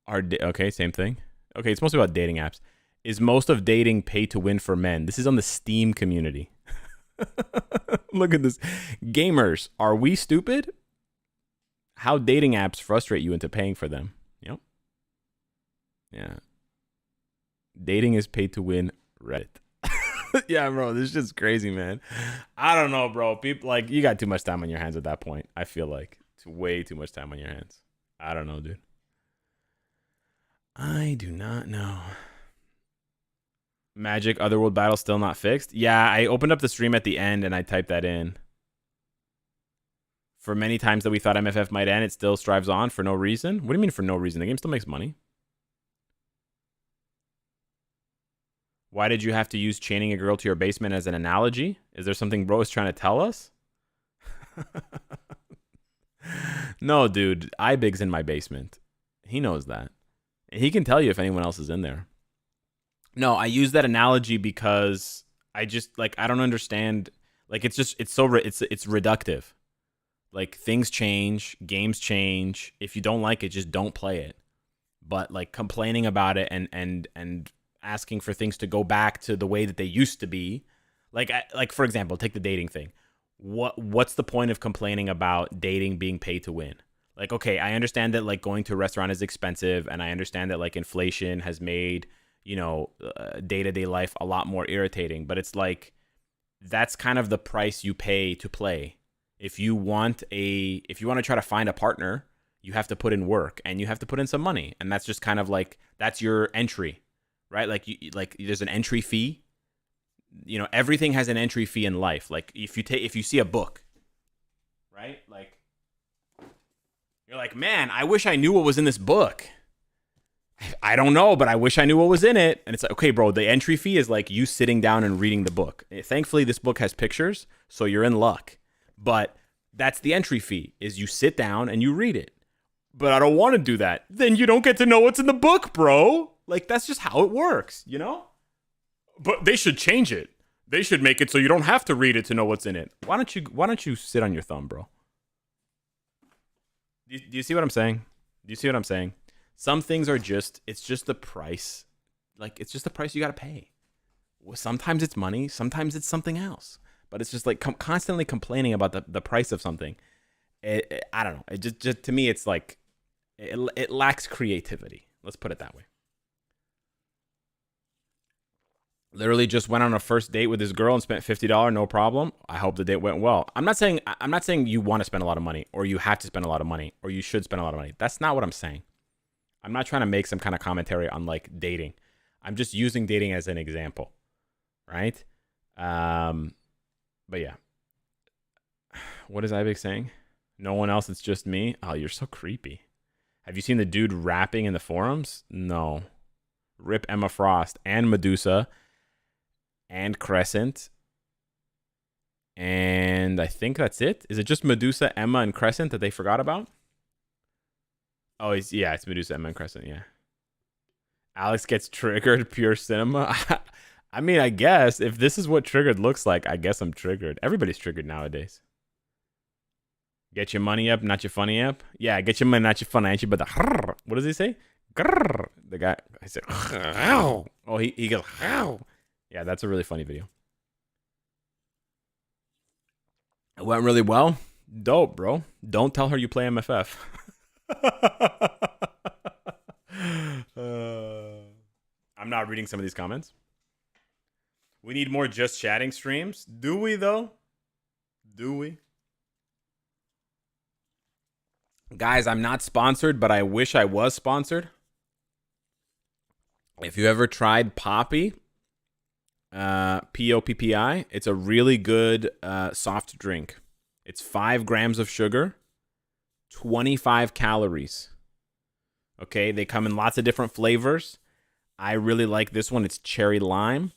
Okay, same thing. Okay, it's mostly about dating apps. Is most of dating pay to win for men? This is on the Steam community. Look at this. Gamers, are we stupid? How dating apps frustrate you into paying for them. Yep. Yeah. Dating is paid to win Reddit. Yeah, bro, this is just crazy, man. I don't know, bro. People like you got too much time on your hands at that point. I feel like it's way too much time on your hands. I don't know, dude. I do not know. Magic Otherworld battle still not fixed? Yeah, I opened up the stream at the end and I typed that in. For many times that we thought MFF might end, it still strives on for no reason. What do you mean for no reason? The game still makes money. Why did you have to use chaining a girl to your basement as an analogy? Is there something bro is trying to tell us? No, dude. Ibig's in my basement. He knows that. He can tell you if anyone else is in there. No, I use that analogy because I just like I don't understand. Like it's reductive. Like things change, games change. If you don't like it, just don't play it. But like complaining about it and asking for things to go back to the way that they used to be, like for example, take the dating thing. What's the point of complaining about dating being paid to win? Like, okay, I understand that like going to a restaurant is expensive, and I understand that like inflation has made day-to-day life a lot more irritating. But it's like that's kind of the price you pay to play. If you want to try to find a partner, you have to put in work and you have to put in some money, and that's just kind of like that's your entry, right? Like there's an entry fee. You know, everything has an entry fee in life. Like if you see a book, right? Like you're like, man, I wish I knew what was in this book. I don't know, but I wish I knew what was in it. And it's like, okay, bro, the entry fee is like you sitting down and reading the book. Thankfully, this book has pictures, so you're in luck. But that's the entry fee, is you sit down and you read it. But I don't want to do that. Then you don't get to know what's in the book, bro. Like, that's just how it works, you know? But they should change it. They should make it so you don't have to read it to know what's in it. Why don't you sit on your thumb, bro? Do you see what I'm saying? Do you see what I'm saying? Some things are it's just the price. Like, it's just the price you got to pay. Sometimes it's money. Sometimes it's something else. But it's just like constantly complaining about the price of something. I don't know. It just to me, it's like it lacks creativity. Let's put it that way. Literally just went on a first date with this girl and spent $50, no problem. I hope the date went well. I'm not saying you want to spend a lot of money, or you have to spend a lot of money, or you should spend a lot of money. That's not what I'm saying. I'm not trying to make some kind of commentary on like dating. I'm just using dating as an example, right? But yeah. What is Ibig saying? No one else, it's just me? Oh, you're so creepy. Have you seen the dude rapping in the forums? No. Rip Emma Frost and Medusa and Crescent. And I think that's it. Is it just Medusa, Emma, and Crescent that they forgot about? Oh, it's Medusa, Emma, and Crescent, yeah. Alex gets triggered, pure cinema. I mean, I guess if this is what triggered looks like, I guess I'm triggered. Everybody's triggered nowadays. Get your money up, not your funny up. Yeah, get your money, not your funny, ain't you? But what does he say? The guy, I said, oh, he goes, Yeah, that's a really funny video. It went really well. Dope, bro. Don't tell her you play MFF. I'm not reading some of these comments. We need more just chatting streams. Do we, though? Do we? Guys, I'm not sponsored, but I wish I was sponsored. If you ever tried Poppy, Poppi, it's a really good soft drink. It's 5 grams of sugar, 25 calories. Okay, they come in lots of different flavors. I really like this one. It's cherry lime.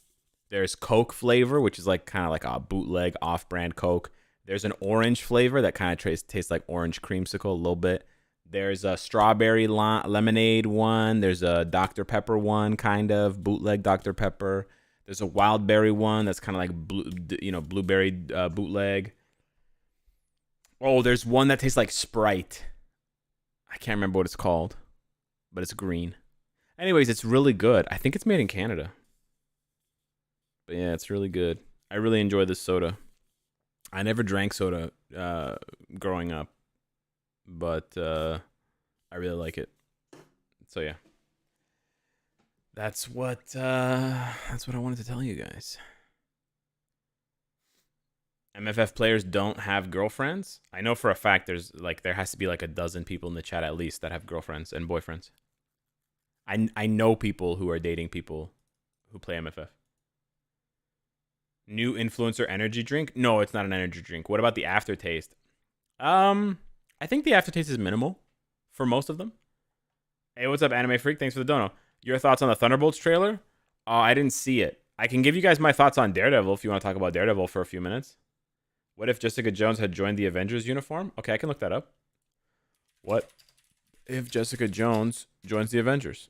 There's Coke flavor, which is like kind of like a bootleg off-brand Coke. There's an orange flavor that kind of tastes like orange creamsicle a little bit. There's a strawberry lemonade one. There's a Dr. Pepper one, kind of bootleg Dr. Pepper. There's a wild berry one that's kind of like blueberry bootleg. Oh, there's one that tastes like Sprite. I can't remember what it's called, but it's green. Anyways, it's really good. I think it's made in Canada. But yeah, it's really good. I really enjoy this soda. I never drank soda growing up, but I really like it. So yeah, that's what I wanted to tell you guys. MFF players don't have girlfriends. I know for a fact there has to be like a dozen people in the chat at least that have girlfriends and boyfriends. I know people who are dating people who play MFF. New influencer energy drink? No, it's not an energy drink. What about the aftertaste? I think the aftertaste is minimal for most of them. Hey, what's up, Anime Freak? Thanks for the dono. Your thoughts on the Thunderbolts trailer? Oh, I didn't see it. I can give you guys my thoughts on Daredevil if you want to talk about Daredevil for a few minutes. What if Jessica Jones had joined the Avengers uniform? Okay, I can look that up. What if Jessica Jones joins the Avengers?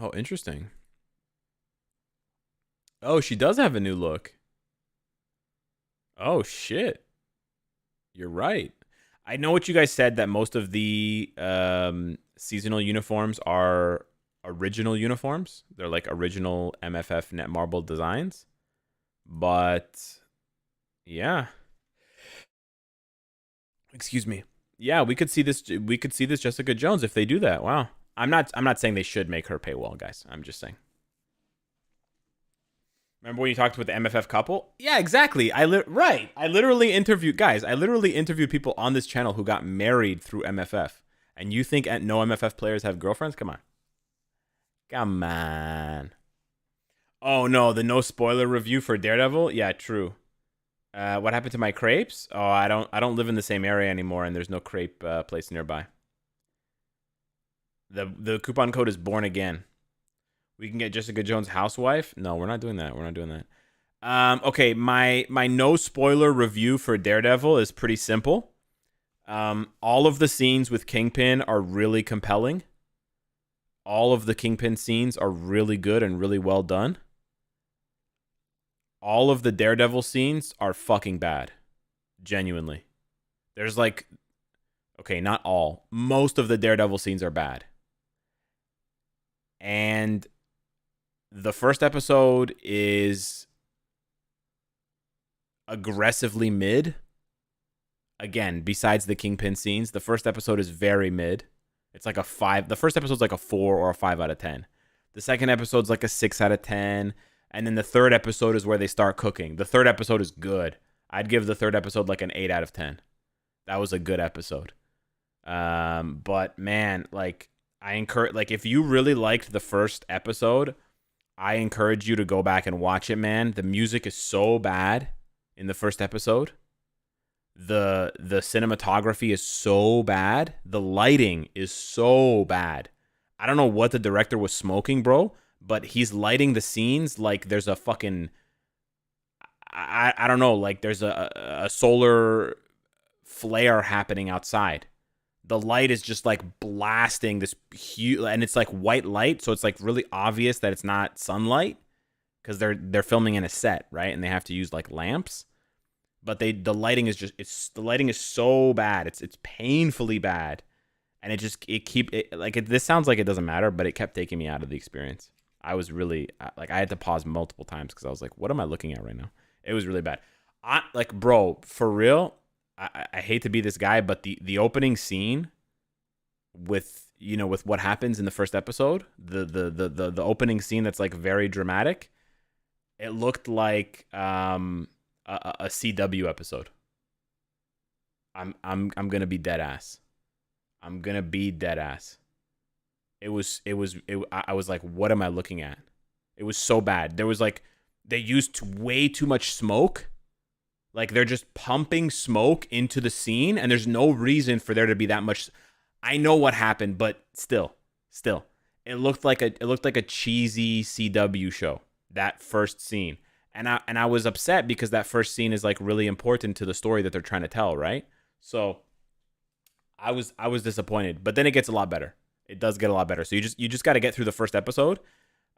Oh, interesting. Oh, she does have a new look. Oh, shit. You're right. I know what you guys said, that most of the seasonal uniforms are original uniforms. They're like original MFF Netmarble designs. But yeah. Excuse me. Yeah, we could see this Jessica Jones if they do that. Wow. I'm not saying they should make her paywall, guys. I'm just saying. Remember when you talked with the MFF couple? Yeah, exactly. I literally interviewed people on this channel who got married through MFF. And you think no MFF players have girlfriends? Come on. Come on. Oh no, the no spoiler review for Daredevil? Yeah, true. What happened to my crepes? Oh, I don't live in the same area anymore, and there's no crepe place nearby. The coupon code is born again. We can get Jessica Jones' housewife. No, we're not doing that. We're not doing that. Okay, my no spoiler review for Daredevil is pretty simple. All of the scenes with Kingpin are really compelling. All of the Kingpin scenes are really good and really well done. All of the Daredevil scenes are fucking bad. Genuinely. There's like... Okay, not all. Most of the Daredevil scenes are bad. And the first episode is aggressively mid. Again, besides the Kingpin scenes, the first episode is very mid. It's like a 5. The first episode's like a 4 or a 5 out of 10. The second episode's like a 6 out of 10. And then the third episode is where they start cooking. The third episode is good. I'd give the third episode like an 8 out of 10. That was a good episode. But man, like, I encourage, like, if you really liked the first episode, I encourage you to go back and watch it, man. The music is so bad in the first episode. The cinematography is so bad. The lighting is so bad. I don't know what the director was smoking, bro, but he's lighting the scenes like there's a fucking... I don't know, like there's a solar flare happening outside. The light is just like blasting this huge, and it's like white light, so it's like really obvious that it's not sunlight because they're filming in a set, right? And they have to use like lamps. But the lighting is the lighting is so bad. It's painfully bad. And this sounds like it doesn't matter, but it kept taking me out of the experience. I was really like, I had to pause multiple times because I was like, what am I looking at right now? It was really bad. Like, bro, for real, I hate to be this guy, but the opening scene with, you know, with what happens in the first episode, the opening scene that's like very dramatic, it looked like a CW episode. I'm gonna be dead ass. I'm gonna be dead ass. I was like, what am I looking at? It was so bad. There was like, they used way too much smoke. Like, they're just pumping smoke into the scene, and there's no reason for there to be that much. I know what happened, but still, it looked like a cheesy CW show, that first scene. And I was upset because that first scene is like really important to the story that they're trying to tell, right? So I was disappointed, but then it gets a lot better. It does get a lot better. So you just got to get through the first episode,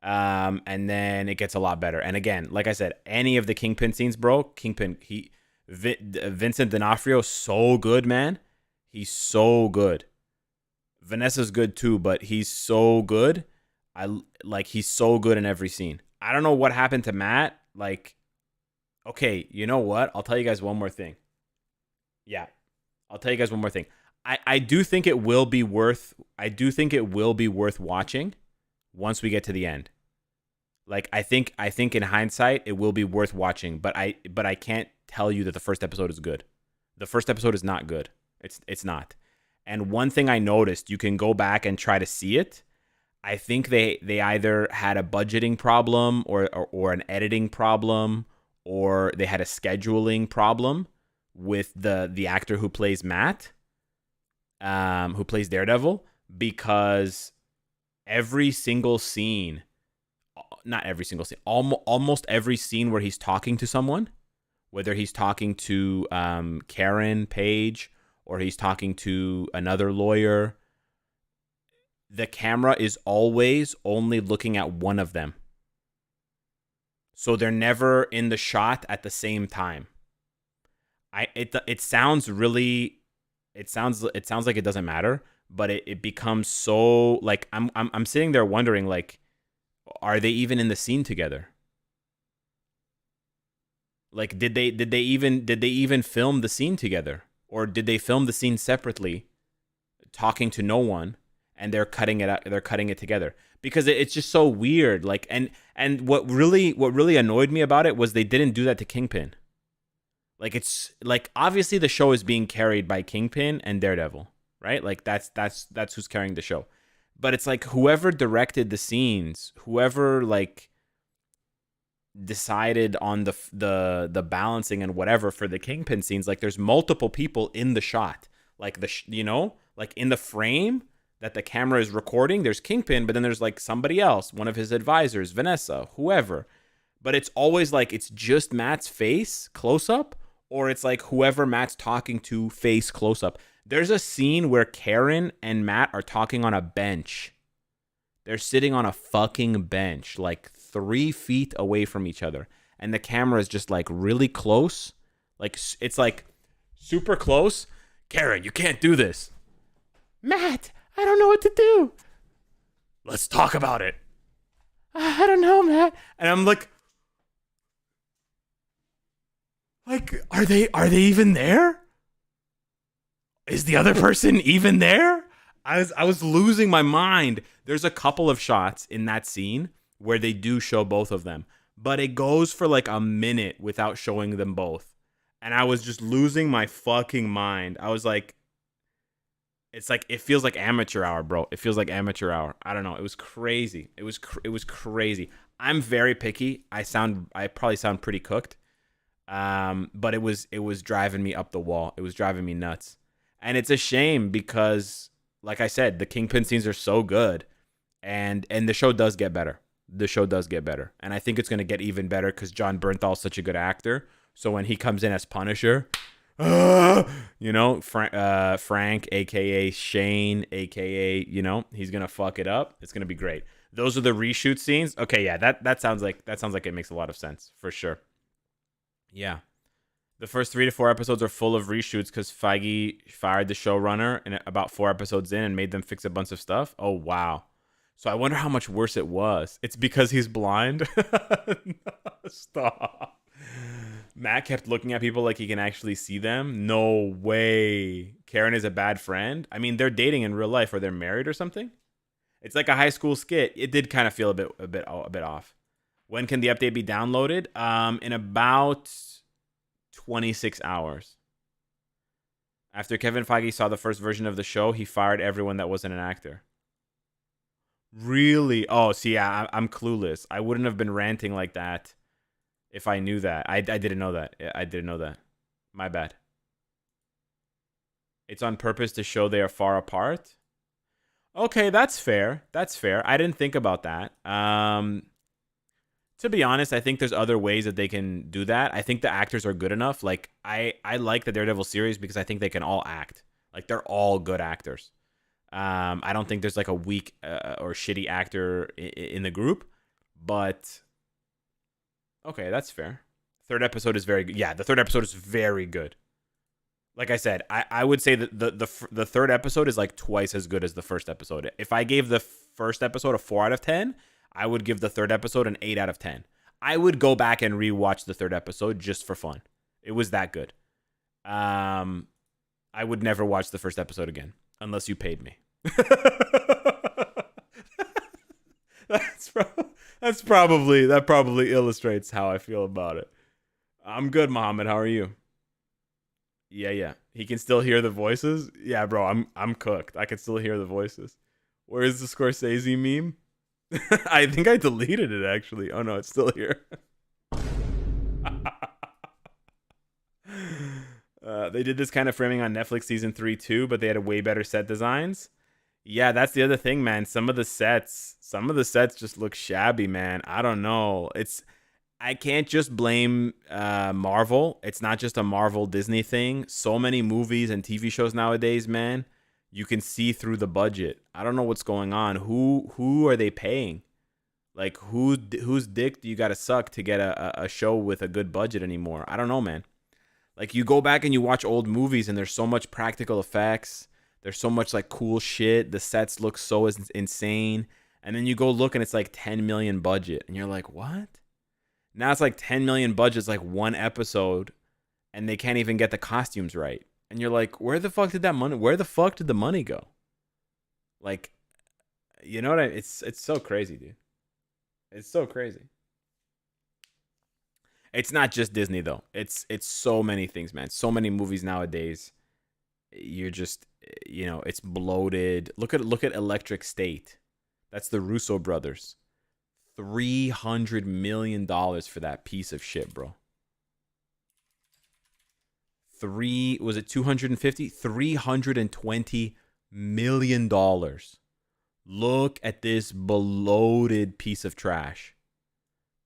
and then it gets a lot better. And again, like I said, any of the Kingpin scenes, bro, Kingpin, Vincent D'Onofrio, so good, man. He's so good. Vanessa's good too, but he's so good. He's so good in every scene. I don't know what happened to Matt. Like, okay, you know what? I'll tell you guys one more thing. Yeah, I'll tell you guys one more thing. I do think it will be worth watching once we get to the end. Like, I think in hindsight it will be worth watching, but I can't tell you that the first episode is good. The first episode is not good. It's not. And one thing I noticed, you can go back and try to see it. I think they either had a budgeting problem or an editing problem, or they had a scheduling problem with the actor who plays Matt, who plays Daredevil, because every single scene, not every single scene, almost every scene where he's talking to someone, whether he's talking to Karen Page or he's talking to another lawyer, the camera is always only looking at one of them. So they're never in the shot at the same time. It sounds like it doesn't matter, but it becomes so, like, I'm sitting there wondering, like, are they even in the scene together? Like, did they even film the scene together, or did they film the scene separately, talking to no one, and they're cutting it together? Because it's just so weird. Like, and what really annoyed me about it was they didn't do that to Kingpin. Like, it's like, obviously the show is being carried by Kingpin and Daredevil, right? Like, that's who's carrying the show. But it's like, whoever directed the scenes, whoever like decided on the balancing and whatever for the Kingpin scenes, like, there's multiple people in the shot. Like, like in the frame that the camera is recording, there's Kingpin, but then there's like somebody else, one of his advisors, Vanessa, whoever. But it's always like, it's just Matt's face close up, or it's like whoever Matt's talking to face close up. There's a scene where Karen and Matt are talking on a bench. They're sitting on a fucking bench, like 3 feet away from each other. And the camera is just like really close. Like, it's like super close. Karen, you can't do this. Matt, I don't know what to do. Let's talk about it. I don't know, Matt. And I'm like, are they even there? Is the other person even there? I was losing my mind. There's a couple of shots in that scene where they do show both of them, but it goes for like a minute without showing them both. And I was just losing my fucking mind. I was like, it's like, it feels like amateur hour, bro. It feels like amateur hour. I don't know. It was crazy. It was crazy. I'm very picky. I probably sound pretty cooked. But it was driving me up the wall. It was driving me nuts. And it's a shame because, like I said, the Kingpin scenes are so good, and the show does get better. The show does get better, and I think it's going to get even better because John Bernthal's such a good actor. So when he comes in as Punisher, Frank, aka Shane, aka, he's gonna fuck it up. It's gonna be great. Those are the reshoot scenes. Okay, yeah, that sounds like it makes a lot of sense for sure. Yeah. The first 3 to 4 episodes are full of reshoots because Feige fired the showrunner and about 4 episodes in and made them fix a bunch of stuff. Oh, wow. So I wonder how much worse it was. It's because he's blind. No, stop. Matt kept looking at people like he can actually see them. No way. Karen is a bad friend. I mean, they're dating in real life, or they're married or something. It's like a high school skit. It did kind of feel a bit off. When can the update be downloaded? In about 26 hours. After Kevin Feige saw the first version of the show, he fired everyone that wasn't an actor. Really? Oh, see, yeah, I'm clueless. I wouldn't have been ranting like that if I knew that. I didn't know that. I didn't know that. My bad. It's on purpose to show they are far apart. Okay, that's fair. That's fair. I didn't think about that. To be honest, I think there's other ways that they can do that. I think the actors are good enough. Like, I like the Daredevil series because I think they can all act. Like, they're all good actors. I don't think there's like a weak or shitty actor in the group, but okay, that's fair. Third episode is very good. Yeah, the third episode is very good. Like I said, I would say that the third episode is like twice as good as the first episode. If I gave the first episode a 4 out of 10, I would give the third episode an 8 out of 10. I would go back and rewatch the third episode just for fun. It was that good. I would never watch the first episode again unless you paid me. That probably illustrates how I feel about it. I'm good, Mohammed. How are you? Yeah. He can still hear the voices. Yeah, bro. I'm cooked. I can still hear the voices. Where is the Scorsese meme? I think I deleted it actually. Oh no, it's still here. They did this kind of framing on Netflix season 3 too, but they had a way better set designs. Yeah, that's the other thing, man. Some of the sets just look shabby, man. I don't know. I can't just blame Marvel. It's not just a Marvel Disney thing. So many movies and TV shows nowadays, man. You can see through the budget. I don't know what's going on. Who are they paying? Like whose dick do you got to suck to get a show with a good budget anymore? I don't know, man. Like you go back and you watch old movies and there's so much practical effects. There's so much like cool shit. The sets look so insane. And then you go look and it's like 10 million budget. And you're like, what? Now it's like 10 million budget. It's like one episode. And they can't even get the costumes right. And you're like, where the fuck did the money go? Like, you know what it's so crazy, dude. It's so crazy. It's not just Disney though. It's so many things, man. So many movies nowadays. You're just, it's bloated. Look at Electric State. That's the Russo brothers. $300 million for that piece of shit, bro. Was it 250? $320 million. Look at this bloated piece of trash.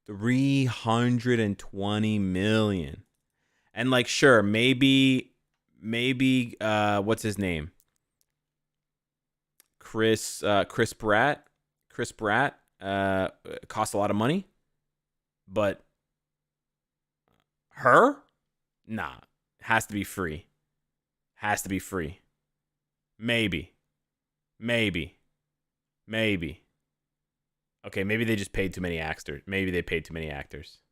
320 million. And like, sure, maybe what's his name? Chris Pratt cost a lot of money, but her? Nah, has to be free. Maybe. Okay, maybe they just paid too many actors.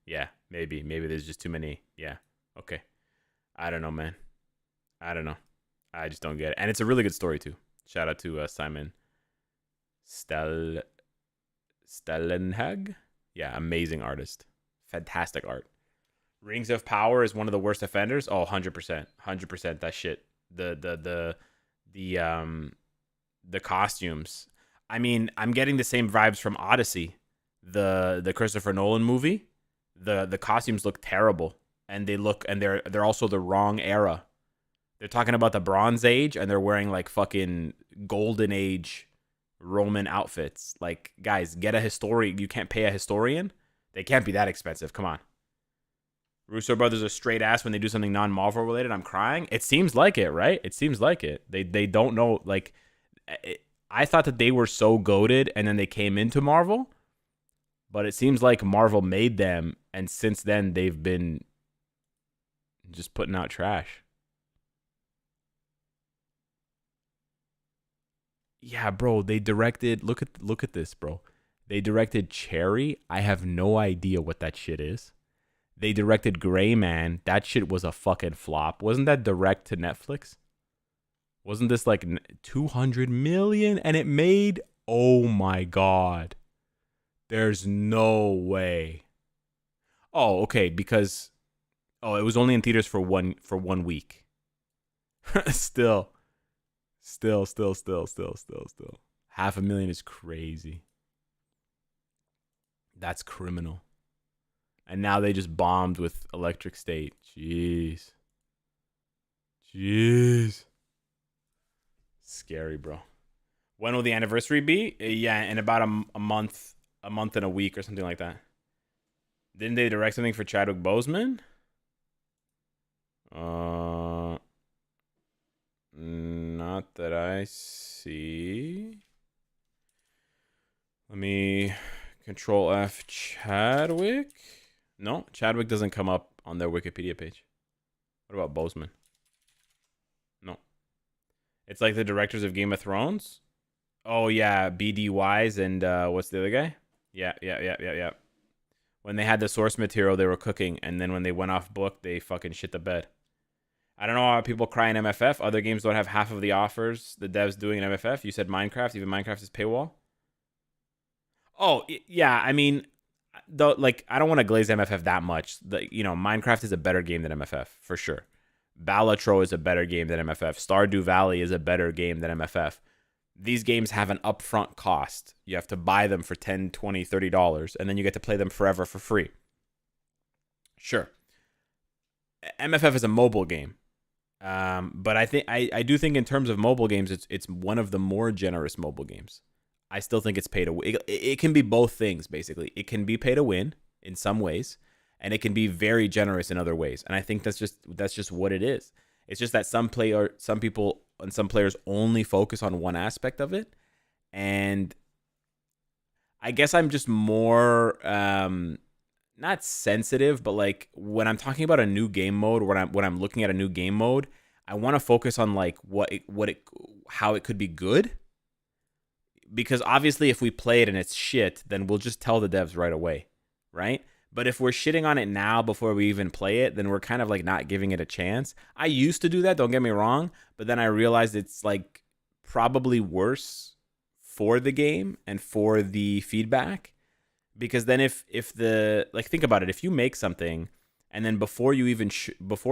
Yeah, maybe there's just too many. Yeah, okay. I don't know, man. I don't know. I just don't get it. And it's a really good story, too. Shout out to Simon Stellenhag. Yeah, amazing artist. Fantastic art. Rings of Power is one of the worst offenders. Oh, 100%. 100% that shit. The costumes. I mean, I'm getting the same vibes from Odyssey, the Christopher Nolan movie. The costumes look terrible, and they're also the wrong era. They're talking about the Bronze Age, and they're wearing like fucking Golden Age Roman outfits. Like, guys, get a historian. You can't pay a historian. They can't be that expensive. Come on. Russo brothers are straight ass when they do something non-Marvel related. I'm crying. It seems like it, right? It seems like it. They don't know. Like, I thought that they were so goated, and then they came into Marvel. But it seems like Marvel made them, and since then they've been just putting out trash. Yeah, bro, they directed look at this, bro. They directed Cherry. I have no idea what that shit is. They directed Gray Man. That shit was a fucking flop. Wasn't that direct to Netflix? Wasn't this like 200 million and it made, oh my god. There's no way. Oh, okay, because it was only in theaters for 1 week. Still. 500,000 is crazy. That's criminal. And now they just bombed with Electric State. Jeez. Scary, bro. When will the anniversary be? Yeah, in about a month and a week or something like that. Didn't they direct something for Chadwick Boseman? Not that I see. Let me Control F Chadwick. No, Chadwick doesn't come up on their Wikipedia page. What about Boseman? No. It's like the directors of Game of Thrones. Oh yeah, BD Wise and what's the other guy? Yeah. When they had the source material, they were cooking, and then when they went off book, they fucking shit the bed. I don't know why people cry in MFF. Other games don't have half of the offers the devs doing in MFF. You said Minecraft. Even Minecraft is paywall. Oh yeah, I mean, though, like I don't want to glaze MFF that much. Minecraft is a better game than MFF for sure. Balatro is a better game than MFF. Stardew Valley is a better game than MFF. These games have an upfront cost. You have to buy them for $10, $20, $30, and then you get to play them forever for free. Sure. MFF is a mobile game. But I do think in terms of mobile games, it's one of the more generous mobile games. I still think it's pay to win. It can be both things, basically. It can be pay to win in some ways, and it can be very generous in other ways. And I think that's just what it is. It's just that some people and some players only focus on one aspect of it, and I guess I'm just more not sensitive, but like when I'm talking about a new game mode, when I'm looking at a new game mode, I want to focus on like how it could be good. Because obviously if we play it and it's shit, then we'll just tell the devs right away, right? But if we're shitting on it now before we even play it, then we're kind of like not giving it a chance. I used to do that, don't get me wrong, but then I realized it's like probably worse for the game and for the feedback. Because then if think about it, if you make something and then before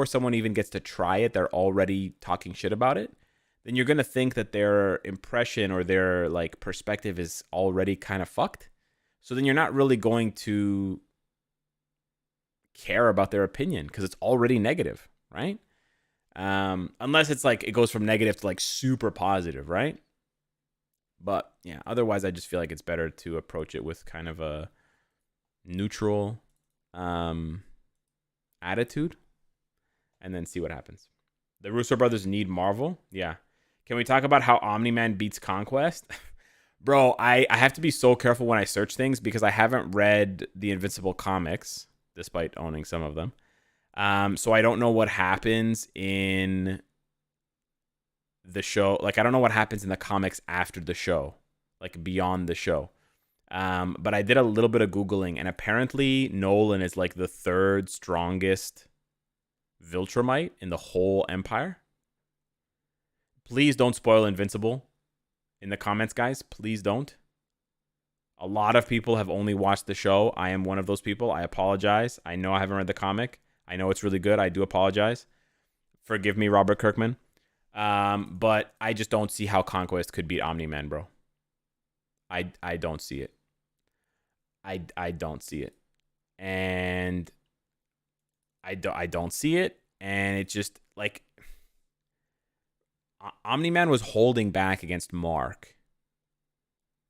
someone even gets to try it, they're already talking shit about it, then you're going to think that their impression or their like perspective is already kind of fucked. So then you're not really going to care about their opinion because it's already negative, right? Unless it's like it goes from negative to like super positive, right? But yeah, otherwise I just feel like it's better to approach it with kind of a neutral attitude and then see what happens. The Russo brothers need Marvel. Yeah. Can we talk about how Omni-Man beats Conquest? Bro, I have to be so careful when I search things because I haven't read the Invincible comics, despite owning some of them. So I don't know what happens in the show. Like, I don't know what happens in the comics after the show, like beyond the show. But I did a little bit of Googling, and apparently Nolan is like the third strongest Viltrumite in the whole Empire. Please don't spoil Invincible in the comments, guys. Please don't. A lot of people have only watched the show. I am one of those people. I apologize. I know I haven't read the comic. I know it's really good. I do apologize. Forgive me, Robert Kirkman. But I just don't see how Conquest could beat Omni-Man, bro. I don't see it. I don't see it. And I don't see it. And it's just like Omni-Man was holding back against Mark.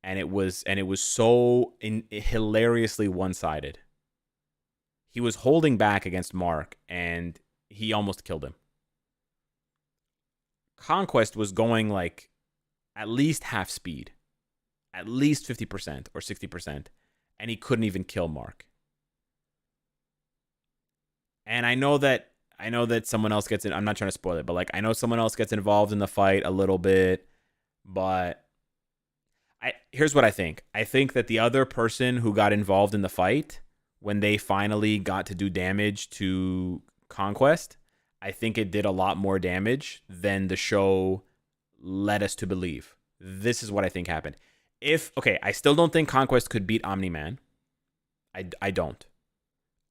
And it was so hilariously one-sided. He was holding back against Mark, and he almost killed him. Conquest was going like at least half speed, at least 50% or 60%, and he couldn't even kill Mark. And I know that someone else gets in. I'm not trying to spoil it, but like I know someone else gets involved in the fight a little bit, but Here's what I think. I think that the other person who got involved in the fight, when they finally got to do damage to Conquest, I think it did a lot more damage than the show led us to believe. This is what I think happened. I still don't think Conquest could beat Omni-Man. I don't.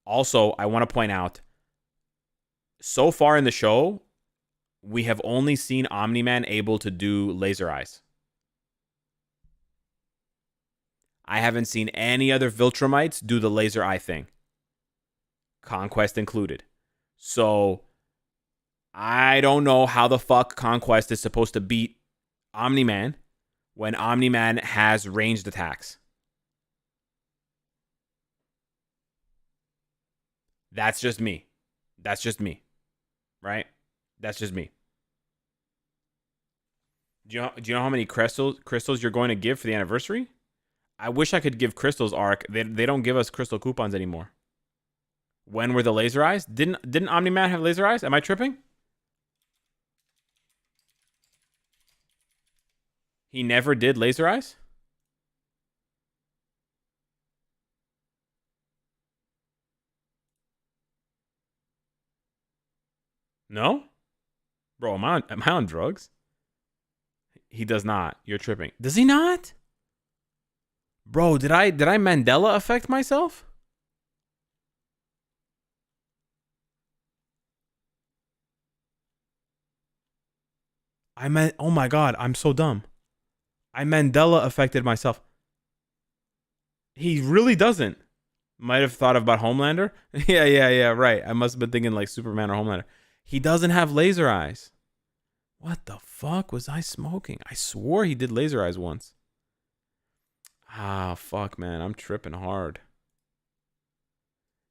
Also, I want to point out, so far in the show, we have only seen Omni-Man able to do laser eyes. I haven't seen any other Viltrumites do the laser eye thing, Conquest included. So, I don't know how the fuck Conquest is supposed to beat Omni-Man when Omni-Man has ranged attacks. That's just me. Right? That's just me. Do you know how many crystals you're going to give for the anniversary? I wish I could give crystals, Arc. They don't give us crystal coupons anymore. When were the laser eyes? Didn't Omni-Man have laser eyes? Am I tripping? He never did laser eyes? No? Bro, am I on drugs? He does not. You're tripping. Does he not? Bro, did I Mandela affect myself? Oh my god, I'm so dumb. I Mandela affected myself. He really doesn't. Might have thought about Homelander. Yeah, right. I must have been thinking like Superman or Homelander. He doesn't have laser eyes. What the fuck was I smoking? I swore he did laser eyes once. Ah, fuck, man. I'm tripping hard.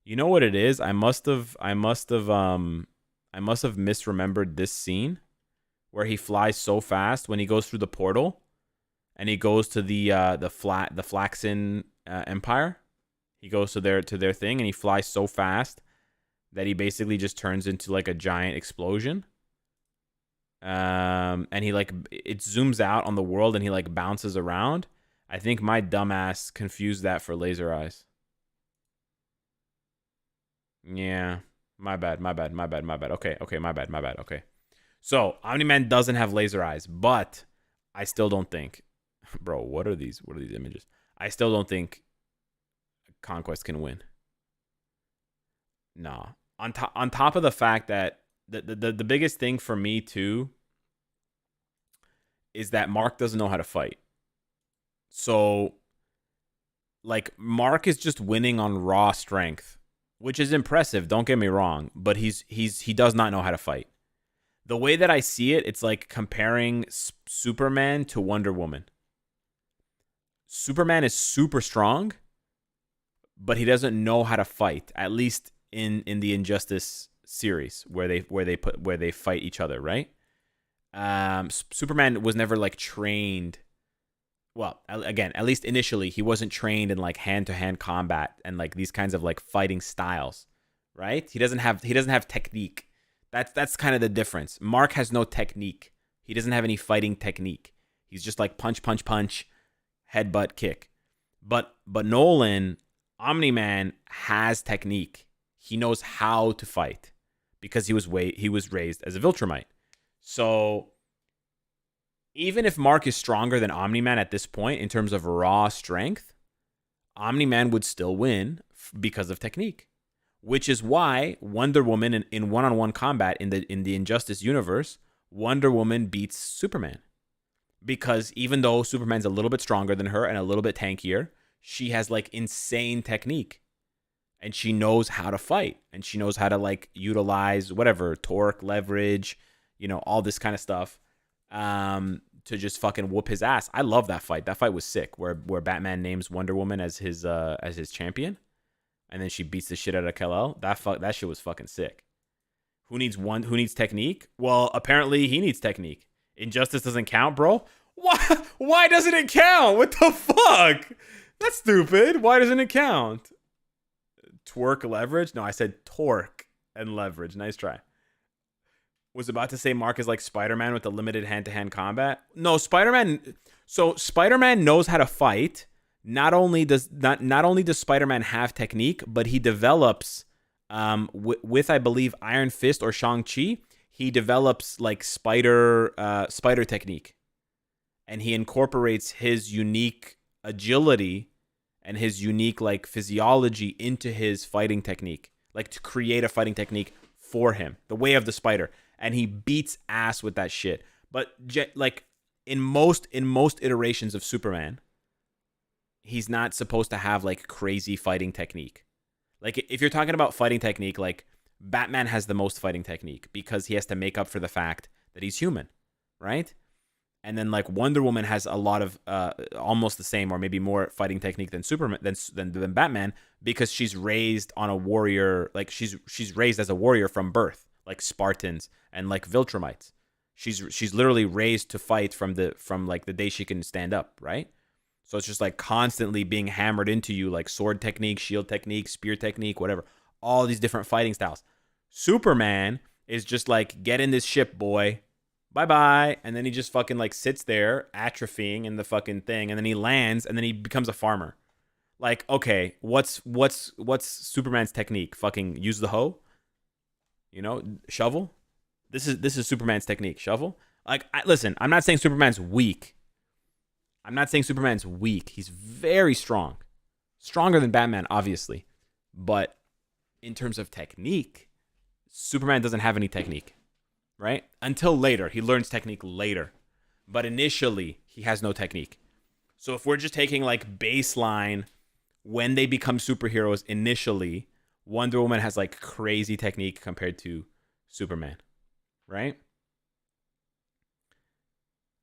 You know what it is? I must have misremembered this scene where he flies so fast when he goes through the portal and he goes to the Flaxen Empire. He goes to their thing and he flies so fast that he basically just turns into like a giant explosion. And he it zooms out on the world and he like bounces around. I think my dumbass confused that for laser eyes. Yeah, my bad. Okay, my bad. Okay. So, Omni-Man doesn't have laser eyes, but I still don't think, bro, what are these images? I still don't think Conquest can win. Nah. On top of the fact that the biggest thing for me too is that Mark doesn't know how to fight. So, like, Mark is just winning on raw strength, which is impressive, don't get me wrong, but he does not know how to fight. The way that I see it, it's like comparing Superman to Wonder Woman. Superman is super strong, but he doesn't know how to fight, at least in the Injustice series where they fight each other, right? Superman was never like trained. Well, again, at least initially, he wasn't trained in like hand-to-hand combat and like these kinds of like fighting styles, right? He doesn't have technique. That's kind of the difference. Mark has no technique. He doesn't have any fighting technique. He's just like punch, headbutt, kick. But Nolan, Omni-Man has technique. He knows how to fight because he was raised as a Viltrumite. So even if Mark is stronger than Omni-Man at this point in terms of raw strength, Omni-Man would still win because of technique. Which is why Wonder Woman in one-on-one combat in the Injustice universe, Wonder Woman beats Superman. Because even though Superman's a little bit stronger than her and a little bit tankier, she has like insane technique. And she knows how to fight. And she knows how to like utilize whatever, torque, leverage, all this kind of stuff. To just fucking whoop his ass. I love that fight. That fight was sick. Where Batman names Wonder Woman as his champion, and then she beats the shit out of Kal-El. That shit was fucking sick. Who needs technique? Well, apparently he needs technique. Injustice doesn't count, bro. Why doesn't it count? What the fuck? That's stupid. Why doesn't it count? Twerk leverage? No, I said torque and leverage. Nice try. was about to say Mark is like Spider-Man with the limited hand-to-hand combat. No, Spider-Man. So Spider-Man knows how to fight. Not only does Spider-Man have technique, but he develops with I believe Iron Fist or Shang-Chi, he develops like spider technique, and he incorporates his unique agility and his unique like physiology into his fighting technique, like to create a fighting technique for him, the way of the spider, and he beats ass with that shit. But like in most iterations of Superman, he's not supposed to have like crazy fighting technique. Like if you're talking about fighting technique, like Batman has the most fighting technique because he has to make up for the fact that he's human, right? And then like Wonder Woman has a lot of almost the same or maybe more fighting technique than Superman than Batman, because she's raised on a warrior, like she's raised as a warrior from birth, like Spartans and like Viltrumites. She's literally raised to fight from like the day she can stand up, right? So it's just like constantly being hammered into you, like sword technique, shield technique, spear technique, whatever. All these different fighting styles. Superman is just like, get in this ship, boy. Bye-bye. And then he just fucking like sits there atrophying in the fucking thing. And then he lands and then he becomes a farmer. Like, okay, what's Superman's technique? Fucking use the hoe? You know, shovel? This is Superman's technique. Shovel? Like, listen, I'm not saying Superman's weak. He's very strong. Stronger than Batman, obviously. But in terms of technique, Superman doesn't have any technique, right? Until later. He learns technique later. But initially, he has no technique. So if we're just taking like baseline, when they become superheroes initially, Wonder Woman has like crazy technique compared to Superman, right?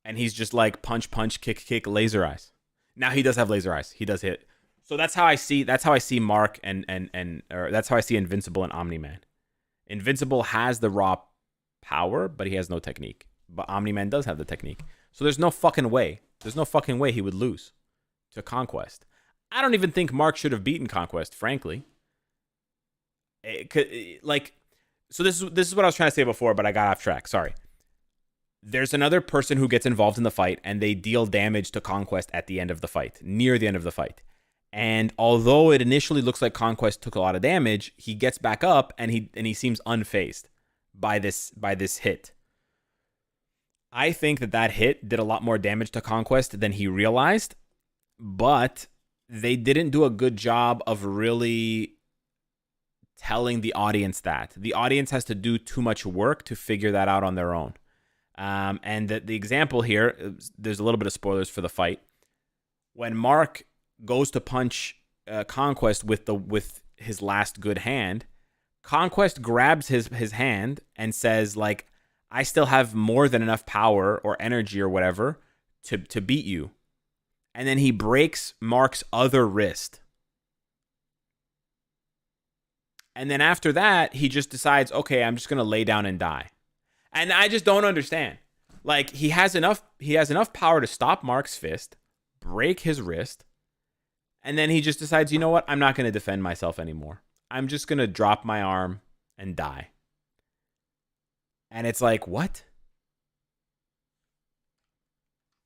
And he's just like punch, kick, laser eyes. Now he does have laser eyes. He does hit. So that's how I see Mark or that's how I see Invincible and Omni-Man. Invincible has the raw power, but he has no technique. But Omni-Man does have the technique. So there's no fucking way he would lose to Conquest. I don't even think Mark should have beaten Conquest, frankly. So this is what I was trying to say before, but I got off track. Sorry. There's another person who gets involved in the fight, and they deal damage to Conquest at the end of the fight, near the end of the fight. And although it initially looks like Conquest took a lot of damage, he gets back up and he seems unfazed by this hit. I think that hit did a lot more damage to Conquest than he realized, but they didn't do a good job of really telling the audience that. The audience has to do too much work to figure that out on their own. And the example here, there's a little bit of spoilers for the fight. When Mark goes to punch Conquest with his last good hand, Conquest grabs his hand and says, like, I still have more than enough power or energy or whatever to beat you. And then he breaks Mark's other wrist. And then after that, he just decides, okay, I'm just going to lay down and die. And I just don't understand. Like, he has enough power to stop Mark's fist, break his wrist, and then he just decides, you know what? I'm not going to defend myself anymore. I'm just going to drop my arm and die. And it's like, what?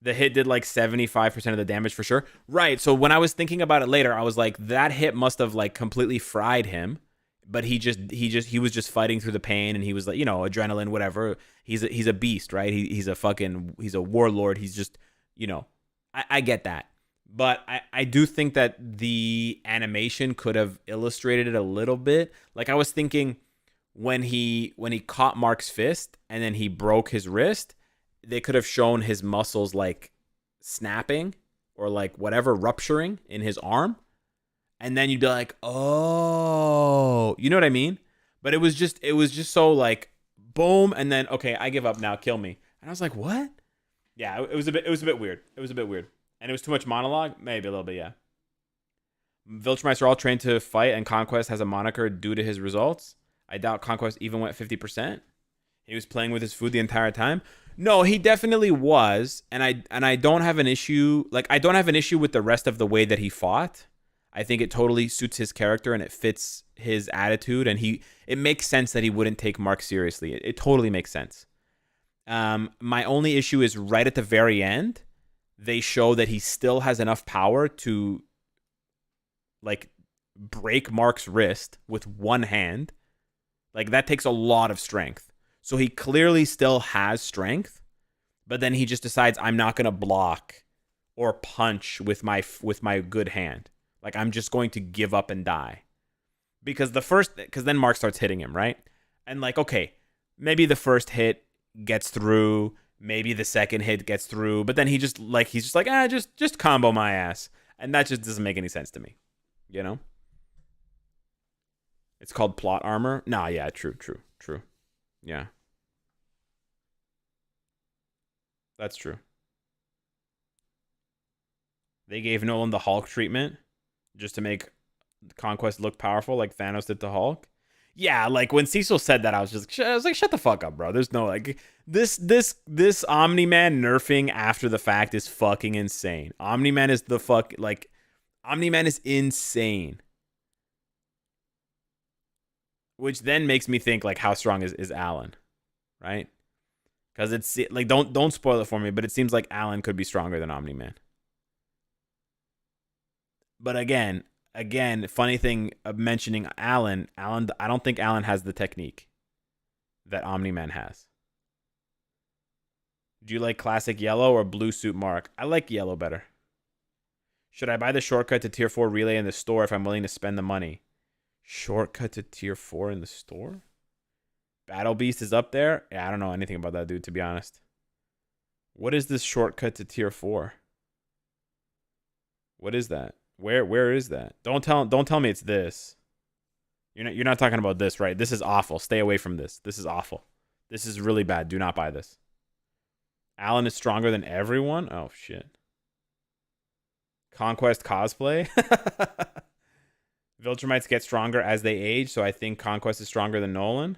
The hit did like 75% of the damage for sure. Right. So when I was thinking about it later, I was like, that hit must have like completely fried him. But he was just fighting through the pain, and he was like, you know, adrenaline, whatever. He's a beast, right? He's a warlord. He's just, you know, I get that. But I do think that the animation could have illustrated it a little bit. Like, I was thinking when he caught Mark's fist and then he broke his wrist, they could have shown his muscles like snapping or like whatever rupturing in his arm. And then you'd be like, oh, you know what I mean? But it was just so like, boom, and then, okay, I give up now, kill me. And I was like, what? Yeah, it was a bit weird. And it was too much monologue, maybe a little bit, yeah. Viltrumites are all trained to fight, and Conquest has a moniker due to his results. I doubt Conquest even went 50%. He was playing with his food the entire time. No, he definitely was, and I don't have an issue. Like, I don't have an issue with the rest of the way that he fought. I think it totally suits his character and it fits his attitude. And it makes sense that he wouldn't take Mark seriously. It totally makes sense. My only issue is right at the very end, they show that he still has enough power to like break Mark's wrist with one hand. Like that takes a lot of strength. So he clearly still has strength, but then he just decides I'm not going to block or punch with my good hand. Like I'm just going to give up and die. Because then Mark starts hitting him, right? And like, okay, maybe the first hit gets through, maybe the second hit gets through, but then he's just like, just combo my ass. And that just doesn't make any sense to me. You know? It's called plot armor. Nah, yeah, true. Yeah. That's true. They gave Nolan the Hulk treatment just to make Conquest look powerful like Thanos did to Hulk. Yeah, like when Cecil said that, I was like, shut the fuck up, bro. There's no like this Omni-Man nerfing after the fact is fucking insane. Omni-Man is Omni-Man is insane. Which then makes me think like how strong is Alan, right? Because it's like don't spoil it for me, but it seems like Alan could be stronger than Omni-Man. But again, funny thing of mentioning Alan, I don't think Alan has the technique that Omni-Man has. Do you like classic yellow or blue suit Mark? I like yellow better. Should I buy the shortcut to tier 4 relay in the store if I'm willing to spend the money? Shortcut to tier 4 in the store? Battle Beast is up there? Yeah, I don't know anything about that dude, to be honest. What is this shortcut to tier 4? What is that? Where is that? Don't tell me it's this. You're not talking about this, right? This is awful. Stay away from this. This is awful. This is really bad. Do not buy this. Alan is stronger than everyone? Oh shit. Conquest cosplay? Viltrumites get stronger as they age, so I think Conquest is stronger than Nolan.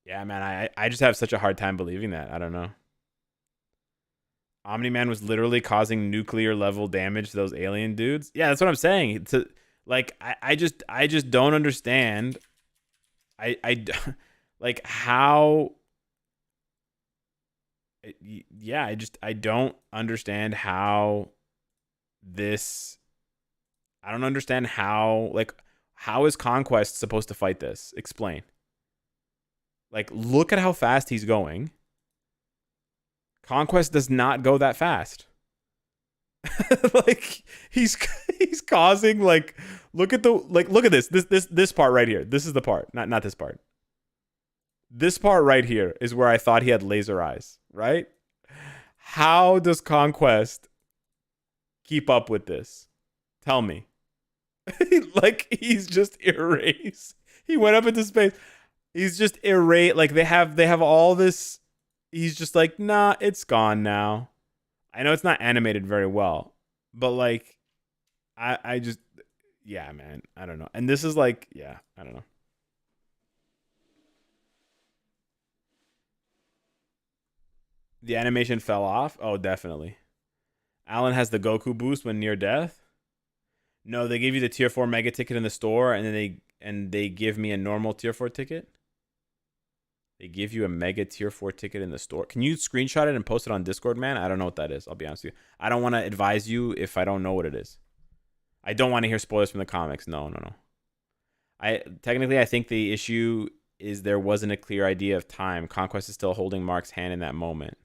Yeah, man, I just have such a hard time believing that. I don't know. Omni-Man was literally causing nuclear level damage to those alien dudes. Yeah, that's what I'm saying. I just don't understand. Like how. Yeah, I don't understand how this. I don't understand how is Conquest supposed to fight this? Explain. Like, look at how fast he's going. Conquest does not go that fast. Like he's causing look at this part right here. This is the part, not this part. This part right here is where I thought he had laser eyes, right? How does Conquest keep up with this? Tell me. Like he's just erased. He went up into space. He's just erased. Like they have all this. He's just like, nah, it's gone now. I know it's not animated very well, but like, I just, yeah, man, I don't know. And this is like, yeah, I don't know. The animation fell off. Oh, definitely. Alan has the Goku boost when near death. No, they give you the tier 4 mega ticket in the store, and then they give me a normal tier 4 ticket. They give you a mega tier 4 ticket in the store. Can you screenshot it and post it on Discord, man? I don't know what that is. I'll be honest with you. I don't want to advise you if I don't know what it is. I don't want to hear spoilers from the comics. No. I think the issue is there wasn't a clear idea of time. Conquest is still holding Mark's hand in that moment.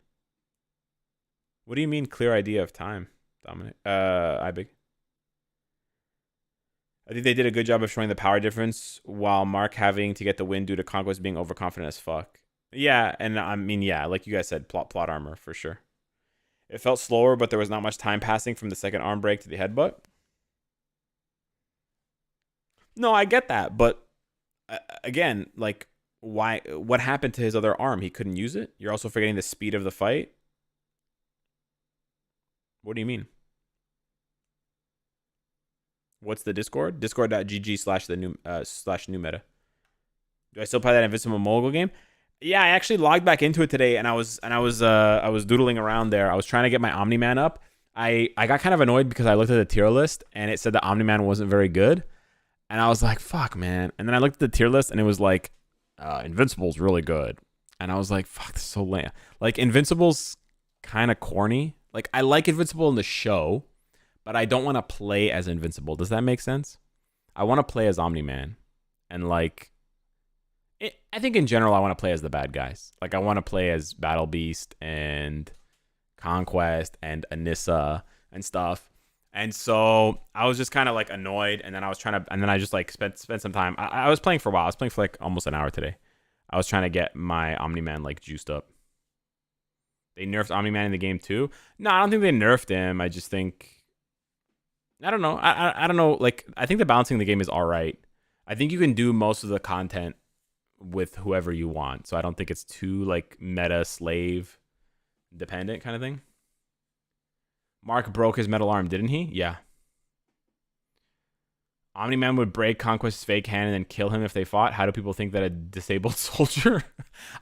What do you mean clear idea of time, Dominic? Ibig. I think they did a good job of showing the power difference while Mark having to get the win due to Conquest being overconfident as fuck. Yeah, and I mean, yeah, like you guys said, plot armor for sure. It felt slower, but there was not much time passing from the second arm break to the headbutt. No, I get that, but again, like, why? What happened to his other arm? He couldn't use it? You're also forgetting the speed of the fight? What do you mean? What's the Discord? Discord.gg/new meta. Do I still play that Invincible Mogul game? Yeah, I actually logged back into it today, and I was doodling around there. I was trying to get my Omni-Man up. I got kind of annoyed because I looked at the tier list and it said that Omni-Man wasn't very good. And I was like, fuck, man. And then I looked at the tier list and it was like, Invincible's really good. And I was like, fuck, this is so lame. Like, Invincible's kind of corny. Like, I like Invincible in the show, but I don't want to play as Invincible. Does that make sense? I want to play as Omni-Man. And, like, I think in general, I want to play as the bad guys. Like, I want to play as Battle Beast and Conquest and Anissa and stuff. And so I was just kind of like annoyed, and then I just like spent some time. I was playing for a while. I was playing for like almost an hour today. I was trying to get my Omni-Man like juiced up. They nerfed Omni-Man in the game too. No, I don't think they nerfed him. I just think, I don't know. I don't know. Like, I think the balancing in the game is all right. I think you can do most of the content with whoever you want. So I don't think it's too like meta slave dependent kind of thing. Mark broke his metal arm, didn't he? Yeah. Omni-Man would break Conquest's fake hand and then kill him if they fought. How do people think that a disabled soldier?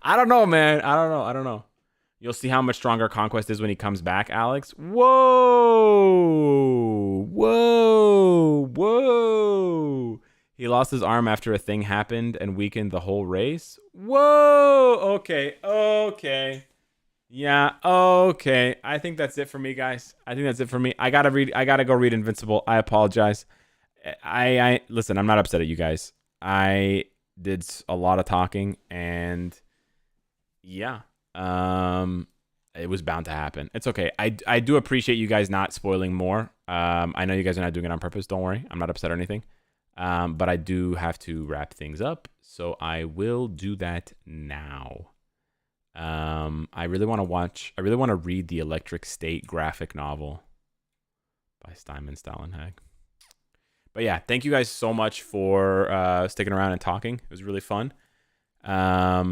I don't know, man. I don't know. You'll see how much stronger Conquest is when he comes back, Alex. Whoa. He lost his arm after a thing happened and weakened the whole race. Whoa. Okay. Yeah, okay. I think that's it for me, guys. I gotta go read Invincible. I apologize. I listen, I'm not upset at you guys. I did a lot of talking, and yeah. It was bound to happen. It's okay. I do appreciate you guys not spoiling more. I know you guys are not doing it on purpose. Don't worry. I'm not upset or anything. But I do have to wrap things up, so I will do that now. I really want to read the Electric State graphic novel by Steinman Stalenhag. But yeah, thank you guys so much for sticking around and talking. It was really fun. Yeah,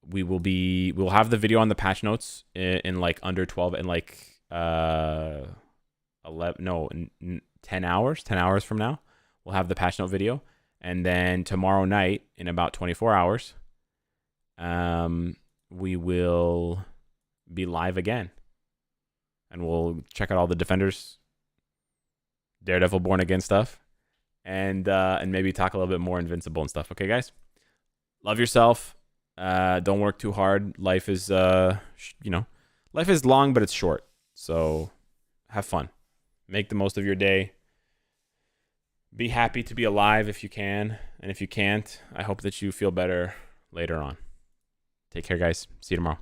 we'll have the video on the patch notes in like under 12 and like 10 hours from now. We'll have the patch note video. And then tomorrow night, in about 24 hours, we will be live again. And we'll check out all the Defenders, Daredevil Born Again stuff, and maybe talk a little bit more Invincible and stuff. Okay, guys? Love yourself. Don't work too hard. Life is, life is long, but it's short. So have fun. Make the most of your day. Be happy to be alive if you can. And if you can't, I hope that you feel better later on. Take care, guys. See you tomorrow.